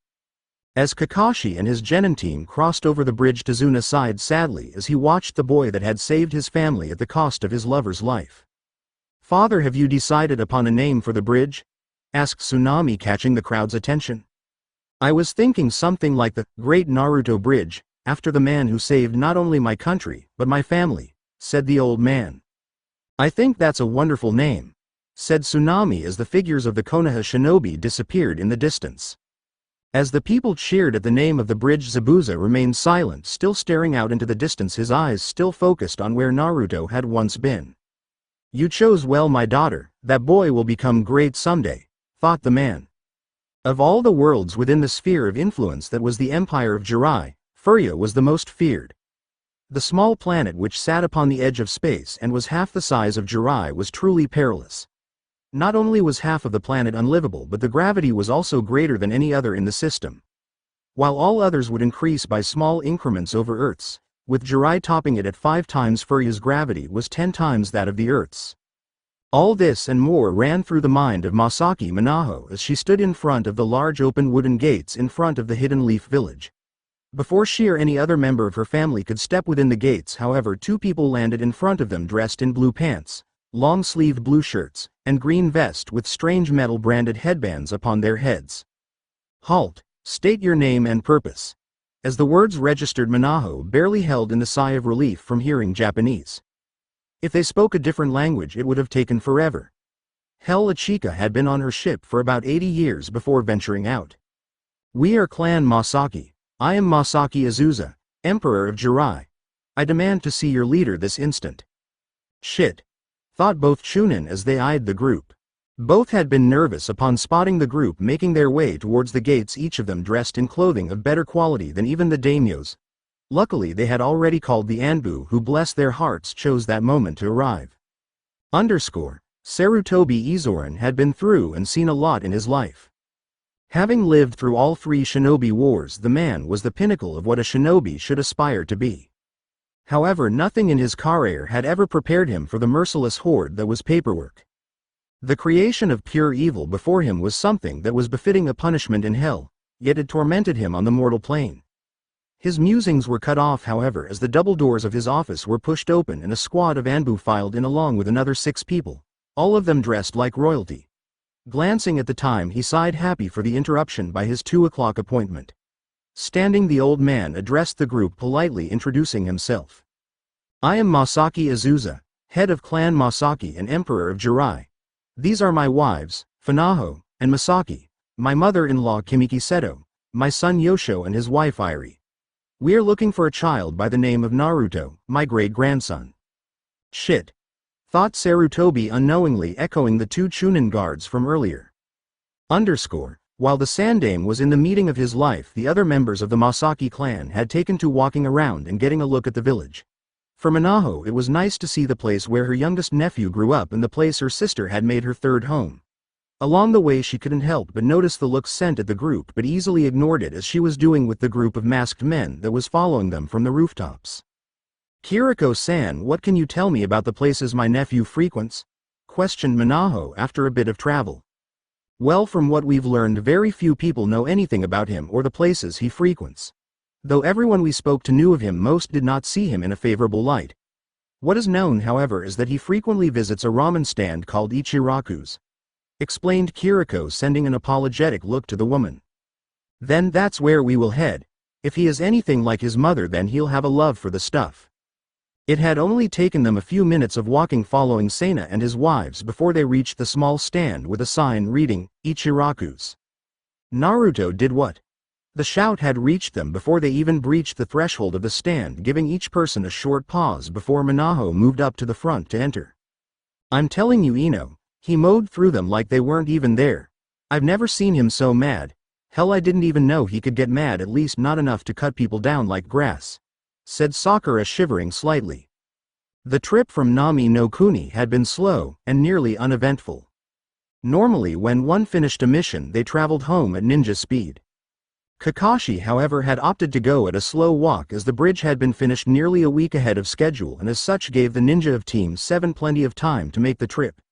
As Kakashi and his genin team crossed over the bridge, Tazuna sighed sadly as he watched the boy that had saved his family at the cost of his lover's life. "Father, have you decided upon a name for the bridge?" asked Tsunami, catching the crowd's attention. "I was thinking something like the Great Naruto Bridge, after the man who saved not only my country, but my family," said the old man. "I think that's a wonderful name," said Tsunami as the figures of the Konoha shinobi disappeared in the distance. As the people cheered at the name of the bridge, Zabuza remained silent, still staring out into the distance, his eyes still focused on where Naruto had once been. "You chose well, my daughter. That boy will become great someday," thought the man. Of all the worlds within the sphere of influence that was the empire of Jirai, Furia was the most feared. The small planet which sat upon the edge of space and was half the size of Jirai was truly perilous. Not only was half of the planet unlivable, but the gravity was also greater than any other in the system. While all others would increase by small increments over Earth's, with Jirai topping it at 5 times, Furia's gravity was 10 times that of the Earth's. All this and more ran through the mind of Masaki Minaho as she stood in front of the large open wooden gates in front of the Hidden Leaf Village. Before she or any other member of her family could step within the gates, however, 2 people landed in front of them, dressed in blue pants, long-sleeved blue shirts, and green vests with strange metal-branded headbands upon their heads. "Halt! State your name and purpose." As the words registered, Minaho barely held in the sigh of relief from hearing Japanese. If they spoke a different language, it would have taken forever. Hell, Ichika had been on her ship for about 80 years before venturing out. "We are Clan Masaki. I am Masaki Azusa, Emperor of Jirai. I demand to see your leader this instant." "Shit," thought both Chunin as they eyed the group. Both had been nervous upon spotting the group making their way towards the gates, each of them dressed in clothing of better quality than even the daimyos. Luckily they had already called the Anbu, who, bless their hearts, chose that moment to arrive. Sarutobi Izoran had been through and seen a lot in his life. Having lived through all 3 shinobi wars, the man was the pinnacle of what a shinobi should aspire to be. However, nothing in his career had ever prepared him for the merciless horde that was paperwork. The creation of pure evil before him was something that was befitting a punishment in hell, yet it tormented him on the mortal plane. His musings were cut off, however, as the double doors of his office were pushed open and a squad of Anbu filed in along with another 6 people, all of them dressed like royalty. Glancing at the time, he sighed, happy for the interruption by his 2 o'clock appointment. Standing, the old man addressed the group, politely introducing himself. "I am Masaki Azusa, head of Clan Masaki and Emperor of Jirai. These are my wives, Funaho and Masaki, my mother-in-law Kimiki Seto, my son Yosho and his wife Irie. We are looking for a child by the name of Naruto, my great-grandson." "Shit," thought Sarutobi, unknowingly echoing the 2 Chunin guards from earlier. While the Sandame was in the meeting of his life, the other members of the Masaki clan had taken to walking around and getting a look at the village. For Minaho, it was nice to see the place where her youngest nephew grew up and the place her sister had made her 3rd home. Along the way she couldn't help but notice the looks sent at the group, but easily ignored it, as she was doing with the group of masked men that was following them from the rooftops. "Kiriko-san, what can you tell me about the places my nephew frequents?" questioned Minaho after a bit of travel. "Well, from what we've learned, very few people know anything about him or the places he frequents. Though everyone we spoke to knew of him, most did not see him in a favorable light. What is known, however, is that he frequently visits a ramen stand called Ichiraku's," explained Kiriko, sending an apologetic look to the woman. "Then that's where we will head. If he is anything like his mother, then he'll have a love for the stuff." It had only taken them a few minutes of walking following Sena and his wives before they reached the small stand with a sign reading, Ichiraku's. Naruto did what? The shout had reached them before they even breached the threshold of the stand, giving each person a short pause before Minaho moved up to the front to enter. I'm telling you, Ino, he mowed through them like they weren't even there. I've never seen him so mad. Hell, I didn't even know he could get mad, at least not enough to cut people down like grass," said Sakura, shivering slightly. The trip from Nami no Kuni had been slow and nearly uneventful. Normally when one finished a mission they traveled home at ninja speed. Kakashi, however, had opted to go at a slow walk as the bridge had been finished nearly a week ahead of schedule, and as such gave the ninja of Team 7 plenty of time to make the trip.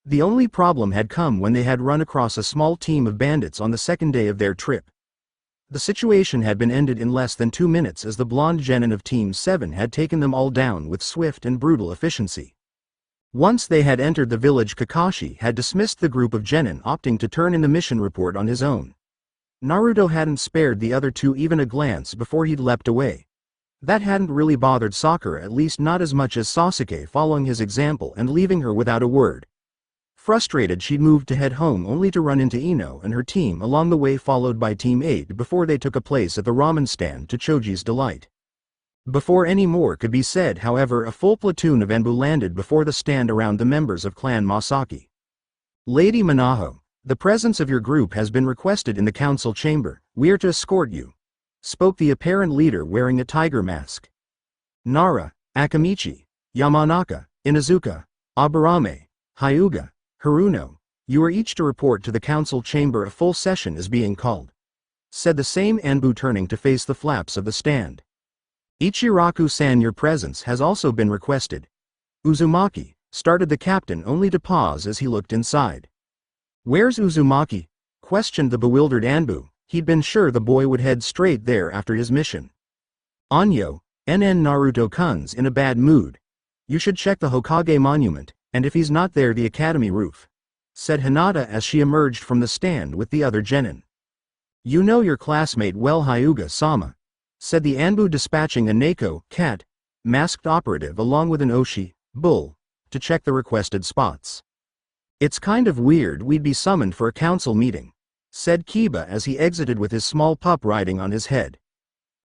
The only problem had come when they had run across a small team of bandits on the second day of their trip. The situation had been ended in less than 2 minutes as the blonde genin of Team 7 had taken them all down with swift and brutal efficiency. Once they had entered the village, Kakashi had dismissed the group of genin, opting to turn in the mission report on his own. Naruto hadn't spared the other two even a glance before he'd leapt away. That hadn't really bothered Sakura, at least not as much as Sasuke following his example and leaving her without a word. Frustrated, she'd moved to head home only to run into Ino and her team along the way, followed by Team 8 before they took a place at the ramen stand to Choji's delight. Before any more could be said, however, a full platoon of Enbu landed before the stand around the members of Clan Masaki. "Lady Minaho, the presence of your group has been requested in the council chamber. We are to escort you," spoke the apparent leader wearing a tiger mask. "Nara, Akamichi, Yamanaka, Inazuka, Aburame, Hyuga, Haruno, you are each to report to the council chamber. A full session is being called," said the same Enbu, turning to face the flaps of the stand. "Ichiraku-san, your presence has also been requested." "Uzumaki," started the captain, only to pause as he looked inside. "Where's Uzumaki?" questioned the bewildered Anbu. He'd been sure the boy would head straight there after his mission. "Anyo, NN Naruto-kun's in a bad mood. You should check the Hokage monument, and if he's not there, the academy roof," said Hinata as she emerged from the stand with the other genin. "You know your classmate well, Hyuga-sama," said the Anbu, dispatching a Neko, cat, masked operative along with an Oshi, bull, to check the requested spots. "It's kind of weird we'd be summoned for a council meeting," said Kiba as he exited with his small pup riding on his head.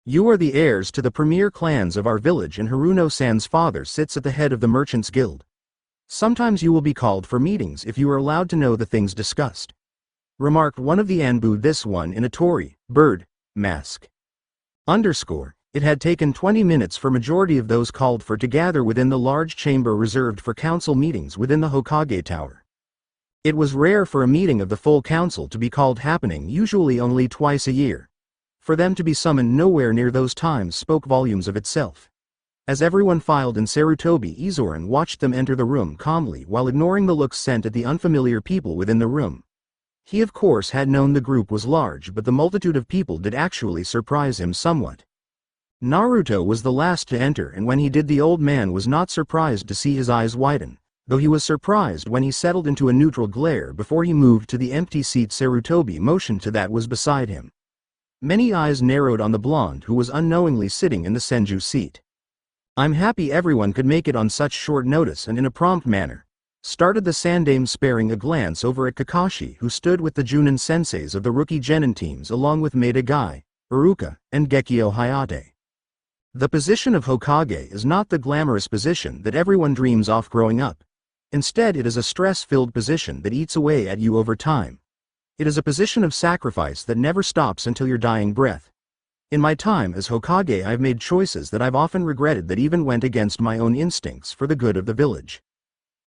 "You are the heirs to the premier clans of our village, and Haruno-san's father sits at the head of the Merchants Guild. Sometimes you will be called for meetings if you are allowed to know the things discussed," remarked one of the Anbu, this one in a Tori, bird, mask. It had taken 20 minutes for majority of those called for to gather within the large chamber reserved for council meetings within the Hokage Tower. It was rare for a meeting of the full council to be called, happening usually only twice a year. For them to be summoned nowhere near those times spoke volumes of itself. As everyone filed in, Sarutobi Izoran watched them enter the room calmly while ignoring the looks sent at the unfamiliar people within the room. He of course had known the group was large, but the multitude of people did actually surprise him somewhat. Naruto was the last to enter, and when he did, the old man was not surprised to see his eyes widen, though he was surprised when he settled into a neutral glare before he moved to the empty seat Sarutobi motioned to that was beside him. Many eyes narrowed on the blonde who was unknowingly sitting in the Senju seat. "I'm happy everyone could make it on such short notice and in a prompt manner," started the Sandame, sparing a glance over at Kakashi, who stood with the Junin senseis of the rookie genin teams along with Maeda Gai, Iruka, and Gekio Hayate. "The position of Hokage is not the glamorous position that everyone dreams of growing up. Instead, it is a stress-filled position that eats away at you over time. It is a position of sacrifice that never stops until your dying breath. In my time as Hokage, I've made choices that I've often regretted, that even went against my own instincts for the good of the village.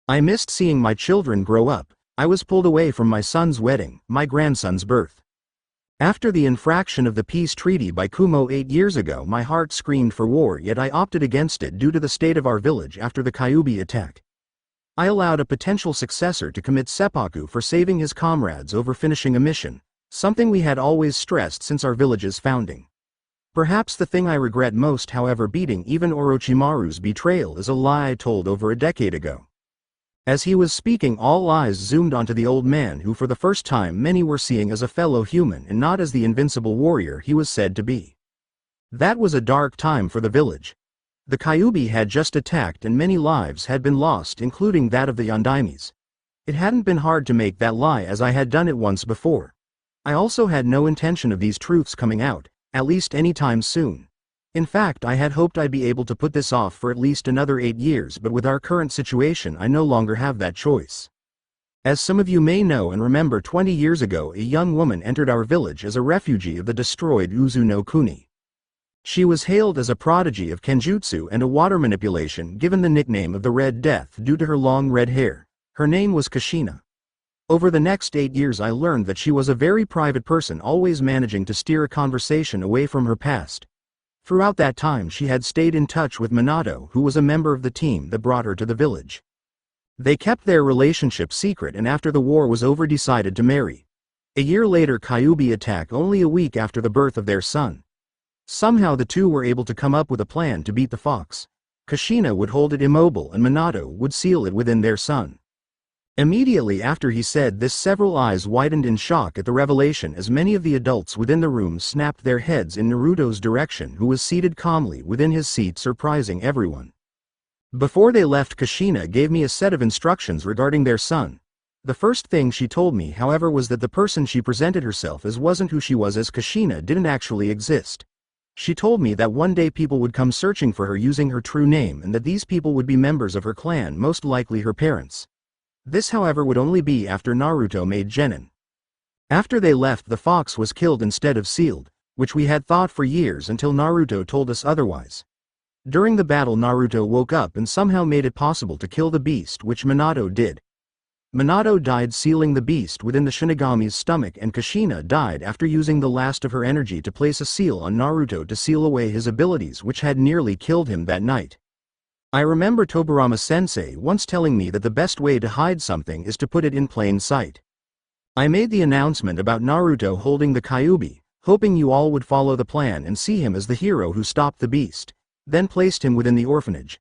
I missed seeing my children grow up. I was pulled away from my son's wedding, my grandson's birth. After the infraction of the peace treaty by Kumo 8 years ago, my heart screamed for war, yet I opted against it due to the state of our village after the Kyuubi attack. I allowed a potential successor to commit seppuku for saving his comrades over finishing a mission, something we had always stressed since our village's founding. Perhaps the thing I regret most, however, beating even Orochimaru's betrayal, is a lie I told over a decade ago." As he was speaking, all eyes zoomed onto the old man, who for the first time many were seeing as a fellow human and not as the invincible warrior he was said to be. That was a dark time for the village. The Kyuubi had just attacked and many lives had been lost, including that of the Yondaimes. It hadn't been hard to make that lie, as I had done it once before. I also had no intention of these truths coming out, at least anytime soon. In fact, I had hoped I'd be able to put this off for at least another 8 years, but with our current situation I no longer have that choice. As some of you may know and remember, 20 years ago a young woman entered our village as a refugee of the destroyed Uzu no Kuni. She was hailed as a prodigy of kenjutsu and a water manipulation, given the nickname of the Red Death due to her long red hair. Her name was Kushina. Over the next 8 years I learned that she was a very private person, always managing to steer a conversation away from her past. Throughout that time she had stayed in touch with Minato, who was a member of the team that brought her to the village. They kept their relationship secret and after the war was over decided to marry. A year later Kyuubi attacked, only a week after the birth of their son. Somehow the two were able to come up with a plan to beat the fox. Kushina would hold it immobile and Minato would seal it within their son. Immediately after he said this, several eyes widened in shock at the revelation as many of the adults within the room snapped their heads in Naruto's direction, who was seated calmly within his seat, surprising everyone. Before they left, Kushina gave me a set of instructions regarding their son. The first thing she told me, however, was that the person she presented herself as wasn't who she was, as Kushina didn't actually exist. She told me that one day people would come searching for her using her true name and that these people would be members of her clan, most likely her parents. This, however, would only be after Naruto made genin. After they left, the fox was killed instead of sealed, which we had thought for years until Naruto told us otherwise. During the battle Naruto woke up and somehow made it possible to kill the beast, which Minato did. Minato died sealing the beast within the Shinigami's stomach, and Kushina died after using the last of her energy to place a seal on Naruto to seal away his abilities, which had nearly killed him that night. I remember Tobirama-sensei once telling me that the best way to hide something is to put it in plain sight. I made the announcement about Naruto holding the Kyuubi, hoping you all would follow the plan and see him as the hero who stopped the beast, then placed him within the orphanage.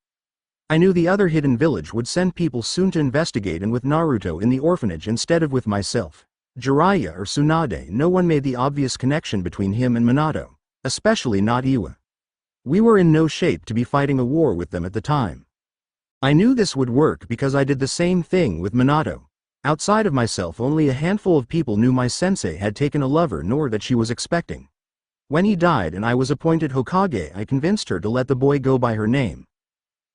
I knew the other hidden village would send people soon to investigate, and with Naruto in the orphanage instead of with myself, Jiraiya or Tsunade, no one made the obvious connection between him and Minato, especially not Iwa. We were in no shape to be fighting a war with them at the time. I knew this would work because I did the same thing with Minato. Outside of myself, only a handful of people knew my sensei had taken a lover, nor that she was expecting. When he died and I was appointed Hokage, I convinced her to let the boy go by her name.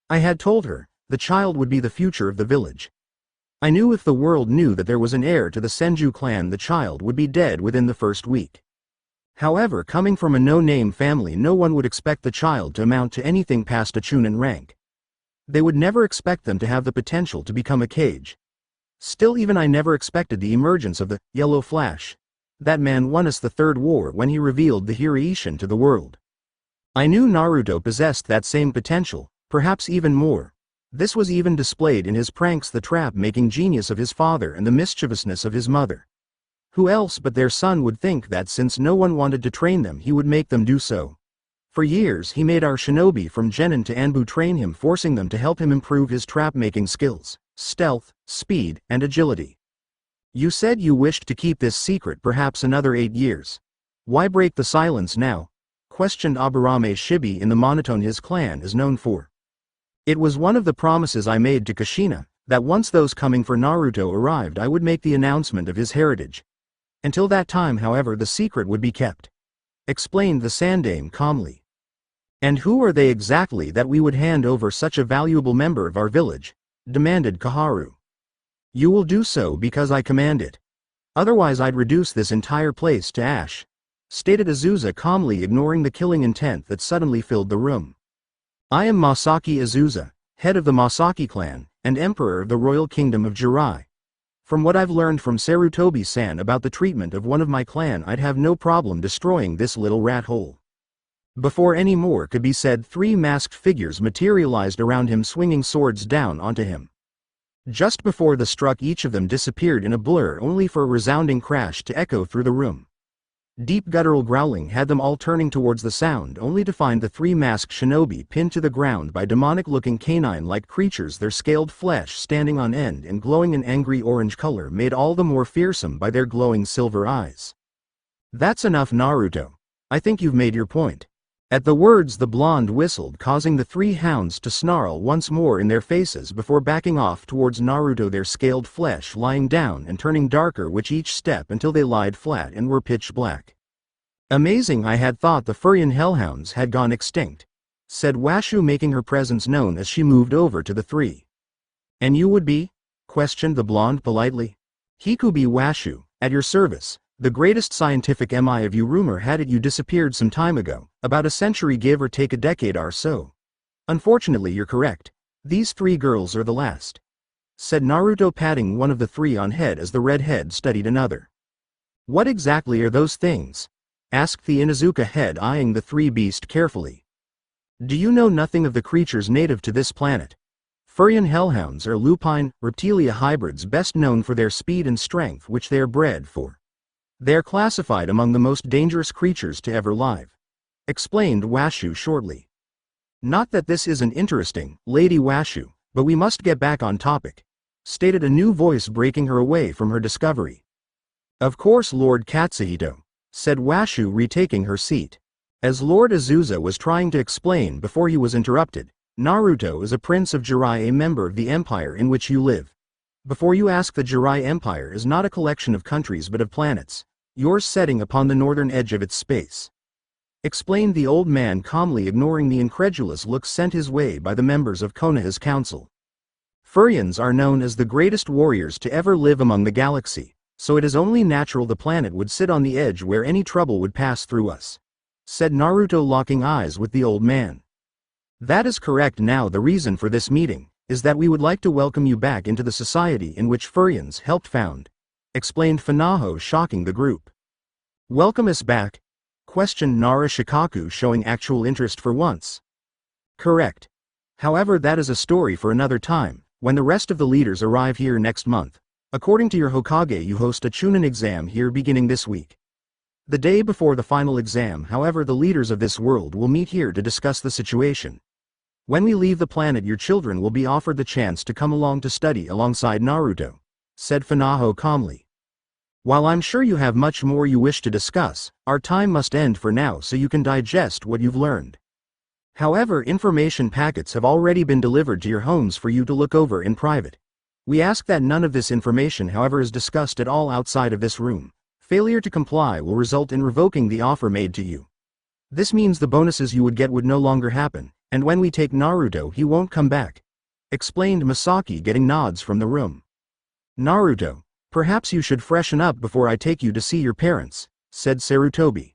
I had told her, the child would be the future of the village. I knew if the world knew that there was an heir to the Senju clan, the child would be dead within the first week. However, coming from a no-name family, no one would expect the child to amount to anything past a Chunin rank. They would never expect them to have the potential to become a Kage. Still, even I never expected the emergence of the Yellow Flash. That man won us the third war when he revealed the Hiraishin to the world. I knew Naruto possessed that same potential, perhaps even more. This was even displayed in his pranks, the trap-making genius of his father and the mischievousness of his mother. Who else but their son would think that since no one wanted to train them, he would make them do so? For years he made our shinobi from Genin to Anbu train him, forcing them to help him improve his trap-making skills, stealth, speed, and agility. You said you wished to keep this secret perhaps another 8 years. Why break the silence now? Questioned Aburame Shibi in the monotone his clan is known for. It was one of the promises I made to Kushina, that once those coming for Naruto arrived I would make the announcement of his heritage. Until that time, however, the secret would be kept. Explained the Sandaime calmly. And who are they exactly that we would hand over such a valuable member of our village? Demanded Kaharu. You will do so because I command it. Otherwise I'd reduce this entire place to ash. Stated Azusa, calmly ignoring the killing intent that suddenly filled the room. I am Masaki Azusa, head of the Masaki clan, and emperor of the royal kingdom of Jirai. From what I've learned from Sarutobi-san about the treatment of one of my clan, I'd have no problem destroying this little rat hole. Before any more could be said, 3 masked figures materialized around him, swinging swords down onto him. Just before the struck, each of them disappeared in a blur, only for a resounding crash to echo through the room. Deep guttural growling had them all turning towards the sound, only to find the 3 masked shinobi pinned to the ground by demonic-looking canine-like creatures, their scaled flesh standing on end and glowing an angry orange color made all the more fearsome by their glowing silver eyes. That's enough, Naruto. I think you've made your point. At the words the blonde whistled, causing the three hounds to snarl once more in their faces before backing off towards Naruto, their scaled flesh lying down and turning darker with each step until they lied flat and were pitch black. Amazing, I had thought the Furion hellhounds had gone extinct, said Washu, making her presence known as she moved over to the three. And you would be? Questioned the blonde politely. Hikubi Washu, at your service. The greatest scientific MI of you. Rumor had it you disappeared some time ago, about a century give or take, a decade or so. Unfortunately you're correct. These three girls are the last, said Naruto, patting one of the three on head as the redhead studied another. What exactly are those things? Asked the Inuzuka head, eyeing the three beast carefully. Do you know nothing of the creatures native to this planet? Furion hellhounds are lupine, reptilia hybrids best known for their speed and strength which they are bred for. They are classified among the most dangerous creatures to ever live, explained Washu shortly. Not that this isn't interesting, Lady Washu, but we must get back on topic, stated a new voice, breaking her away from her discovery. Of course, Lord Katsuhito, said Washu, retaking her seat. As Lord Azusa was trying to explain before he was interrupted, Naruto is a prince of Jirai, a member of the empire in which you live. Before you ask, the Jirai Empire is not a collection of countries but of planets, yours setting upon the northern edge of its space, explained the old man calmly, ignoring the incredulous looks sent his way by the members of Konoha's council. Furions are known as the greatest warriors to ever live among the galaxy, so it is only natural the planet would sit on the edge where any trouble would pass through us, said Naruto, locking eyes with the old man. That is correct. Now the reason for this meeting is that we would like to welcome you back into the society in which Furions helped found, explained Funaho, shocking the group. Welcome us back? Questioned Nara Shikaku, showing actual interest for once. Correct. However, that is a story for another time, when the rest of the leaders arrive here next month. According to your Hokage, you host a Chunin exam here beginning this week. The day before the final exam, however, the leaders of this world will meet here to discuss the situation. When we leave the planet, your children will be offered the chance to come along to study alongside Naruto, said Funaho calmly. While I'm sure you have much more you wish to discuss, our time must end for now so you can digest what you've learned. However, information packets have already been delivered to your homes for you to look over in private. We ask that none of this information, however, is discussed at all outside of this room. Failure to comply will result in revoking the offer made to you. This means the bonuses you would get would no longer happen, and when we take Naruto, he won't come back, explained Masaki, getting nods from the room. Naruto, perhaps you should freshen up before I take you to see your parents, said Sarutobi.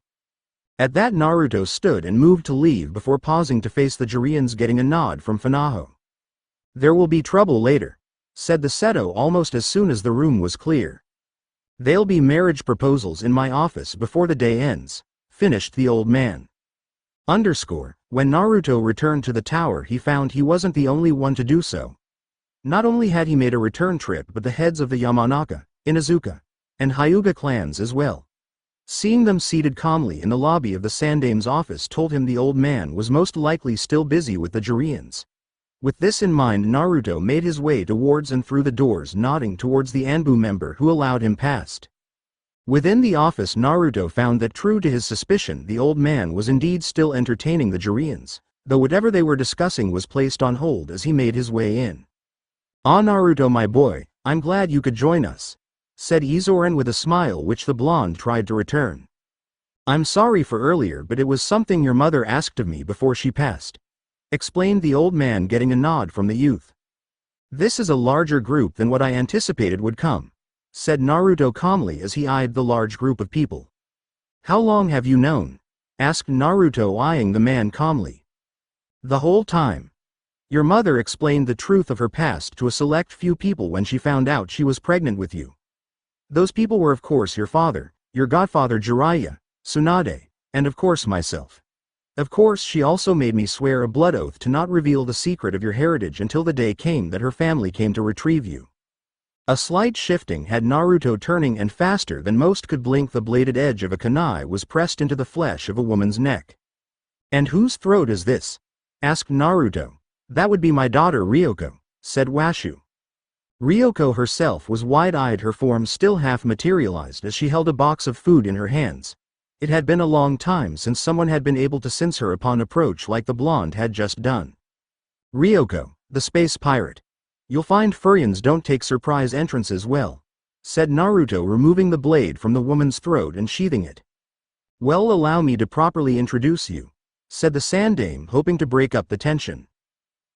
At that, Naruto stood and moved to leave before pausing to face the Jirians, getting a nod from Funaho. There will be trouble later, said the Seto almost as soon as the room was clear. There'll be marriage proposals in my office before the day ends, finished the old man. When Naruto returned to the tower, he found he wasn't the only one to do so. Not only had he made a return trip, but the heads of the Yamanaka, Inuzuka, and Hyuga clans as well. Seeing them seated calmly in the lobby of the Sandame's office told him the old man was most likely still busy with the Jirians. With this in mind, Naruto made his way towards and through the doors, nodding towards the Anbu member who allowed him past. Within the office, Naruto found that, true to his suspicion, the old man was indeed still entertaining the Jirians, though whatever they were discussing was placed on hold as he made his way in. Ah, Naruto, my boy, I'm glad you could join us, said Izoran with a smile which the blonde tried to return. I'm sorry for earlier, but it was something your mother asked of me before she passed, explained the old man, getting a nod from the youth. This is a larger group than what I anticipated would come, said Naruto calmly as he eyed the large group of people. How long have you known? Asked Naruto, eyeing the man calmly. The whole time. Your mother explained the truth of her past to a select few people when she found out she was pregnant with you. Those people were, of course, your father, your godfather Jiraiya, Tsunade, and of course myself. Of course, she also made me swear a blood oath to not reveal the secret of your heritage until the day came that her family came to retrieve you. A slight shifting had Naruto turning, and faster than most could blink, the bladed edge of a kunai was pressed into the flesh of a woman's neck. And whose throat is this? Asked Naruto. That would be my daughter Ryoko, said Washu. Ryoko herself was wide-eyed, her form still half materialized as she held a box of food in her hands. It had been a long time since someone had been able to sense her upon approach like the blonde had just done. "Ryoko, the space pirate. You'll find Furians don't take surprise entrances well," said Naruto, removing the blade from the woman's throat and sheathing it. "Well, allow me to properly introduce you," said the Sandame, hoping to break up the tension.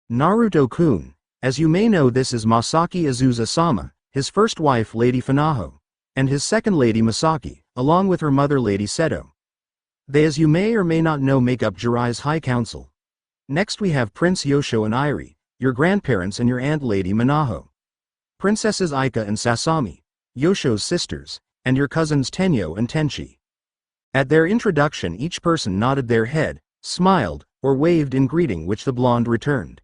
"Naruto-kun, as you may know, this is Masaki Azusa-sama, his first wife Lady Funaho, and his second Lady Masaki, along with her mother Lady Seto. They, as you may or may not know, make up Jiraiya's High Council. Next we have Prince Yosho and Irie, your grandparents, and your aunt Lady Minaho. Princesses Aika and Sasami, Yosho's sisters, and your cousins Tenyo and Tenchi." At their introduction each person nodded their head, smiled, or waved in greeting, which the blonde returned.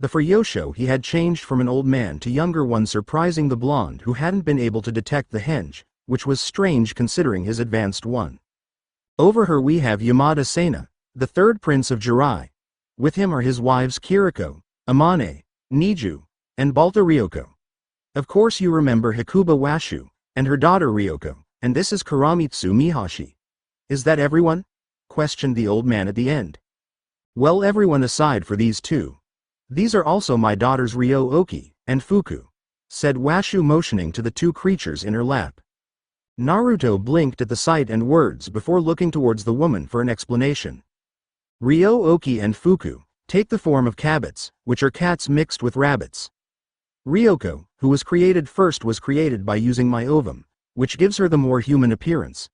For Yosho, he had changed from an old man to younger one, surprising the blonde, who hadn't been able to detect the henge, which was strange considering his advanced one. Over her we have Yamada Sena, the third prince of Jirai. With him are his wives Kiriko, Amane, Niju, and Balta Ryoko. Of course you remember Hikuba Washu, and her daughter Ryoko, and this is Karamitsu Mihashi. "Is that everyone?" questioned the old man at the end. "Well, everyone aside for these two. These are also my daughters Ryo Oki and Fuku," said Washu, motioning to the two creatures in her lap. Naruto blinked at the sight and words before looking towards the woman for an explanation. "Ryo Oki and Fuku take the form of kabits, which are cats mixed with rabbits. Ryoko, who was created first, was created by using my ovum, which gives her the more human appearance.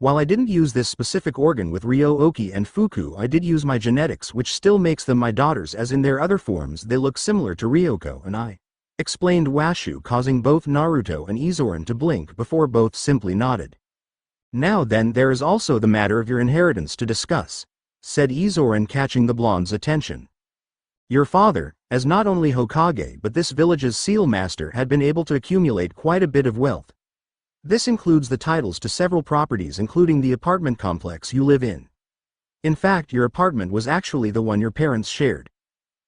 While I didn't use this specific organ with Ryo Oki and Fuku, I did use my genetics, which still makes them my daughters, as in their other forms they look similar to Ryoko and I," explained Washu, causing both Naruto and Izoran to blink before both simply nodded. "Now then, there is also the matter of your inheritance to discuss," said Izoran, catching the blonde's attention. "Your father, as not only Hokage but this village's seal master, had been able to accumulate quite a bit of wealth. This includes the titles to several properties, including the apartment complex you live in. In fact, your apartment was actually the one your parents shared.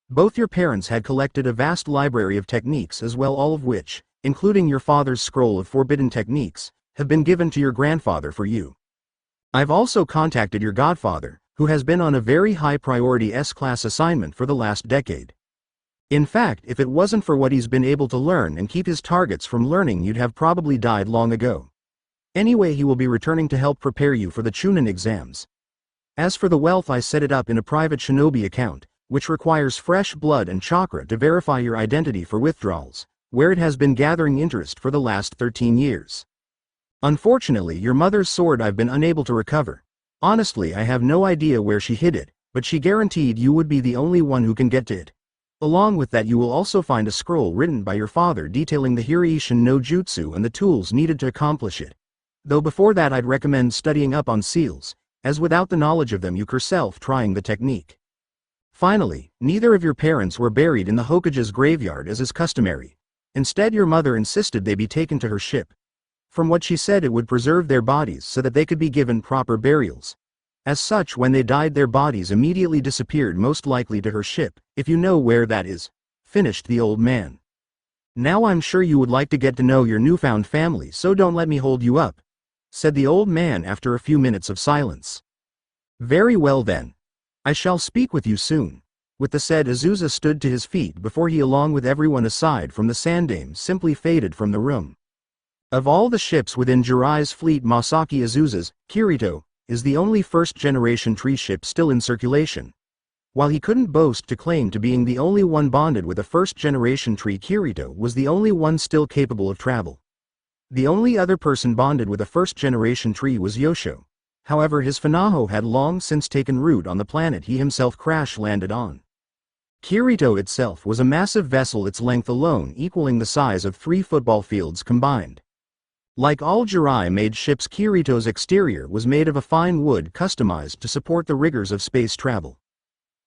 Both your parents had collected a vast library of techniques as well, all of which, including your father's scroll of forbidden techniques, have been given to your grandfather for you. I've also contacted your godfather, who has been on a very high priority S-class assignment for the last decade. In fact, if it wasn't for what he's been able to learn and keep his targets from learning, you'd have probably died long ago. Anyway, he will be returning to help prepare you for the Chunin exams. As for the wealth, I set it up in a private shinobi account, which requires fresh blood and chakra to verify your identity for withdrawals, where it has been gathering interest for the last 13 years. Unfortunately, your mother's sword I've been unable to recover. Honestly, I have no idea where she hid it, but she guaranteed you would be the only one who can get to it. Along with that, you will also find a scroll written by your father detailing the Hiraishin no Jutsu and the tools needed to accomplish it. Though before that I'd recommend studying up on seals, as without the knowledge of them you yourself trying the technique. Finally, neither of your parents were buried in the Hokage's graveyard as is customary. Instead, your mother insisted they be taken to her ship. From what she said, it would preserve their bodies so that they could be given proper burials. As such, when they died, their bodies immediately disappeared, most likely to her ship, if you know where that is," finished the old man. "Now I'm sure you would like to get to know your newfound family, so don't let me hold you up," said the old man after a few minutes of silence. "Very well then. I shall speak with you soon." With the said, Azusa stood to his feet before he, along with everyone aside from the Sandame, simply faded from the room. Of all the ships within Jiraiya's fleet, Masaki Azusa's Kirito is the only first-generation tree ship still in circulation. While he couldn't boast to claim to being the only one bonded with a first-generation tree, Kirito was the only one still capable of travel. The only other person bonded with a first-generation tree was Yosho. However, his Funaho had long since taken root on the planet he himself crash-landed on. Kirito itself was a massive vessel, its length alone equaling the size of 3 football fields combined. Like all Jirai-made ships, Kirito's exterior was made of a fine wood customized to support the rigors of space travel.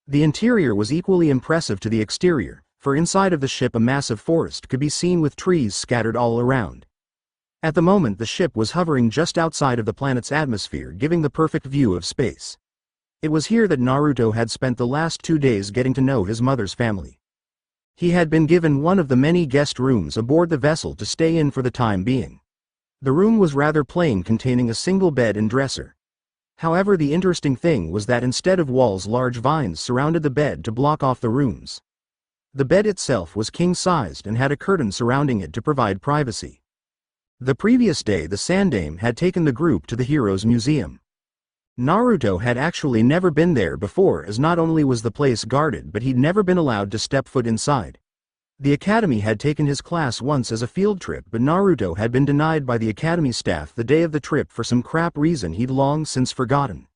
The interior was equally impressive to the exterior, for inside of the ship a massive forest could be seen with trees scattered all around. At the moment, the ship was hovering just outside of the planet's atmosphere, giving the perfect view of space. It was here that Naruto had spent the last 2 days getting to know his mother's family. He had been given one of the many guest rooms aboard the vessel to stay in for the time being. The room was rather plain, containing a single bed and dresser. However, the interesting thing was that instead of walls, large vines surrounded the bed to block off the rooms. The bed itself was king-sized and had a curtain surrounding it to provide privacy. The previous day, the Sandaime had taken the group to the Heroes Museum. Naruto had actually never been there before, as not only was the place guarded but he'd never been allowed to step foot inside. The academy had taken his class once as a field trip, but Naruto had been denied by the academy staff the day of the trip for some crap reason he'd long since forgotten.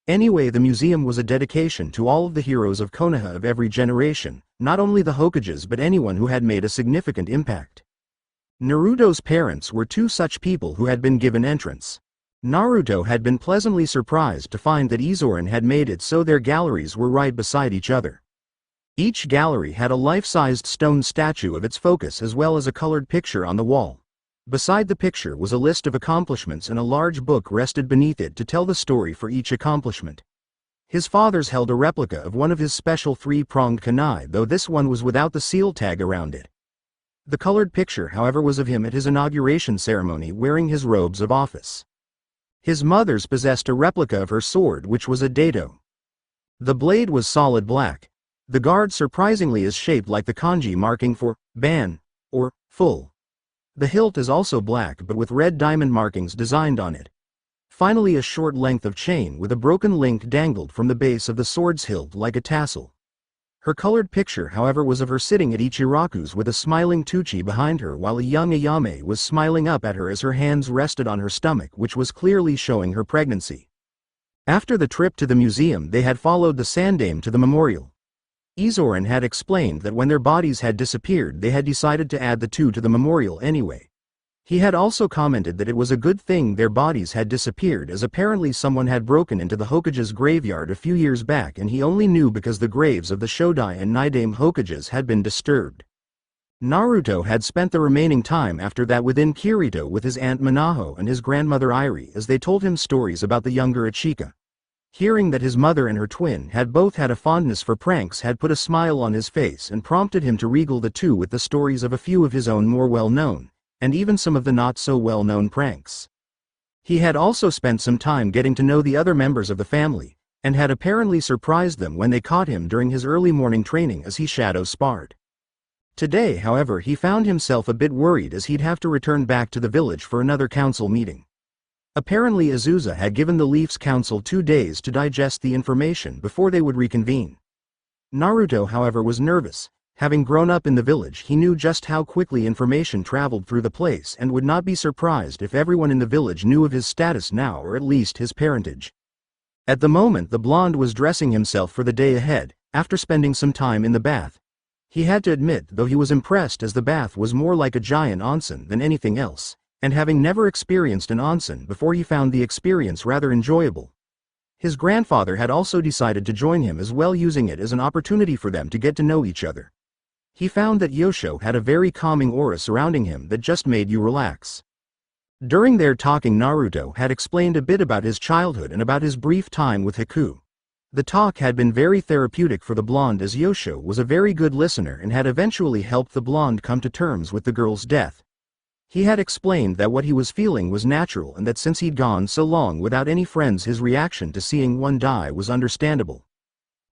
Anyway, the museum was a dedication to all of the heroes of Konoha of every generation, not only the Hokages but anyone who had made a significant impact. Naruto's parents were two such people who had been given entrance. Naruto had been pleasantly surprised to find that Izorin had made it so their galleries were right beside each other. Each gallery had a life-sized stone statue of its focus as well as a colored picture on the wall. Beside the picture was a list of accomplishments and a large book rested beneath it to tell the story for each accomplishment. His fathers held a replica of one of his special three-pronged kunai, though this one was without the seal tag around it. The colored picture, however, was of him at his inauguration ceremony wearing his robes of office. His mother's possessed a replica of her sword, which was a dado. The blade was solid black. The guard surprisingly is shaped like the kanji marking for ban, or full. The hilt is also black but with red diamond markings designed on it. Finally, a short length of chain with a broken link dangled from the base of the sword's hilt like a tassel. Her colored picture, however, was of her sitting at Ichiraku's with a smiling Tuchi behind her, while a young Ayame was smiling up at her as her hands rested on her stomach, which was clearly showing her pregnancy. After the trip to the museum, they had followed the Sandaime to the memorial. Izorin had explained that when their bodies had disappeared, they had decided to add the two to the memorial anyway. He had also commented that it was a good thing their bodies had disappeared, as apparently someone had broken into the Hokage's graveyard a few years back, and he only knew because the graves of the Shodai and Nidaime Hokages had been disturbed. Naruto had spent the remaining time after that within Kirito with his aunt Minaho and his grandmother Irie as they told him stories about the younger Ichika. Hearing that his mother and her twin had both had a fondness for pranks had put a smile on his face and prompted him to regale the two with the stories of a few of his own more well-known, and even some of the not-so-well-known pranks. He had also spent some time getting to know the other members of the family, and had apparently surprised them when they caught him during his early morning training as he shadow sparred. Today, however, he found himself a bit worried as he'd have to return back to the village for another council meeting. Apparently Azusa had given the Leafs Council 2 days to digest the information before they would reconvene. Naruto, however, was nervous. Having grown up in the village, he knew just how quickly information traveled through the place and would not be surprised if everyone in the village knew of his status now, or at least his parentage. At the moment, the blonde was dressing himself for the day ahead, after spending some time in the bath. He had to admit, though, he was impressed, as the bath was more like a giant onsen than anything else, and having never experienced an onsen before, he found the experience rather enjoyable. His grandfather had also decided to join him as well, using it as an opportunity for them to get to know each other. He found that Yosho had a very calming aura surrounding him that just made you relax. During their talking, Naruto had explained a bit about his childhood and about his brief time with Haku. The talk had been very therapeutic for the blonde, as Yosho was a very good listener and had eventually helped the blonde come to terms with the girl's death. He had explained that what he was feeling was natural, and that since he'd gone so long without any friends, his reaction to seeing one die was understandable.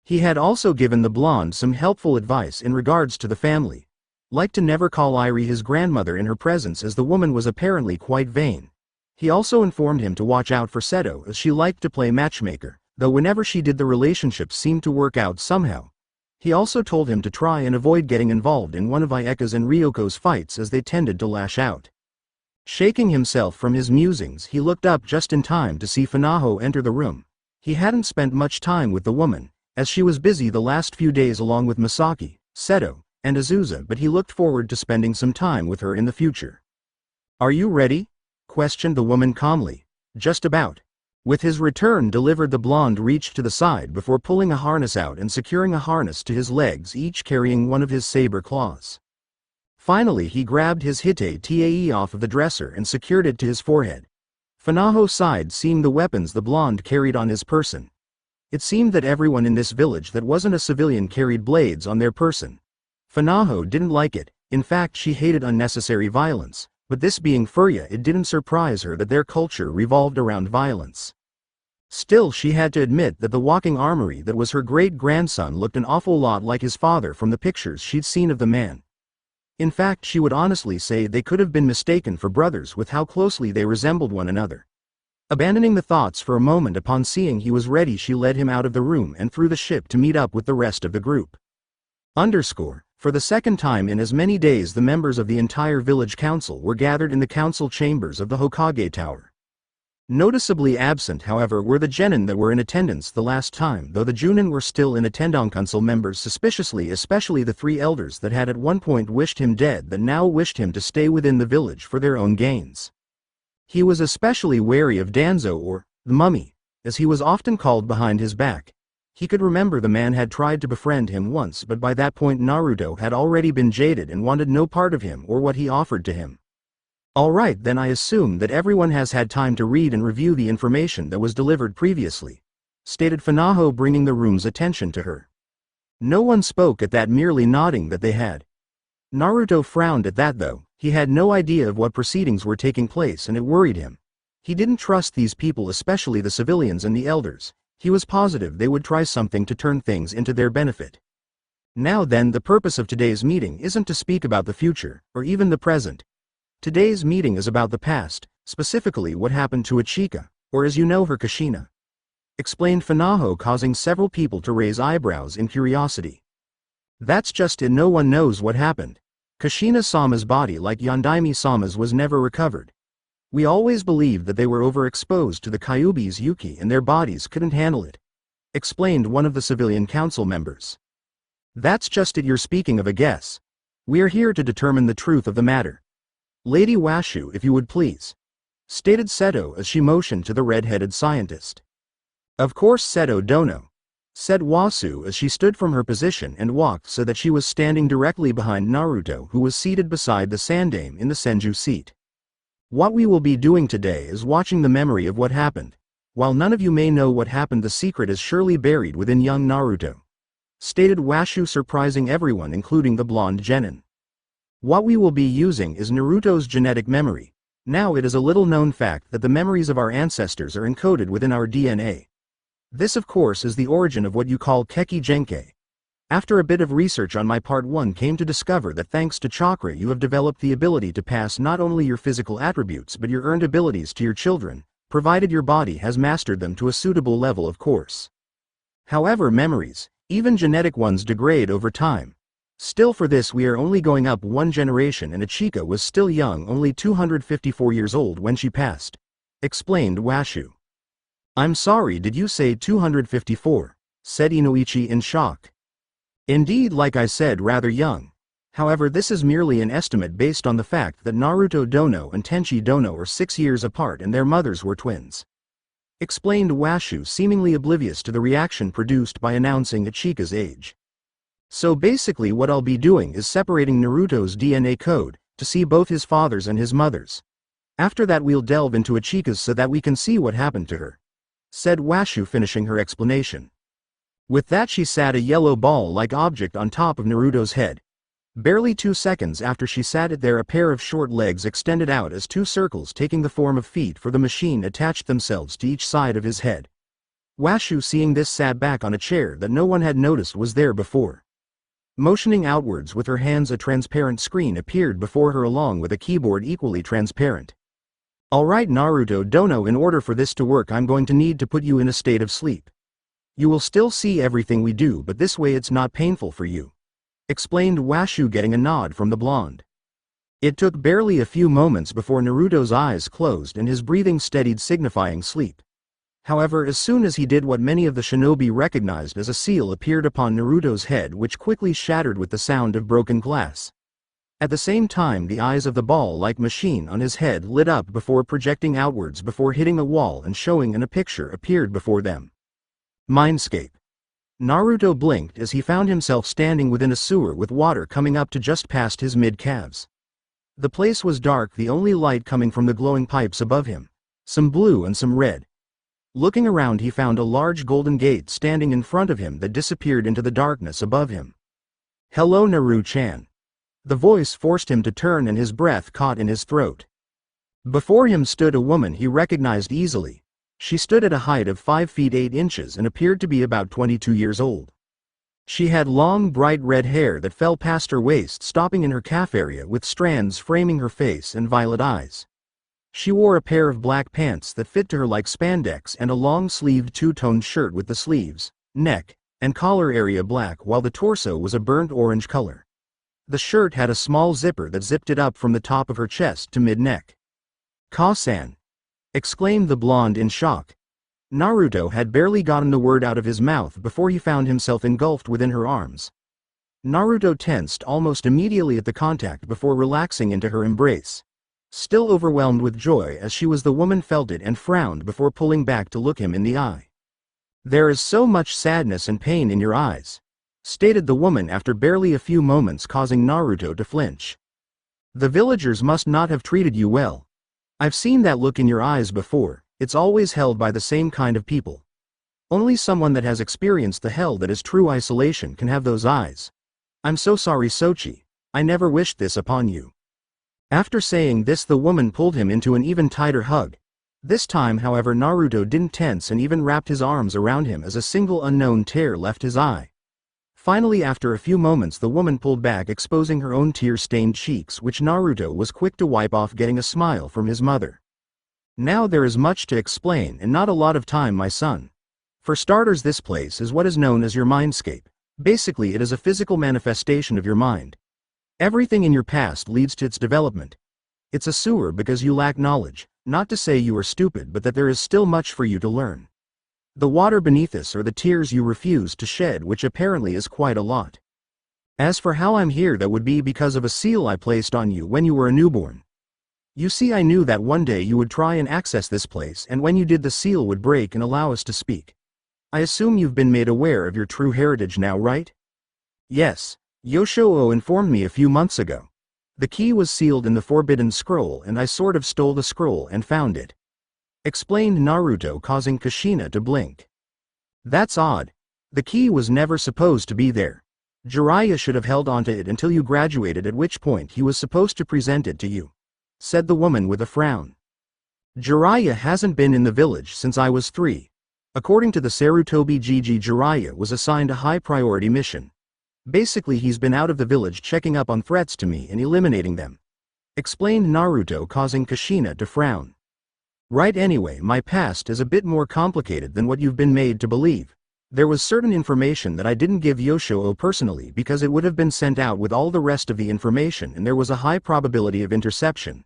He had also given the blonde some helpful advice in regards to the family. Like to never call Irie his grandmother in her presence, as the woman was apparently quite vain. He also informed him to watch out for Seto, as she liked to play matchmaker, though whenever she did the relationship seemed to work out somehow. He also told him to try and avoid getting involved in one of Ayeka's and Ryoko's fights, as they tended to lash out. Shaking himself from his musings, he looked up just in time to see Funaho enter the room. He hadn't spent much time with the woman, as she was busy the last few days along with Masaki, Seto, and Azusa, but he looked forward to spending some time with her in the future. "Are you ready?" questioned the woman calmly. "Just about." With his return delivered, the blonde reached to the side before pulling a harness out and securing a harness to his legs, each carrying one of his saber claws. Finally, he grabbed his hite tae off of the dresser and secured it to his forehead. Funaho sighed, seeing the weapons the blonde carried on his person. It seemed that everyone in this village that wasn't a civilian carried blades on their person. Funaho didn't like it. In fact, she hated unnecessary violence, but this being Furia, it didn't surprise her that their culture revolved around violence. Still, she had to admit that the walking armory that was her great-grandson looked an awful lot like his father from the pictures she'd seen of the man. In fact, she would honestly say they could have been mistaken for brothers with how closely they resembled one another. Abandoning the thoughts for a moment upon seeing he was ready, she led him out of the room and through the ship to meet up with the rest of the group. For the second time in as many days, the members of the entire village council were gathered in the council chambers of the Hokage Tower. Noticeably absent, however, were the genin that were in attendance the last time, though the junin were still in attendance. Council members suspiciously, especially the three elders that had at one point wished him dead, that now wished him to stay within the village for their own gains. He was especially wary of Danzo, or the mummy, as he was often called, behind his back. He could remember the man had tried to befriend him once, but by that point Naruto had already been jaded and wanted no part of him or what he offered to him. Alright then, I assume that everyone has had time to read and review the information that was delivered previously, stated Funaho, bringing the room's attention to her. No one spoke at that, merely nodding that they had. Naruto frowned at that though. He had no idea of what proceedings were taking place and it worried him. He didn't trust these people, especially the civilians and the elders. He was positive they would try something to turn things into their benefit. Now then, the purpose of today's meeting isn't to speak about the future, or even the present. Today's meeting is about the past, specifically what happened to Ichika, or as you know her, Kushina, explained Funaho, causing several people to raise eyebrows in curiosity. That's just it, no one knows what happened. Kushina-sama's body, like Yondaime-sama's, was never recovered. We always believed that they were overexposed to the Kyuubi's Yuki and their bodies couldn't handle it, explained one of the civilian council members. That's just it, you're speaking of a guess. We're here to determine the truth of the matter. Lady Washu, if you would please, stated Seto as she motioned to the red-headed scientist. Of course, Seto Dono, said Wasu as she stood from her position and walked so that she was standing directly behind Naruto, who was seated beside the Sandaime in the Senju seat. What we will be doing today is watching the memory of what happened. While none of you may know what happened, the secret is surely buried within young Naruto, stated Washu, surprising everyone including the blonde genin. What we will be using is Naruto's genetic memory. Now, it is a little known fact that the memories of our ancestors are encoded within our DNA. This of course is the origin of what you call Keki Genkai. After a bit of research on my part, one came to discover that thanks to chakra you have developed the ability to pass not only your physical attributes but your earned abilities to your children, provided your body has mastered them to a suitable level, of course. However, memories, even genetic ones, degrade over time. Still, for this we are only going up one generation, and Ichika was still young, only 254 years old when she passed, explained Washu. I'm sorry, did you say 254? Said Inoichi in shock. Indeed, like I said, rather young. However, this is merely an estimate based on the fact that Naruto Dono and Tenchi Dono are 6 years apart and their mothers were twins, explained Washu, seemingly oblivious to the reaction produced by announcing Ichika's age. So basically what I'll be doing is separating Naruto's DNA code, to see both his father's and his mother's. After that we'll delve into Ichika's so that we can see what happened to her, said Washu, finishing her explanation. With that she sat a yellow ball-like object on top of Naruto's head. Barely 2 seconds after she sat it there, a pair of short legs extended out as 2 circles taking the form of feet for the machine attached themselves to each side of his head. Washu, seeing this, sat back on a chair that no one had noticed was there before. Motioning outwards with her hands, a transparent screen appeared before her along with a keyboard equally transparent. Alright Naruto Dono, in order for this to work I'm going to need to put you in a state of sleep. You will still see everything we do, but this way it's not painful for you, explained Washu, getting a nod from the blonde. It took barely a few moments before Naruto's eyes closed and his breathing steadied, signifying sleep. However, as soon as he did, what many of the shinobi recognized as a seal appeared upon Naruto's head, which quickly shattered with the sound of broken glass. At the same time, the eyes of the ball-like machine on his head lit up before projecting outwards before hitting a wall and showing, and a picture appeared before them. Mindscape. Naruto blinked as he found himself standing within a sewer with water coming up to just past his mid-calves. The place was dark, the only light coming from the glowing pipes above him, some blue and some red. Looking around, he found a large golden gate standing in front of him that disappeared into the darkness above him. Hello Naru-chan. The voice forced him to turn and his breath caught in his throat. Before him stood a woman he recognized easily. She stood at a height of 5 feet 8 inches and appeared to be about 22 years old. She had long bright red hair that fell past her waist, stopping in her calf area with strands framing her face, and violet eyes. She wore a pair of black pants that fit to her like spandex and a long-sleeved two-toned shirt with the sleeves, neck, and collar area black while the torso was a burnt orange color. The shirt had a small zipper that zipped it up from the top of her chest to mid-neck. "Ka-san!" exclaimed the blonde in shock. Naruto had barely gotten the word out of his mouth before he found himself engulfed within her arms. Naruto tensed almost immediately at the contact before relaxing into her embrace. Still overwhelmed with joy as she was, the woman felt it and frowned before pulling back to look him in the eye. "There is so much sadness and pain in your eyes," stated the woman after barely a few moments, causing Naruto to flinch. "The villagers must not have treated you well. I've seen that look in your eyes before. It's always held by the same kind of people. Only someone that has experienced the hell that is true isolation can have those eyes. I'm so sorry, Sochi. I never wished this upon you." After saying this, the woman pulled him into an even tighter hug. This time, however, Naruto didn't tense and even wrapped his arms around him as a single unknown tear left his eye. Finally, after a few moments, the woman pulled back, exposing her own tear-stained cheeks, which Naruto was quick to wipe off, getting a smile from his mother. "Now there is much to explain and not a lot of time, my son. For starters, this place is what is known as your mindscape. Basically, it is a physical manifestation of your mind. Everything in your past leads to its development. It's a sewer because you lack knowledge, not to say you are stupid, but that there is still much for you to learn. The water beneath us are the tears you refuse to shed, which apparently is quite a lot. As for how I'm here, that would be because of a seal I placed on you when you were a newborn. You see, I knew that one day you would try and access this place, and when you did, the seal would break and allow us to speak. I assume you've been made aware of your true heritage now, right?" "Yes. Yoshio informed me a few months ago. The key was sealed in the Forbidden Scroll, and I sort of stole the scroll and found it," explained Naruto, causing Kushina to blink. "That's odd. The key was never supposed to be there. Jiraiya should have held onto it until you graduated, at which point he was supposed to present it to you," said the woman with a frown. "Jiraiya hasn't been in the village since I was 3. According to the Sarutobi Gigi, Jiraiya was assigned a high-priority mission. Basically, he's been out of the village checking up on threats to me and eliminating them," explained Naruto, causing Kushina to frown. "Right, anyway, my past is a bit more complicated than what you've been made to believe. There was certain information that I didn't give Yoshio personally because it would have been sent out with all the rest of the information, and there was a high probability of interception,"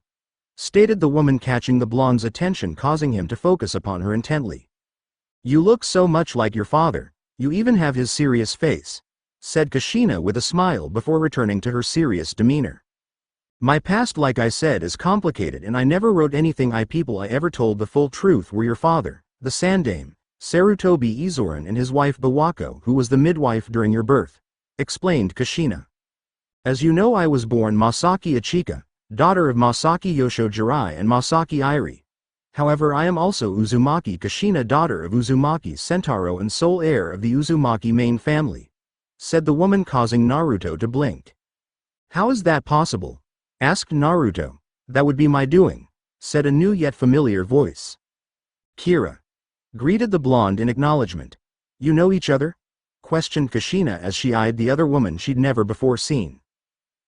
stated the woman, catching the blonde's attention, causing him to focus upon her intently. "You look so much like your father. You even have his serious face," said Kushina with a smile before returning to her serious demeanor. "My past, like I said, is complicated, and I never wrote anything. People I ever told the full truth were your father, the Sandame, Sarutobi Izuran, and his wife Bawako, who was the midwife during your birth," explained Kushina. "As you know, I was born Masaki Ichika, daughter of Masaki Yosho Jirai and Masaki Iri. However, I am also Uzumaki Kushina, daughter of Uzumaki Sentaro and sole heir of the Uzumaki main family," said the woman, causing Naruto to blink. "How is that possible?" asked Naruto. "That would be my doing," said a new yet familiar voice. "Kira," greeted the blonde in acknowledgement. "You know each other?" questioned Kushina as she eyed the other woman she'd never before seen.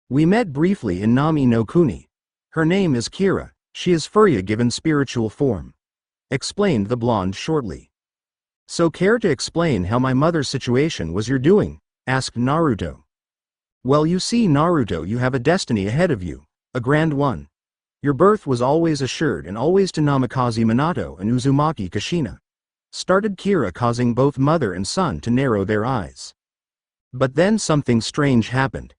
"We met briefly in Nami no Kuni. Her name is Kira. She is Furia given spiritual form," explained the blonde shortly. "So care to explain how my mother's situation was your doing?" asked Naruto. "Well, you see, Naruto, you have a destiny ahead of you, a grand one. Your birth was always assured, and always to Namikaze Minato and Uzumaki Kushina," started Kira, causing both mother and son to narrow their eyes. But then something strange happened.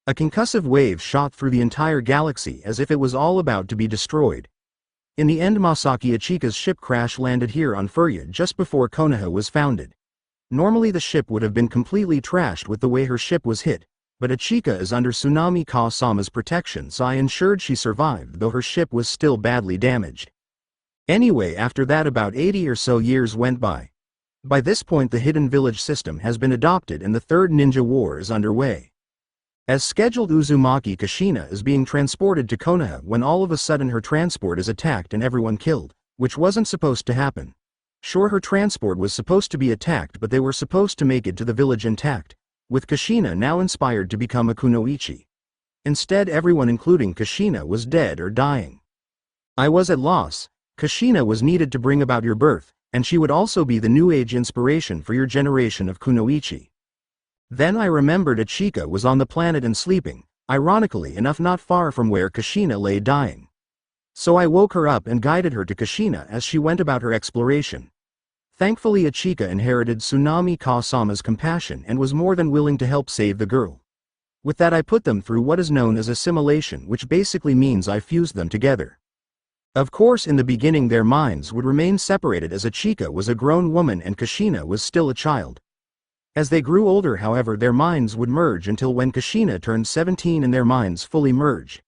A concussive wave shot through the entire galaxy as if it was all about to be destroyed. In the end, Masaki Ichika's ship crash landed here on Furia just before Konoha was founded. Normally the ship would have been completely trashed with the way her ship was hit, but Ichika is under Tsunami Ka-sama's protection, so I ensured she survived, though her ship was still badly damaged. Anyway, after that about 80 or so years went by. By this point the hidden village system has been adopted and the Third Ninja War is underway. As scheduled, Uzumaki Kushina is being transported to Konoha when all of a sudden her transport is attacked and everyone killed, which wasn't supposed to happen. Sure, her transport was supposed to be attacked, but they were supposed to make it to the village intact, with Kushina now inspired to become a kunoichi. Instead, everyone including Kushina was dead or dying. I was at loss. Kushina was needed to bring about your birth, and she would also be the new age inspiration for your generation of kunoichi. Then I remembered Ichika was on the planet and sleeping, ironically enough not far from where Kushina lay dying. So I woke her up and guided her to Kushina as she went about her exploration. Thankfully Ichika inherited Tsunami Ka-sama's compassion and was more than willing to help save the girl. With that I put them through what is known as assimilation, which basically means I fused them together. Of course, in the beginning their minds would remain separated as Ichika was a grown woman and Kushina was still a child. As they grew older, however, their minds would merge until when Kushina turned 17 and their minds fully merge.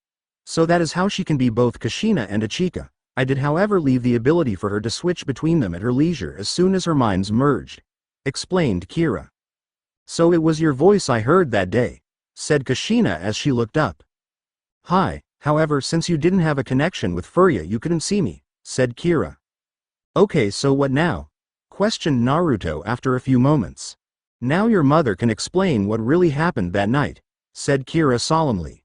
So that is how she can be both Kushina and Ichika. I did however leave the ability for her to switch between them at her leisure as soon as her minds merged, explained Kira. So it was your voice I heard that day, said Kushina as she looked up. Hi, however, since you didn't have a connection with Furia you couldn't see me, said Kira. Okay, so what now? Questioned Naruto after a few moments. Now your mother can explain what really happened that night, said Kira solemnly.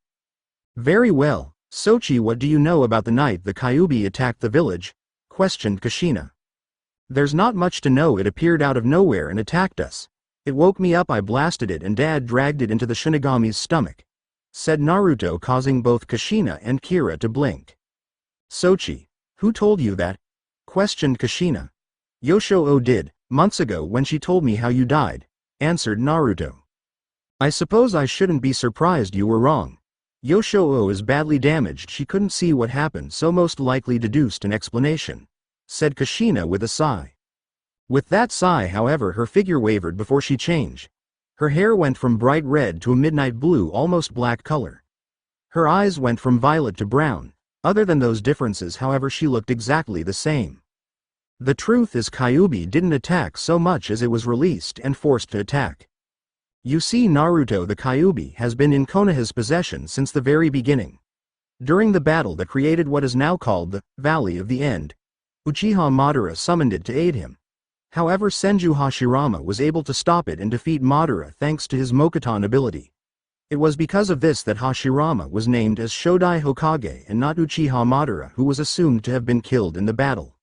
Very well, Sochi, what do you know about the night the Kyuubi attacked the village? Questioned Kushina. There's not much to know. It appeared out of nowhere and attacked us. It woke me up, I blasted it and Dad dragged it into the Shinigami's stomach, said Naruto, causing both Kushina and Kira to blink. Sochi, who told you that? Questioned Kushina. Yoshio did, months ago when she told me how you died, answered Naruto. I suppose I shouldn't be surprised you were wrong. Yoshio is badly damaged, she couldn't see what happened, so most likely deduced an explanation, said Kushina with a sigh. With that sigh, however, her figure wavered before she changed. Her hair went from bright red to a midnight blue, almost black color. Her eyes went from violet to brown. Other than those differences, however, she looked exactly the same. The truth is Kyuubi didn't attack so much as it was released and forced to attack. You see, Naruto, the Kyuubi has been in Konoha's possession since the very beginning. During the battle that created what is now called the Valley of the End, Uchiha Madara summoned it to aid him. However, Senju Hashirama was able to stop it and defeat Madara thanks to his Mokuton ability. It was because of this that Hashirama was named as Shodai Hokage and not Uchiha Madara, who was assumed to have been killed in the battle.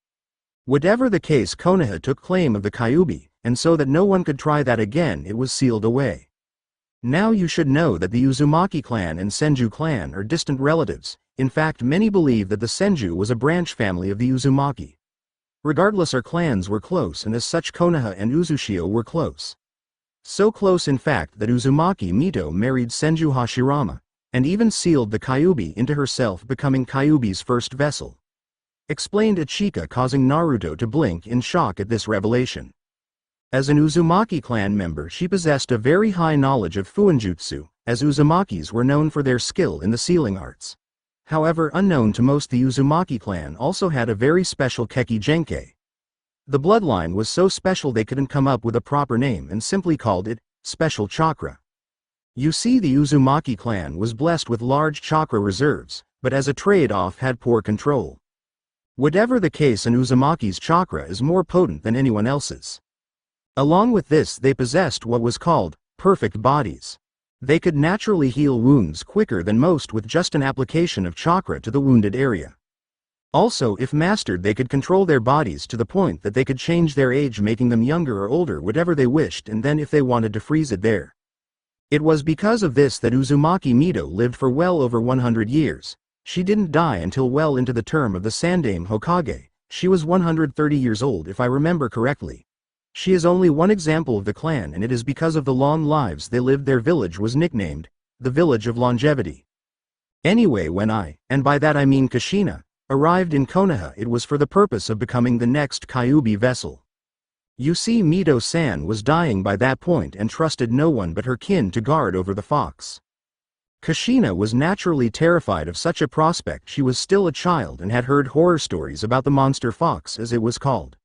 Whatever the case, Konoha took claim of the Kyuubi, and so that no one could try that again, it was sealed away. Now you should know that the Uzumaki clan and Senju clan are distant relatives. In fact, many believe that the Senju was a branch family of the Uzumaki. Regardless, our clans were close, and as such Konoha and Uzushio were close. So close in fact that Uzumaki Mito married Senju Hashirama, and even sealed the Kyuubi into herself, becoming Kyuubi's first vessel. Explained Ichika, causing Naruto to blink in shock at this revelation. As an Uzumaki clan member, she possessed a very high knowledge of Fuinjutsu, as Uzumakis were known for their skill in the sealing arts. However, unknown to most, the Uzumaki clan also had a very special Keki Genkai. The bloodline was so special they couldn't come up with a proper name and simply called it Special Chakra. You see, the Uzumaki clan was blessed with large chakra reserves, but as a trade-off had poor control. Whatever the case, an Uzumaki's chakra is more potent than anyone else's. Along with this, they possessed what was called perfect bodies. They could naturally heal wounds quicker than most with just an application of chakra to the wounded area. Also, if mastered, they could control their bodies to the point that they could change their age, making them younger or older, whatever they wished, and then if they wanted to freeze it there. It was because of this that Uzumaki Mito lived for well over 100 years. She didn't die until well into the term of the Sandaime Hokage. She was 130 years old if I remember correctly. She is only one example of the clan, and it is because of the long lives they lived their village was nicknamed the Village of Longevity. Anyway, when I, and by that I mean Kushina, arrived in Konoha, it was for the purpose of becoming the next Kyuubi vessel. You see, Mito-san was dying by that point and trusted no one but her kin to guard over the fox. Kushina was naturally terrified of such a prospect. She was still a child and had heard horror stories about the monster fox, as it was called.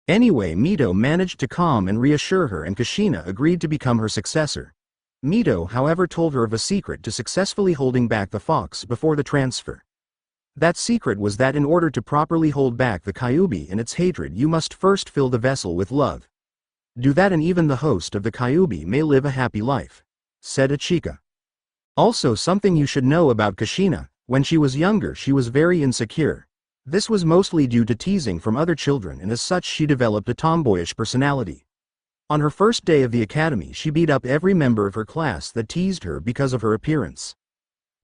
Anyway, Mito managed to calm and reassure her, and Kushina agreed to become her successor. Mito, however, told her of a secret to successfully holding back the fox before the transfer. That secret was that in order to properly hold back the Kyuubi and its hatred you must first fill the vessel with love. Do that and even the host of the Kyuubi may live a happy life, said Ichika. Also something you should know about Kushina, when she was younger she was very insecure. This was mostly due to teasing from other children and as such she developed a tomboyish personality. On her first day of the academy she beat up every member of her class that teased her because of her appearance.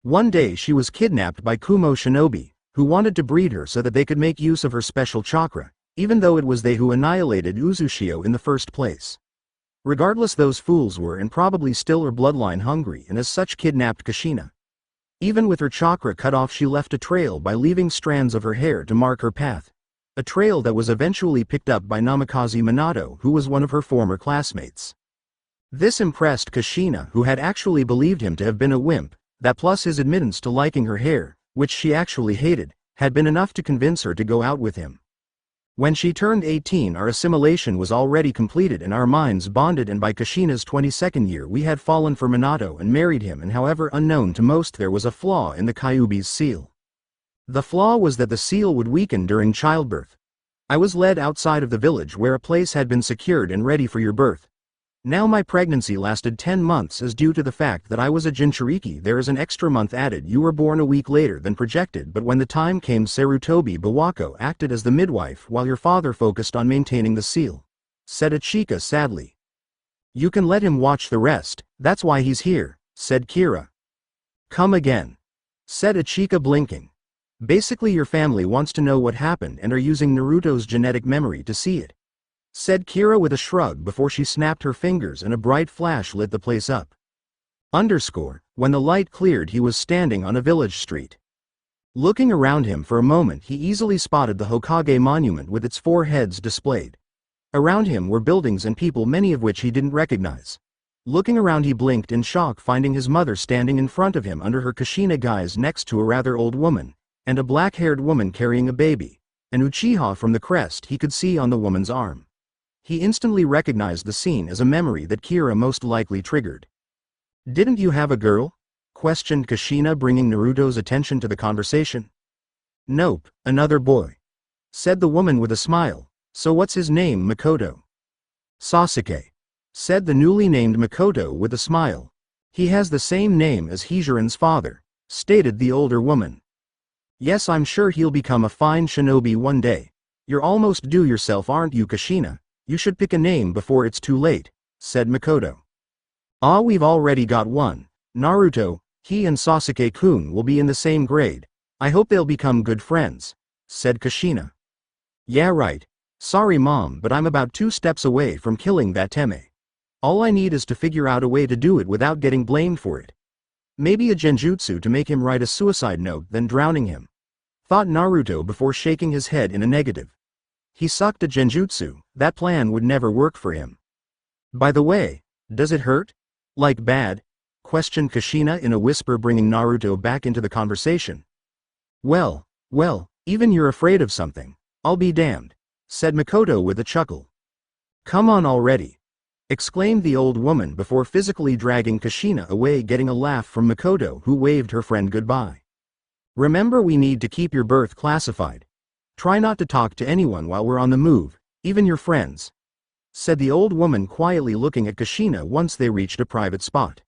One day she was kidnapped by Kumo Shinobi, who wanted to breed her so that they could make use of her special chakra, even though it was they who annihilated Uzushio in the first place. Regardless, those fools were and probably still are bloodline hungry and as such kidnapped Kushina. Even with her chakra cut off she left a trail by leaving strands of her hair to mark her path. A trail that was eventually picked up by Namikaze Minato, who was one of her former classmates. This impressed Kushina, who had actually believed him to have been a wimp. That plus his admittance to liking her hair, which she actually hated, had been enough to convince her to go out with him. When she turned 18 our assimilation was already completed and our minds bonded, and by Kushina's 22nd year we had fallen for Minato and married him, and however unknown to most there was a flaw in the Kyuubi's seal. The flaw was that the seal would weaken during childbirth. I was led outside of the village where a place had been secured and ready for your birth. Now my pregnancy lasted 10 months as due to the fact that I was a Jinchuriki there is an extra month added. You were born a week later than projected, but when the time came Sarutobi Bawako acted as the midwife while your father focused on maintaining the seal, said Ichika sadly. You can let him watch the rest, that's why he's here, said Kira. Come again, said Ichika blinking. Basically your family wants to know what happened and are using Naruto's genetic memory to see it, said Kira with a shrug before she snapped her fingers and a bright flash lit the place up. When the light cleared he was standing on a village street. Looking around him for a moment he easily spotted the Hokage monument with its 4 heads displayed. Around him were buildings and people, many of which he didn't recognize. Looking around he blinked in shock, finding his mother standing in front of him under her Kushina guise next to a rather old woman, and a black-haired woman carrying a baby, an Uchiha from the crest he could see on the woman's arm. He instantly recognized the scene as a memory that Kira most likely triggered. Didn't you have a girl? Questioned Kushina, bringing Naruto's attention to the conversation. Nope, another boy, said the woman with a smile. So what's his name? Makoto. Sasuke, said the newly named Makoto with a smile. He has the same name as Hijiran's father, stated the older woman. Yes, I'm sure he'll become a fine shinobi one day. You're almost due yourself, aren't you, Kushina? You should pick a name before it's too late, said Makoto. Ah, we've already got one. Naruto. He and Sasuke-kun will be in the same grade. I hope they'll become good friends, said Kushina. Yeah, right. Sorry mom, but I'm about 2 steps away from killing that Teme. All I need is to figure out a way to do it without getting blamed for it. Maybe a genjutsu to make him write a suicide note, then drowning him, thought Naruto before shaking his head in a negative. He sucked at genjutsu, that plan would never work for him. By the way, does it hurt? Like bad? Questioned Kushina in a whisper, bringing Naruto back into the conversation. Well, even you're afraid of something. I'll be damned, said Makoto with a chuckle. Come on already, exclaimed the old woman before physically dragging Kushina away, getting a laugh from Makoto, who waved her friend goodbye. Remember, we need to keep your birth classified. Try not to talk to anyone while we're on the move, even your friends, said the old woman quietly, looking at Kushina once they reached a private spot.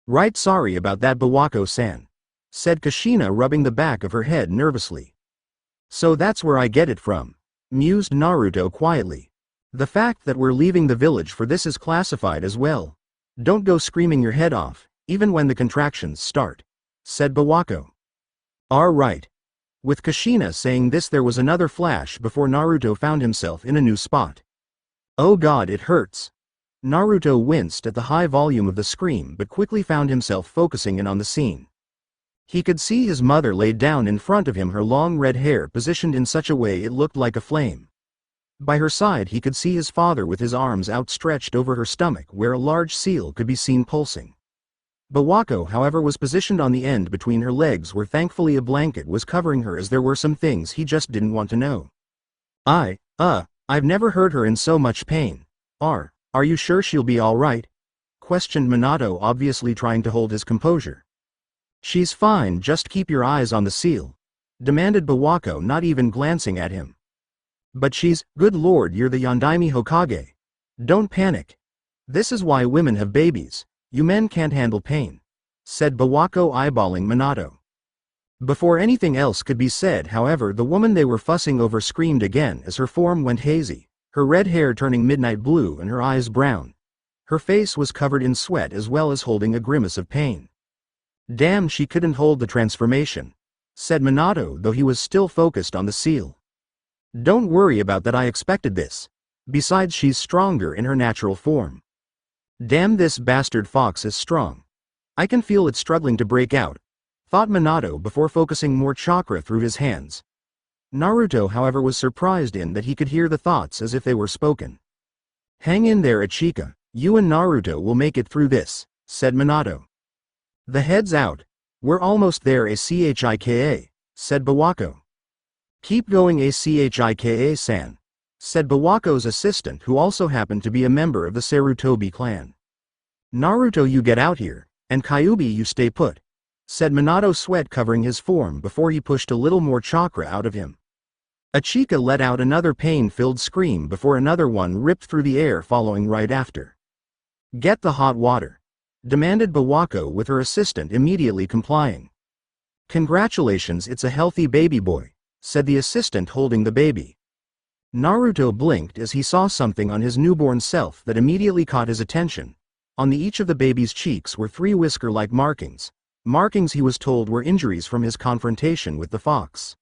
Right, sorry about that, Bawako-san, said Kushina, rubbing the back of her head nervously. So that's where I get it from, mused Naruto quietly. The fact that we're leaving the village for this is classified as well. Don't go screaming your head off, even when the contractions start, said Bawako. All right. With Kushina saying this, there was another flash before Naruto found himself in a new spot. Oh god, it hurts. Naruto winced at the high volume of the scream but quickly found himself focusing in on the scene. He could see his mother laid down in front of him, her long red hair positioned in such a way it looked like a flame. By her side he could see his father with his arms outstretched over her stomach where a large seal could be seen pulsing. Bawako, however, was positioned on the end between her legs where thankfully a blanket was covering her, as there were some things he just didn't want to know. I've never heard her in so much pain. Are you sure she'll be alright? Questioned Minato, obviously trying to hold his composure. She's fine, just keep your eyes on the seal. demanded Bawako, not even glancing at him. But she's, good lord, you're the Yondaime Hokage. Don't panic. This is why women have babies. You men can't handle pain, said Bawako, eyeballing Minato. Before anything else could be said, however, the woman they were fussing over screamed again as her form went hazy, her red hair turning midnight blue and her eyes brown. Her face was covered in sweat as well as holding a grimace of pain. Damn, she couldn't hold the transformation, said Minato, though he was still focused on the seal. Don't worry about that, I expected this. Besides, she's stronger in her natural form. Damn, this bastard fox is strong. I can feel it struggling to break out, thought Minato before focusing more chakra through his hands. Naruto, however, was surprised in that he could hear the thoughts as if they were spoken. Hang in there, Ichika. You and Naruto will make it through this, said Minato. The head's out. We're almost there, Achika, said Bawako. Keep going, Achika-san, said Bawako's assistant, who also happened to be a member of the Sarutobi clan. Naruto, you get out here, and Kyuubi, you stay put, said Minato, sweat covering his form before he pushed a little more chakra out of him. Ichika let out another pain-filled scream before another one ripped through the air following right after. Get the hot water, demanded Bawako, with her assistant immediately complying. Congratulations, it's a healthy baby boy, said the assistant, holding the baby. Naruto blinked as he saw something on his newborn self that immediately caught his attention. On each of the baby's cheeks were 3 whisker-like markings he was told were injuries from his confrontation with the fox.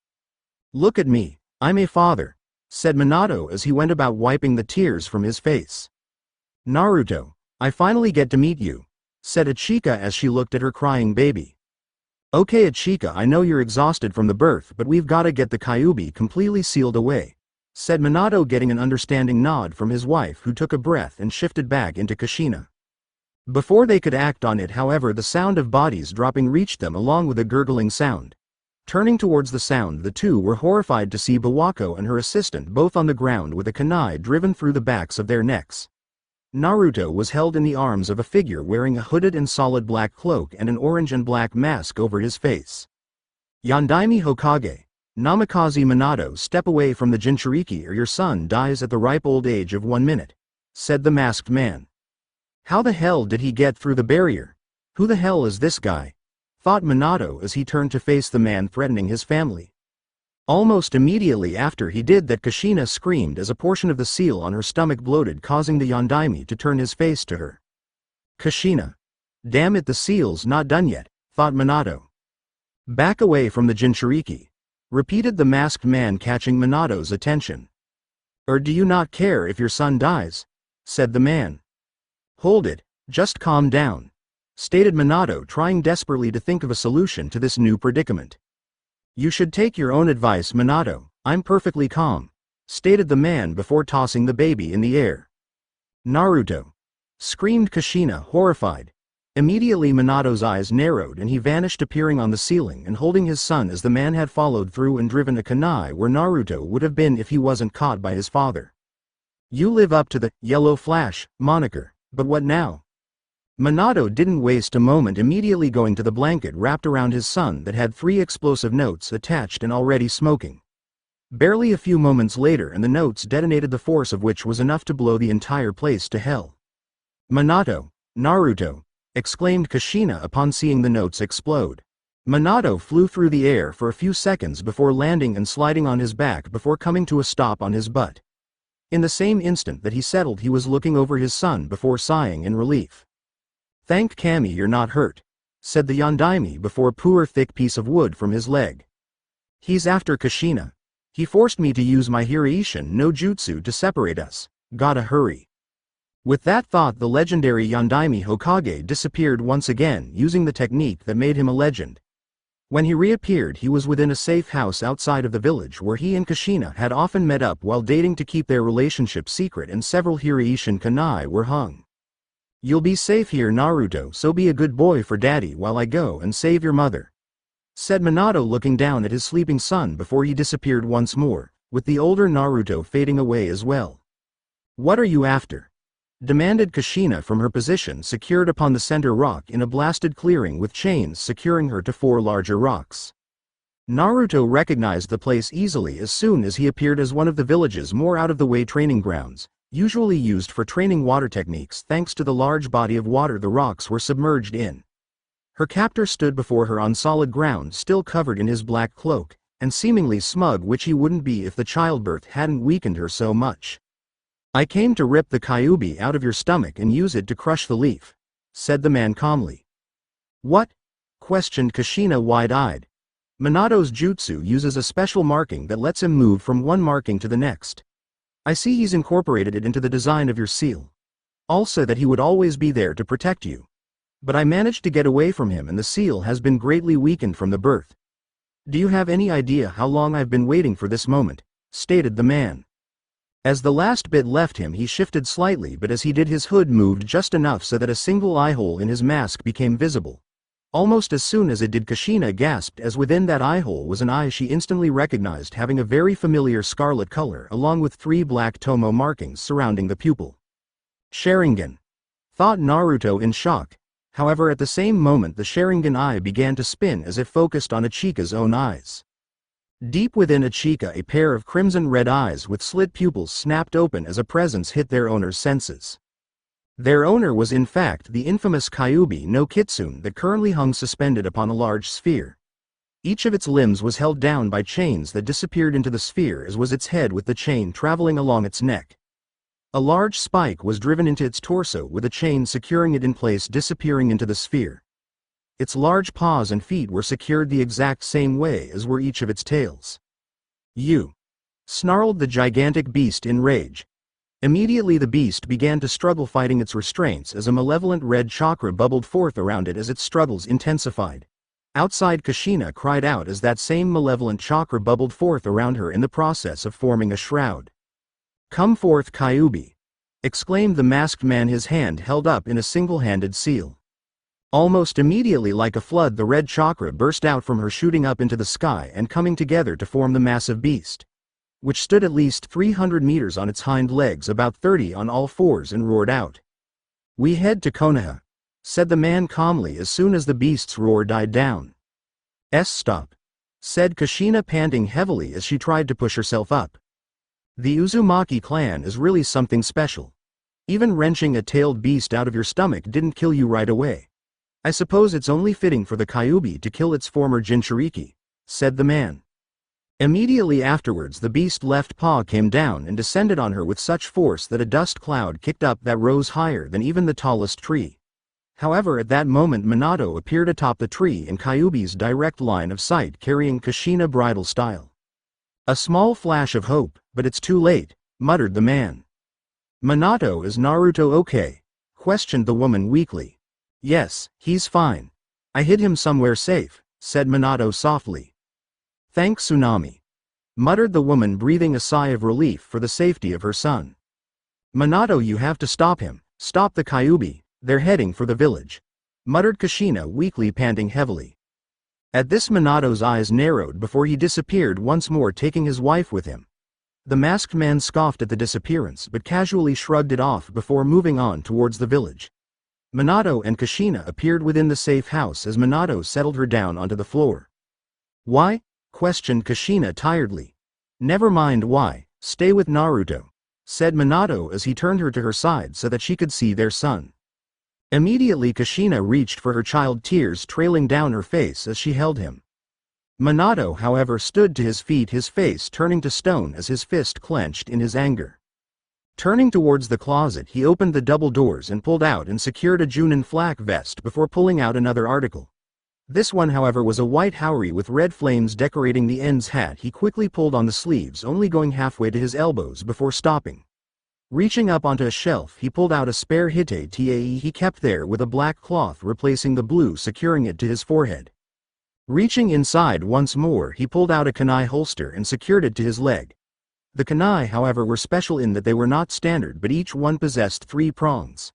Look at me, I'm a father, said Minato as he went about wiping the tears from his face. Naruto, I finally get to meet you, said Ichika as she looked at her crying baby. Okay, Ichika, I know you're exhausted from the birth, but we've gotta get the Kyuubi completely sealed away, said Minato, getting an understanding nod from his wife, who took a breath and shifted back into Kushina. Before they could act on it, however, the sound of bodies dropping reached them along with a gurgling sound. Turning towards the sound, the two were horrified to see Bawako and her assistant both on the ground with a kunai driven through the backs of their necks. Naruto was held in the arms of a figure wearing a hooded and solid black cloak and an orange and black mask over his face. Yondaime Hokage, Namikaze Minato, step away from the Jinchuriki or your son dies at the ripe old age of 1 minute, said the masked man. How the hell did he get through the barrier? Who the hell is this guy? Thought Minato as he turned to face the man threatening his family. Almost immediately after he did that, Kushina screamed as a portion of the seal on her stomach bloated, causing the Yondaime to turn his face to her. Kushina. Damn it, the seal's not done yet, thought Minato. Back away from the Jinchuriki, repeated the masked man, catching Minato's attention. Or do you not care if your son dies? Said the man. Hold it, just calm down, stated Minato, trying desperately to think of a solution to this new predicament. You should take your own advice, Minato, I'm perfectly calm, stated the man before tossing the baby in the air. Naruto, screamed Kushina, horrified. Immediately Minato's eyes narrowed and he vanished, appearing on the ceiling and holding his son as the man had followed through and driven a kunai where Naruto would have been if he wasn't caught by his father. You live up to the Yellow Flash moniker, but what now? Minato didn't waste a moment, immediately going to the blanket wrapped around his son that had 3 explosive notes attached and already smoking. Barely a few moments later and the notes detonated, the force of which was enough to blow the entire place to hell. Minato, Naruto, exclaimed Kushina upon seeing the notes explode. Minato flew through the air for a few seconds before landing and sliding on his back before coming to a stop on his butt. In the same instant that he settled, he was looking over his son before sighing in relief. Thank Kami you're not hurt, said the Yondaime before poor thick piece of wood from his leg. He's after Kushina. He forced me to use my Hiraishin no jutsu to separate us. Gotta hurry. With that thought, the legendary Yondaime Hokage disappeared once again, using the technique that made him a legend. When he reappeared, he was within a safe house outside of the village where he and Kushina had often met up while dating to keep their relationship secret, and several Hiraishin kunai were hung. You'll be safe here, Naruto, so be a good boy for daddy while I go and save your mother, said Minato, looking down at his sleeping son before he disappeared once more, with the older Naruto fading away as well. What are you after? Demanded Kushina from her position secured upon the center rock in a blasted clearing with chains securing her to 4 larger rocks. Naruto recognized the place easily as soon as he appeared as one of the village's more out-of-the-way training grounds, usually used for training water techniques thanks to the large body of water the rocks were submerged in. Her captor stood before her on solid ground, still covered in his black cloak, and seemingly smug, which he wouldn't be if the childbirth hadn't weakened her so much. "I came to rip the Kyuubi out of your stomach and use it to crush the leaf," said the man calmly. "What?" questioned Kushina wide-eyed. "Minato's jutsu uses a special marking that lets him move from one marking to the next. I see he's incorporated it into the design of your seal. Also that he would always be there to protect you. But I managed to get away from him and the seal has been greatly weakened from the birth. Do you have any idea how long I've been waiting for this moment?" stated the man. As the last bit left him he shifted slightly, but as he did his hood moved just enough so that a single eye hole in his mask became visible. Almost as soon as it did, Kushina gasped, as within that eye hole was an eye she instantly recognized, having a very familiar scarlet color along with 3 black tomo markings surrounding the pupil. "Sharingan," thought Naruto in shock. However, at the same moment the Sharingan eye began to spin as it focused on Ichika's own eyes. Deep within Ichika, a pair of crimson-red eyes with slit pupils snapped open as a presence hit their owner's senses. Their owner was in fact the infamous Kyuubi no Kitsune that currently hung suspended upon a large sphere. Each of its limbs was held down by chains that disappeared into the sphere, as was its head with the chain traveling along its neck. A large spike was driven into its torso with a chain securing it in place, disappearing into the sphere. Its large paws and feet were secured the exact same way as were each of its tails. "You!" snarled the gigantic beast in rage. Immediately the beast began to struggle, fighting its restraints as a malevolent red chakra bubbled forth around it as its struggles intensified. Outside, Kushina cried out as that same malevolent chakra bubbled forth around her in the process of forming a shroud. "Come forth, Kyuubi!" exclaimed the masked man, his hand held up in a single-handed seal. Almost immediately, like a flood, the red chakra burst out from her, shooting up into the sky and coming together to form the massive beast, which stood at least 300 meters on its hind legs, about 30 on all fours, and roared out. "We head to Konoha," said the man calmly as soon as the beast's roar died down. "Stop," said Kushina, panting heavily as she tried to push herself up. "The Uzumaki clan is really something special. Even wrenching a tailed beast out of your stomach didn't kill you right away. I suppose it's only fitting for the Kyuubi to kill its former Jinchuriki," said the man. Immediately afterwards the beast's left paw came down and descended on her with such force that a dust cloud kicked up that rose higher than even the tallest tree. However, at that moment Minato appeared atop the tree in Kyuubi's direct line of sight, carrying Kushina bridal style. "A small flash of hope, but it's too late," muttered the man. "Minato, is Naruto okay?" questioned the woman weakly. "Yes, he's fine. I hid him somewhere safe," said Minato softly. "Thanks, Tsunami," muttered the woman, breathing a sigh of relief for the safety of her son. "Minato, you have to stop him. Stop the Kyuubi, they're heading for the village," muttered Kushina weakly, panting heavily. At this Minato's eyes narrowed before he disappeared once more, taking his wife with him. The masked man scoffed at the disappearance but casually shrugged it off before moving on towards the village. Minato and Kushina appeared within the safe house as Minato settled her down onto the floor. "Why?" questioned Kushina tiredly. "Never mind why, stay with Naruto," said Minato as he turned her to her side so that she could see their son. Immediately Kushina reached for her child, tears trailing down her face as she held him. Minato, however, stood to his feet, his face turning to stone as his fist clenched in his anger. Turning towards the closet, he opened the double doors and pulled out and secured a Junin flak vest before pulling out another article. This one, however, was a white haori with red flames decorating the ends. Hat he quickly pulled on the sleeves, only going halfway to his elbows before stopping. Reaching up onto a shelf, he pulled out a spare hite tae he kept there with a black cloth replacing the blue, securing it to his forehead. Reaching inside once more, he pulled out a kunai holster and secured it to his leg. The kunai, however, were special in that they were not standard, but each one possessed 3 prongs.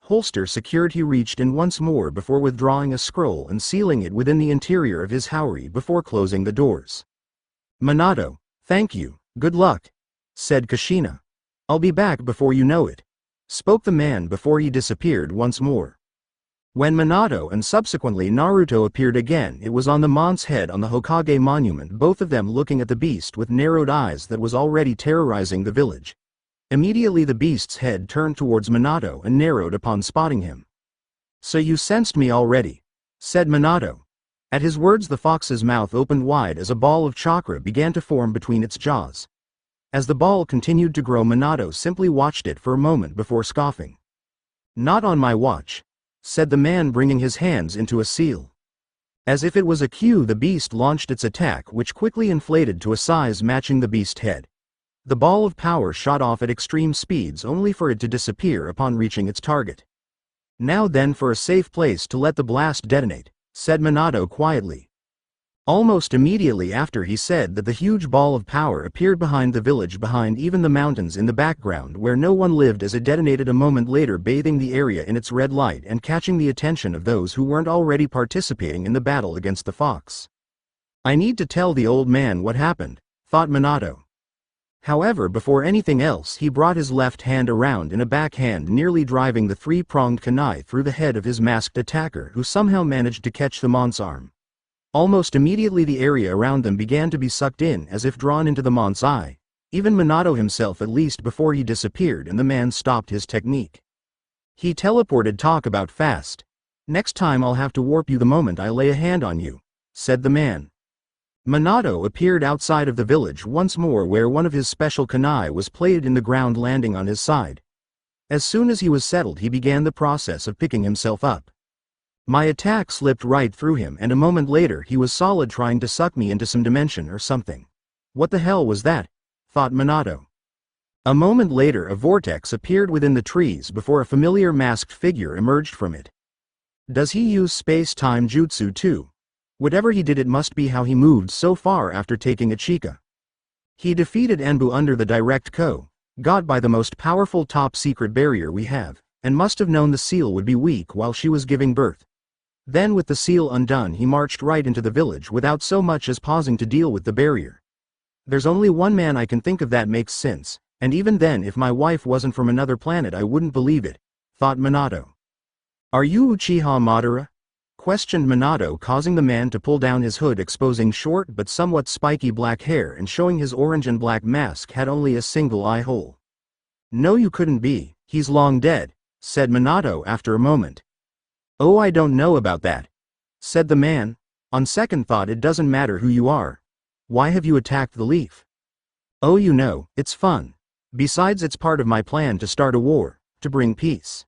Holster secured, he reached in once more before withdrawing a scroll and sealing it within the interior of his haori before closing the doors. "Minato, thank you, good luck," said Kushina. "I'll be back before you know it," spoke the man before he disappeared once more. When Minato and subsequently Naruto appeared again, it was on the Mont's head on the Hokage monument, both of them looking at the beast with narrowed eyes that was already terrorizing the village. Immediately the beast's head turned towards Minato and narrowed upon spotting him. "So you sensed me already," said Minato. At his words the fox's mouth opened wide as a ball of chakra began to form between its jaws. As the ball continued to grow, Minato simply watched it for a moment before scoffing. "Not on my watch," said the man, bringing his hands into a seal. As if it was a cue, the beast launched its attack, which quickly inflated to a size matching the beast's head. The ball of power shot off at extreme speeds only for it to disappear upon reaching its target. "Now then for a safe place to let the blast detonate," said Minato quietly. Almost immediately after he said that, the huge ball of power appeared behind the village, behind even the mountains in the background where no one lived, as it detonated a moment later, bathing the area in its red light and catching the attention of those who weren't already participating in the battle against the fox. "I need to tell the old man what happened," thought Minato. However, before anything else, he brought his left hand around in a backhand, nearly driving the three-pronged kunai through the head of his masked attacker, who somehow managed to catch the Mont's arm. Almost immediately the area around them began to be sucked in as if drawn into the Mont's eye, even Minato himself, at least before he disappeared and the man stopped his technique. He teleported. "Talk about fast. Next time I'll have to warp you the moment I lay a hand on you," said the man. Minato appeared outside of the village once more, where one of his special kunai was planted in the ground, landing on his side. As soon as he was settled, he began the process of picking himself up. My attack slipped right through him, and a moment later he was solid, trying to suck me into some dimension or something. "What the hell was that?" thought Minato. A moment later a vortex appeared within the trees before a familiar masked figure emerged from it. Does he use space-time jutsu too? Whatever he did, it must be how he moved so far after taking a Chika. He defeated Enbu under the direct got by the most powerful top-secret barrier we have, and must have known the seal would be weak while she was giving birth. Then, with the seal undone, he marched right into the village without so much as pausing to deal with the barrier. There's only one man I can think of that makes sense, and even then, if my wife wasn't from another planet, I wouldn't believe it, thought Minato. "Are you Uchiha Madara?" questioned Minato, causing the man to pull down his hood, exposing short but somewhat spiky black hair and showing his orange and black mask had only a single eye hole. "No, you couldn't be, he's long dead," said Minato after a moment. "Oh, I don't know about that," said the man. "On second thought, it doesn't matter who you are. Why have you attacked the leaf?" "Oh, you know, it's fun. Besides, it's part of my plan to start a war, to bring peace.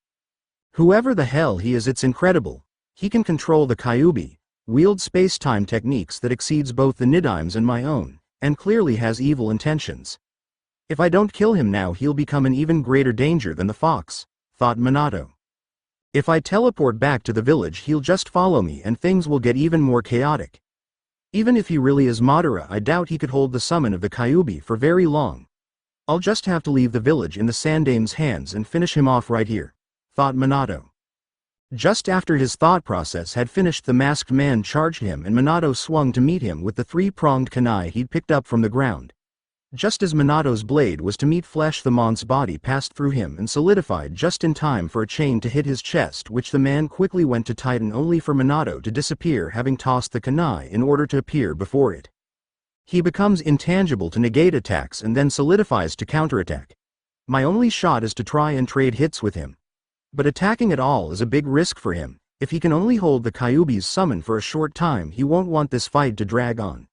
Whoever the hell he is, it's incredible. He can control the Kyuubi, wield space-time techniques that exceeds both the Nidaime's and my own, and clearly has evil intentions. If I don't kill him now, he'll become an even greater danger than the fox," thought Minato. "If I teleport back to the village, he'll just follow me and things will get even more chaotic. Even if he really is Madara, I doubt he could hold the summon of the Kyuubi for very long. I'll just have to leave the village in the Sandame's hands and finish him off right here," thought Minato. Just after his thought process had finished, the masked man charged him and Minato swung to meet him with the three-pronged kunai he'd picked up from the ground. Just as Minato's blade was to meet flesh, the Mont's body passed through him and solidified just in time for a chain to hit his chest, which the man quickly went to tighten, only for Minato to disappear, having tossed the kunai in order to appear before it. He becomes intangible to negate attacks and then solidifies to counterattack. My only shot is to try and trade hits with him. But attacking at all is a big risk for him. If he can only hold the Kyuubi's summon for a short time, he won't want this fight to drag on.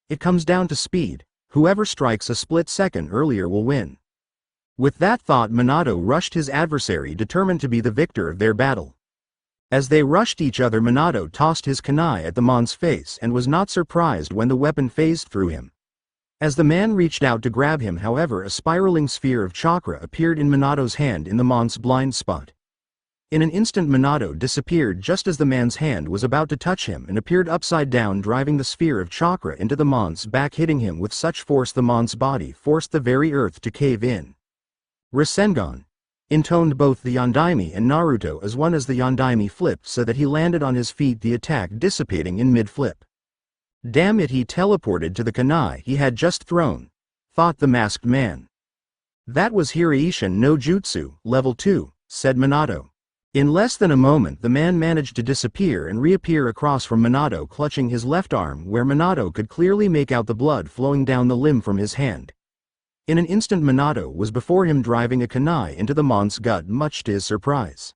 It comes down to speed. Whoever strikes a split second earlier will win. With that thought, Minato rushed his adversary, determined to be the victor of their battle. As they rushed each other, Minato tossed his kunai at the Mont's face and was not surprised when the weapon phased through him. As the man reached out to grab him, however, a spiraling sphere of chakra appeared in Minato's hand in the Mont's blind spot. In an instant, Minato disappeared just as the man's hand was about to touch him and appeared upside down, driving the sphere of chakra into the Mont's back, hitting him with such force the Mont's body forced the very earth to cave in. "Rasengan," intoned both the Yondaime and Naruto as one, as the Yondaime flipped so that he landed on his feet, the attack dissipating in mid-flip. "Damn it, he teleported to the kunai he had just thrown," thought the masked man. "That was Hiraishin no Jutsu, level 2, said Minato. In less than a moment the man managed to disappear and reappear across from Minato, clutching his left arm where Minato could clearly make out the blood flowing down the limb from his hand. In an instant Minato was before him, driving a kunai into the monk's gut, much to his surprise.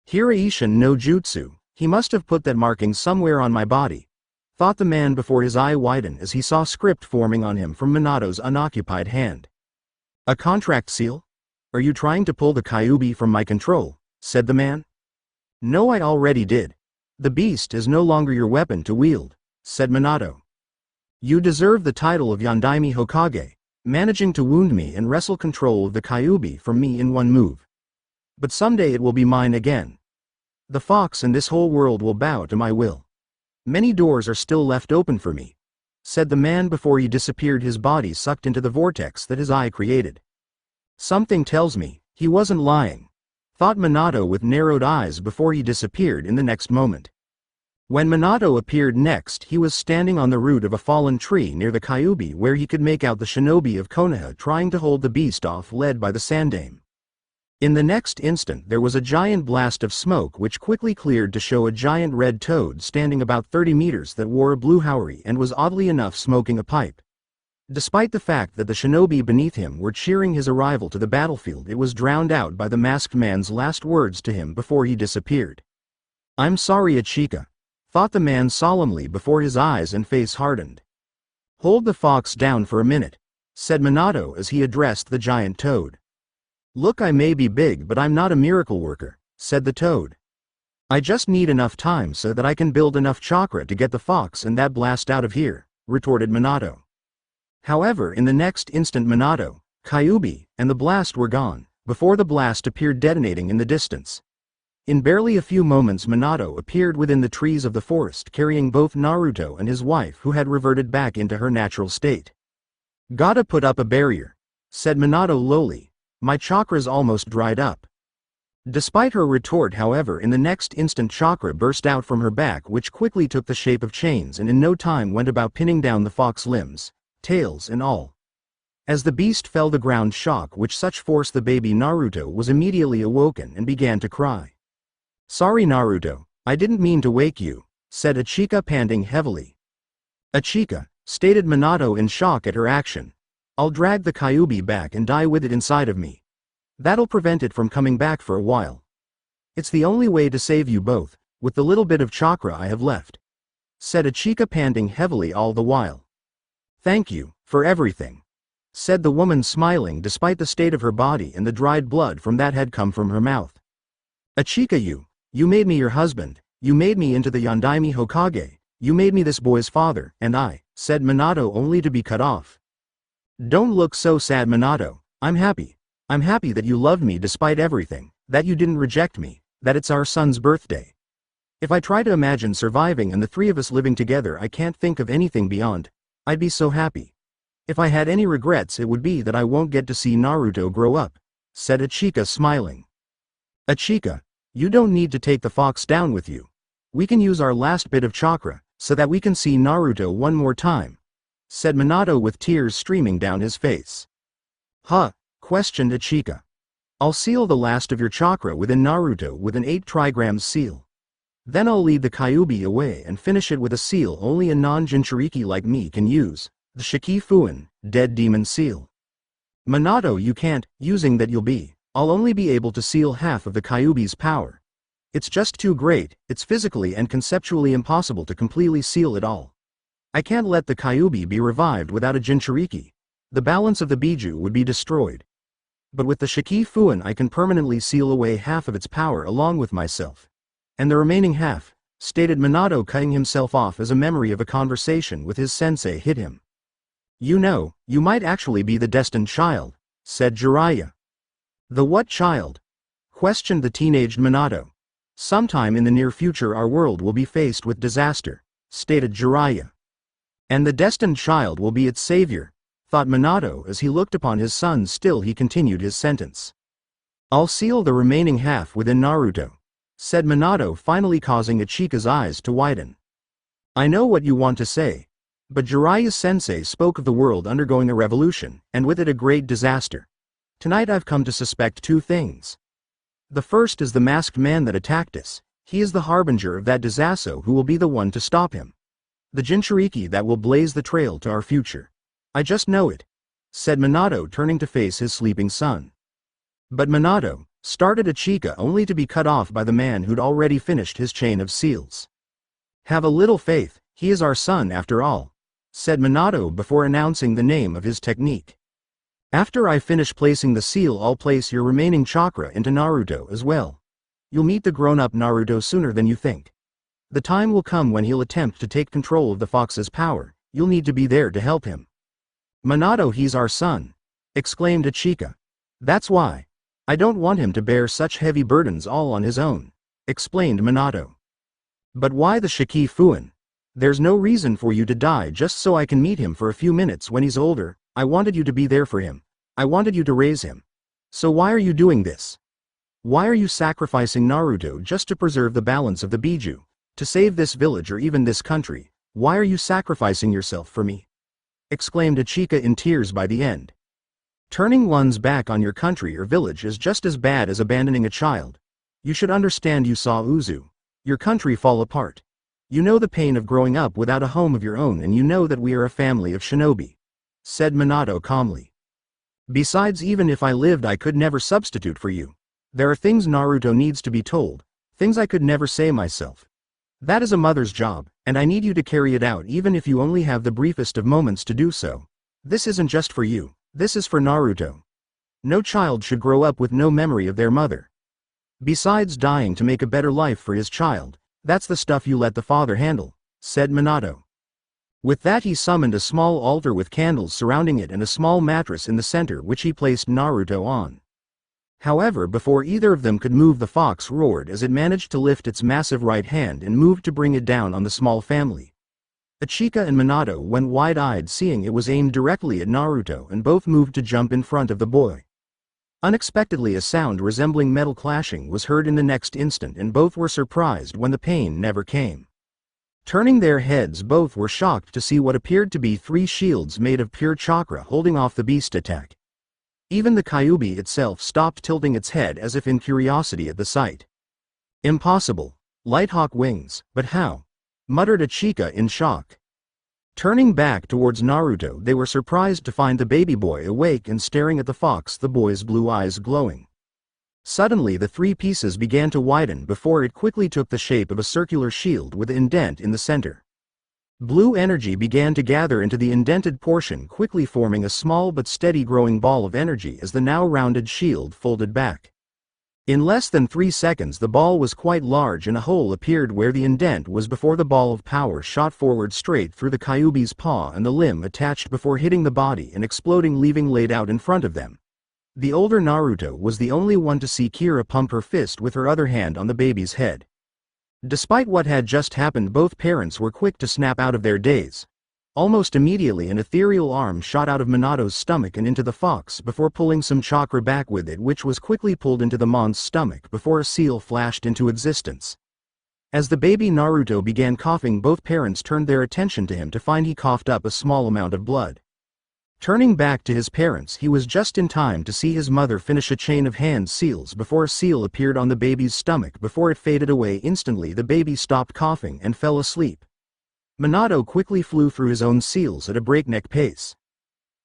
Hiraishin no jutsu, he must have put that marking somewhere on my body, thought the man before his eye widened as he saw script forming on him from Minato's unoccupied hand. A contract seal? Are you trying to pull the Kyuubi from my control? Said the man. No, I already did. The beast is no longer your weapon to wield, said Minato. You deserve the title of Yondaime Hokage, managing to wound me and wrestle control of the Kyuubi from me in one move. But someday it will be mine again. The fox and this whole world will bow to my will. Many doors are still left open for me, said the man before he disappeared, his body sucked into the vortex that his eye created. Something tells me he wasn't lying, thought Minato with narrowed eyes before he disappeared in the next moment. When Minato appeared next, he was standing on the root of a fallen tree near the Kyuubi, where he could make out the shinobi of Konoha trying to hold the beast off, led by the Sandame. In the next instant there was a giant blast of smoke which quickly cleared to show a giant red toad standing about 30 meters that wore a blue haori and was oddly enough smoking a pipe. Despite the fact that the shinobi beneath him were cheering his arrival to the battlefield, it was drowned out by the masked man's last words to him before he disappeared. I'm sorry, Ichika, thought the man solemnly before his eyes and face hardened. Hold the fox down for a minute, said Minato as he addressed the giant toad. Look, I may be big but I'm not a miracle worker, said the toad. I just need enough time so that I can build enough chakra to get the fox and that blast out of here, retorted Minato. However, in the next instant Minato, Kyuubi, and the blast were gone, before the blast appeared detonating in the distance. In barely a few moments Minato appeared within the trees of the forest, carrying both Naruto and his wife, who had reverted back into her natural state. Gotta put up a barrier, said Minato lowly. My chakra's almost dried up. Despite her retort, however, in the next instant chakra burst out from her back, which quickly took the shape of chains and in no time went about pinning down the fox, limbs, tails and all. As the beast fell, the ground shock which such force the baby Naruto was immediately awoken and began to cry. Sorry Naruto, I didn't mean to wake you, said Ichika, panting heavily. Ichika, stated Minato in shock at her action. I'll drag the Kyuubi back and die with it inside of me. That'll prevent it from coming back for a while. It's the only way to save you both, with the little bit of chakra I have left, said Ichika, panting heavily all the while. Thank you for everything, said the woman, smiling despite the state of her body and the dried blood from that had come from her mouth. Ichika, you made me your husband, you made me into the Yondaime Hokage, you made me this boy's father, and I, said Minato, only to be cut off. Don't look so sad, Minato. I'm happy that you loved me despite everything, that you didn't reject me, that it's our son's birthday. If I try to imagine surviving and the three of us living together, I can't think of anything beyond. I'd be so happy. If I had any regrets, it would be that I won't get to see Naruto grow up, said Ichika, smiling. Ichika, you don't need to take the fox down with you. We can use our last bit of chakra, so that we can see Naruto one more time, said Minato with tears streaming down his face. Huh? Questioned Ichika. I'll seal the last of your chakra within Naruto with an 8 trigrams seal. Then I'll lead the Kyuubi away and finish it with a seal only a non-Jinchuriki like me can use, the Shikifuin, dead demon seal. Minato, you can't, using that I'll only be able to seal half of the Kyuubi's power. It's just too great, it's physically and conceptually impossible to completely seal it all. I can't let the Kyuubi be revived without a Jinchuriki. The balance of the Biju would be destroyed. But with the Shikifuin I can permanently seal away half of its power along with myself. And the remaining half, stated Minato, cutting himself off as a memory of a conversation with his sensei hit him. You know, you might actually be the destined child, said Jiraiya. The what child? Questioned the teenaged Minato. Sometime in the near future our world will be faced with disaster, stated Jiraiya. And the destined child will be its savior, thought Minato as he looked upon his son. Still he continued his sentence. I'll seal the remaining half within Naruto, said Minato, finally causing Ichika's eyes to widen. I know what you want to say. But Jiraiya's sensei spoke of the world undergoing a revolution, and with it a great disaster. Tonight I've come to suspect 2 things. The first is the masked man that attacked us. He is the harbinger of that disaster who will be the one to stop him. The Jinchuriki that will blaze the trail to our future. I just know it," said Minato, turning to face his sleeping son. "But Minato," started Ichika, only to be cut off by the man who'd already finished his chain of seals. "Have a little faith, he is our son after all," said Minato before announcing the name of his technique. "After I finish placing the seal, I'll place your remaining chakra into Naruto as well. You'll meet the grown-up Naruto sooner than you think. The time will come when he'll attempt to take control of the fox's power. You'll need to be there to help him." "Minato, he's our son," exclaimed Ichika. "That's why. I don't want him to bear such heavy burdens all on his own," explained Minato. "But why the Shikifuin? There's no reason for you to die just so I can meet him for a few minutes when he's older. I wanted you to be there for him. I wanted you to raise him. So why are you doing this? Why are you sacrificing Naruto just to preserve the balance of the Biju? To save this village or even this country? Why are you sacrificing yourself for me?" exclaimed Ichika in tears by the end. "Turning one's back on your country or village is just as bad as abandoning a child. You should understand. You saw Uzu, your country, fall apart. You know the pain of growing up without a home of your own, and you know that we are a family of shinobi," said Minato calmly. "Besides, even if I lived, I could never substitute for you. There are things Naruto needs to be told, things I could never say myself. That is a mother's job, and I need you to carry it out even if you only have the briefest of moments to do so. This isn't just for you, this is for Naruto. No child should grow up with no memory of their mother. Besides dying to make a better life for his child, that's the stuff you let the father handle," said Minato. With that, he summoned a small altar with candles surrounding it and a small mattress in the center, which he placed Naruto on. However, before either of them could move, the fox roared as it managed to lift its massive right hand and moved to bring it down on the small family. Ichika and Minato went wide-eyed, seeing it was aimed directly at Naruto, and both moved to jump in front of the boy. Unexpectedly, a sound resembling metal clashing was heard in the next instant, and both were surprised when the pain never came. Turning their heads, both were shocked to see what appeared to be 3 shields made of pure chakra holding off the beast attack. Even the Kyuubi itself stopped tilting its head as if in curiosity at the sight. "Impossible. Lighthawk wings, but how?" muttered Ichika in shock. Turning back towards Naruto, they were surprised to find the baby boy awake and staring at the fox, the boy's blue eyes glowing. Suddenly, the 3 pieces began to widen before it quickly took the shape of a circular shield with an indent in the center. Blue energy began to gather into the indented portion, quickly forming a small but steady growing ball of energy as the now rounded shield folded back. In less than 3 seconds, the ball was quite large and a hole appeared where the indent was before. The ball of power shot forward straight through the Kyuubi's paw and the limb attached before hitting the body and exploding, leaving laid out in front of them. The older Naruto was the only one to see Kira pump her fist with her other hand on the baby's head. Despite what had just happened, both parents were quick to snap out of their daze. Almost immediately, an ethereal arm shot out of Minato's stomach and into the fox before pulling some chakra back with it, which was quickly pulled into the mon's stomach before a seal flashed into existence. As the baby Naruto began coughing, both parents turned their attention to him to find he coughed up a small amount of blood. Turning back to his parents, he was just in time to see his mother finish a chain of hand seals before a seal appeared on the baby's stomach before it faded away instantly. The baby stopped coughing and fell asleep. Minato quickly flew through his own seals at a breakneck pace.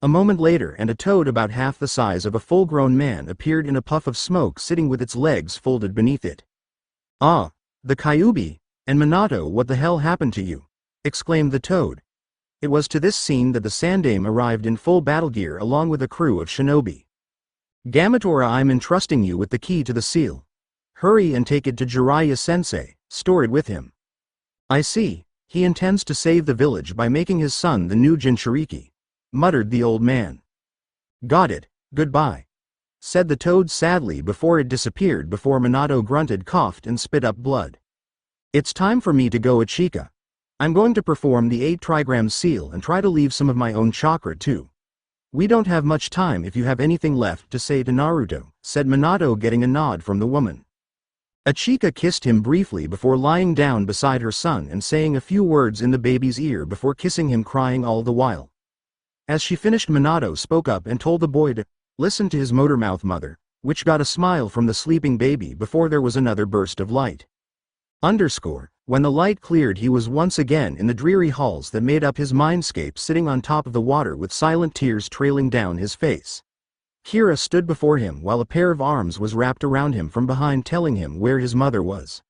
A moment later, and a toad about half the size of a full-grown man appeared in a puff of smoke, sitting with its legs folded beneath it. "Ah, the Kyuubi, and Minato, what the hell happened to you?" exclaimed the toad. It was to this scene that the Sandaime arrived in full battle gear along with a crew of shinobi. "Gamatora, I'm entrusting you with the key to the seal. Hurry and take it to Jiraiya-sensei, store it with him." "I see, he intends to save the village by making his son the new Jinchuriki," muttered the old man. "Got it, goodbye," said the toad sadly before it disappeared before Minato grunted, coughed and spit up blood. "It's time for me to go, Ichika. I'm going to perform the 8 trigram seal and try to leave some of my own chakra too. We don't have much time if you have anything left to say to Naruto," said Minato, getting a nod from the woman. Ichika kissed him briefly before lying down beside her son and saying a few words in the baby's ear before kissing him, crying all the while. As she finished, Minato spoke up and told the boy to listen to his motor mouth, mother. which got a smile from the sleeping baby before there was another burst of light. When the light cleared, he was once again in the dreary halls that made up his mindscape, sitting on top of the water with silent tears trailing down his face. Kira stood before him while a pair of arms was wrapped around him from behind, telling him where his mother was.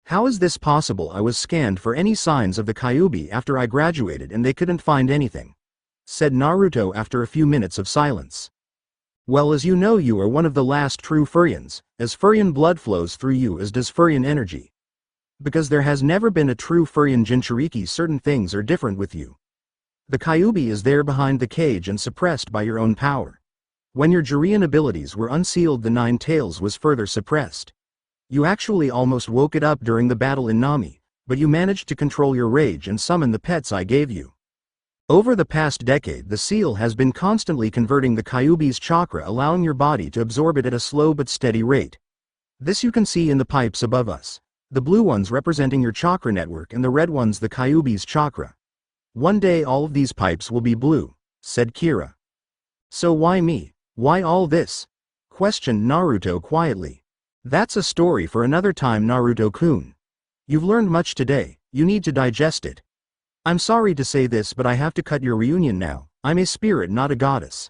How is this possible? I was scanned for any signs of the Kyuubi after I graduated and they couldn't find anything, said Naruto after a few minutes of silence. Well, as you know, you are one of the last true Furians, as Furian blood flows through you as does Furian energy. Because there has never been a true Furian Jinchuriki, certain things are different with you. The Kyuubi is there behind the cage and suppressed by your own power. When your Jiren abilities were unsealed, the Nine Tails was further suppressed. You actually almost woke it up during the battle in Nami, but you managed to control your rage and summon the pets I gave you. Over the past decade, the seal has been constantly converting the Kyuubi's chakra, allowing your body to absorb it at a slow but steady rate. This you can see in the pipes above us. The blue ones representing your chakra network and the red ones the Kyuubi's chakra. One day all of these pipes will be blue, said Kira. So why me? Why all this? Questioned Naruto quietly. That's a story for another time, Naruto-kun. You've learned much today, you need to digest it. I'm sorry to say this, but I have to cut your reunion now. I'm a spirit, not a goddess.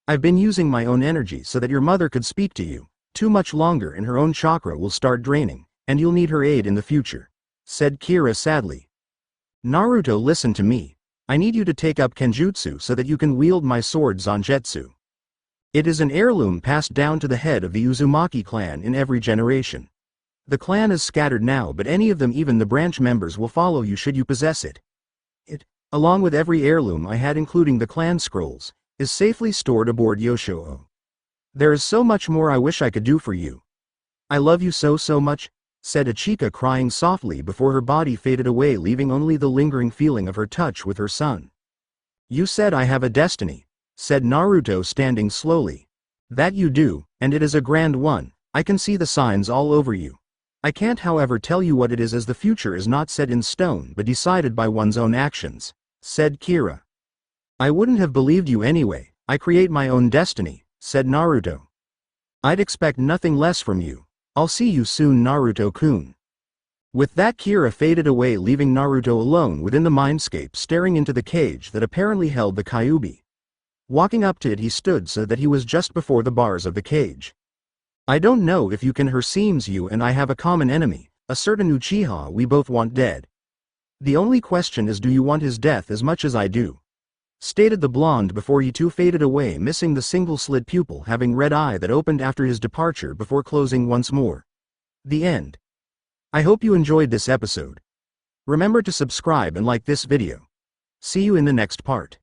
I've been using my own energy so that your mother could speak to you. Too much longer and her own chakra will start draining, and you'll need her aid in the future, said Kira sadly. Naruto, listen to me. I need you to take up Kenjutsu so that you can wield my sword Zangetsu. It is an heirloom passed down to the head of the Uzumaki clan in every generation. The clan is scattered now, but any of them, even the branch members, will follow you should you possess it. It, along with every heirloom I had including the clan scrolls, is safely stored aboard Yoshoo. There is so much more I wish I could do for you. I love you so much, said Ichika, crying softly before her body faded away, leaving only the lingering feeling of her touch with her son. You said I have a destiny, said Naruto, standing slowly. That you do, and it is a grand one. I can see the signs all over you. I can't, however, tell you what it is, as the future is not set in stone but decided by one's own actions, said Kira. I wouldn't have believed you anyway. I create my own destiny, said Naruto. I'd expect nothing less from you. I'll see you soon, Naruto-kun. With that, Kira faded away, leaving Naruto alone within the mindscape, staring into the cage that apparently held the Kyuubi. Walking up to it, he stood so that he was just before the bars of the cage. I don't know if you can. Her seems you and I have a common enemy, a certain Uchiha we both want dead. The only question is, do you want his death as much as I do? Stated the blonde before he too faded away, missing the single slit pupil having red eye that opened after his departure before closing once more. The end. I hope you enjoyed this episode. Remember to subscribe and like this video. See you in the next part.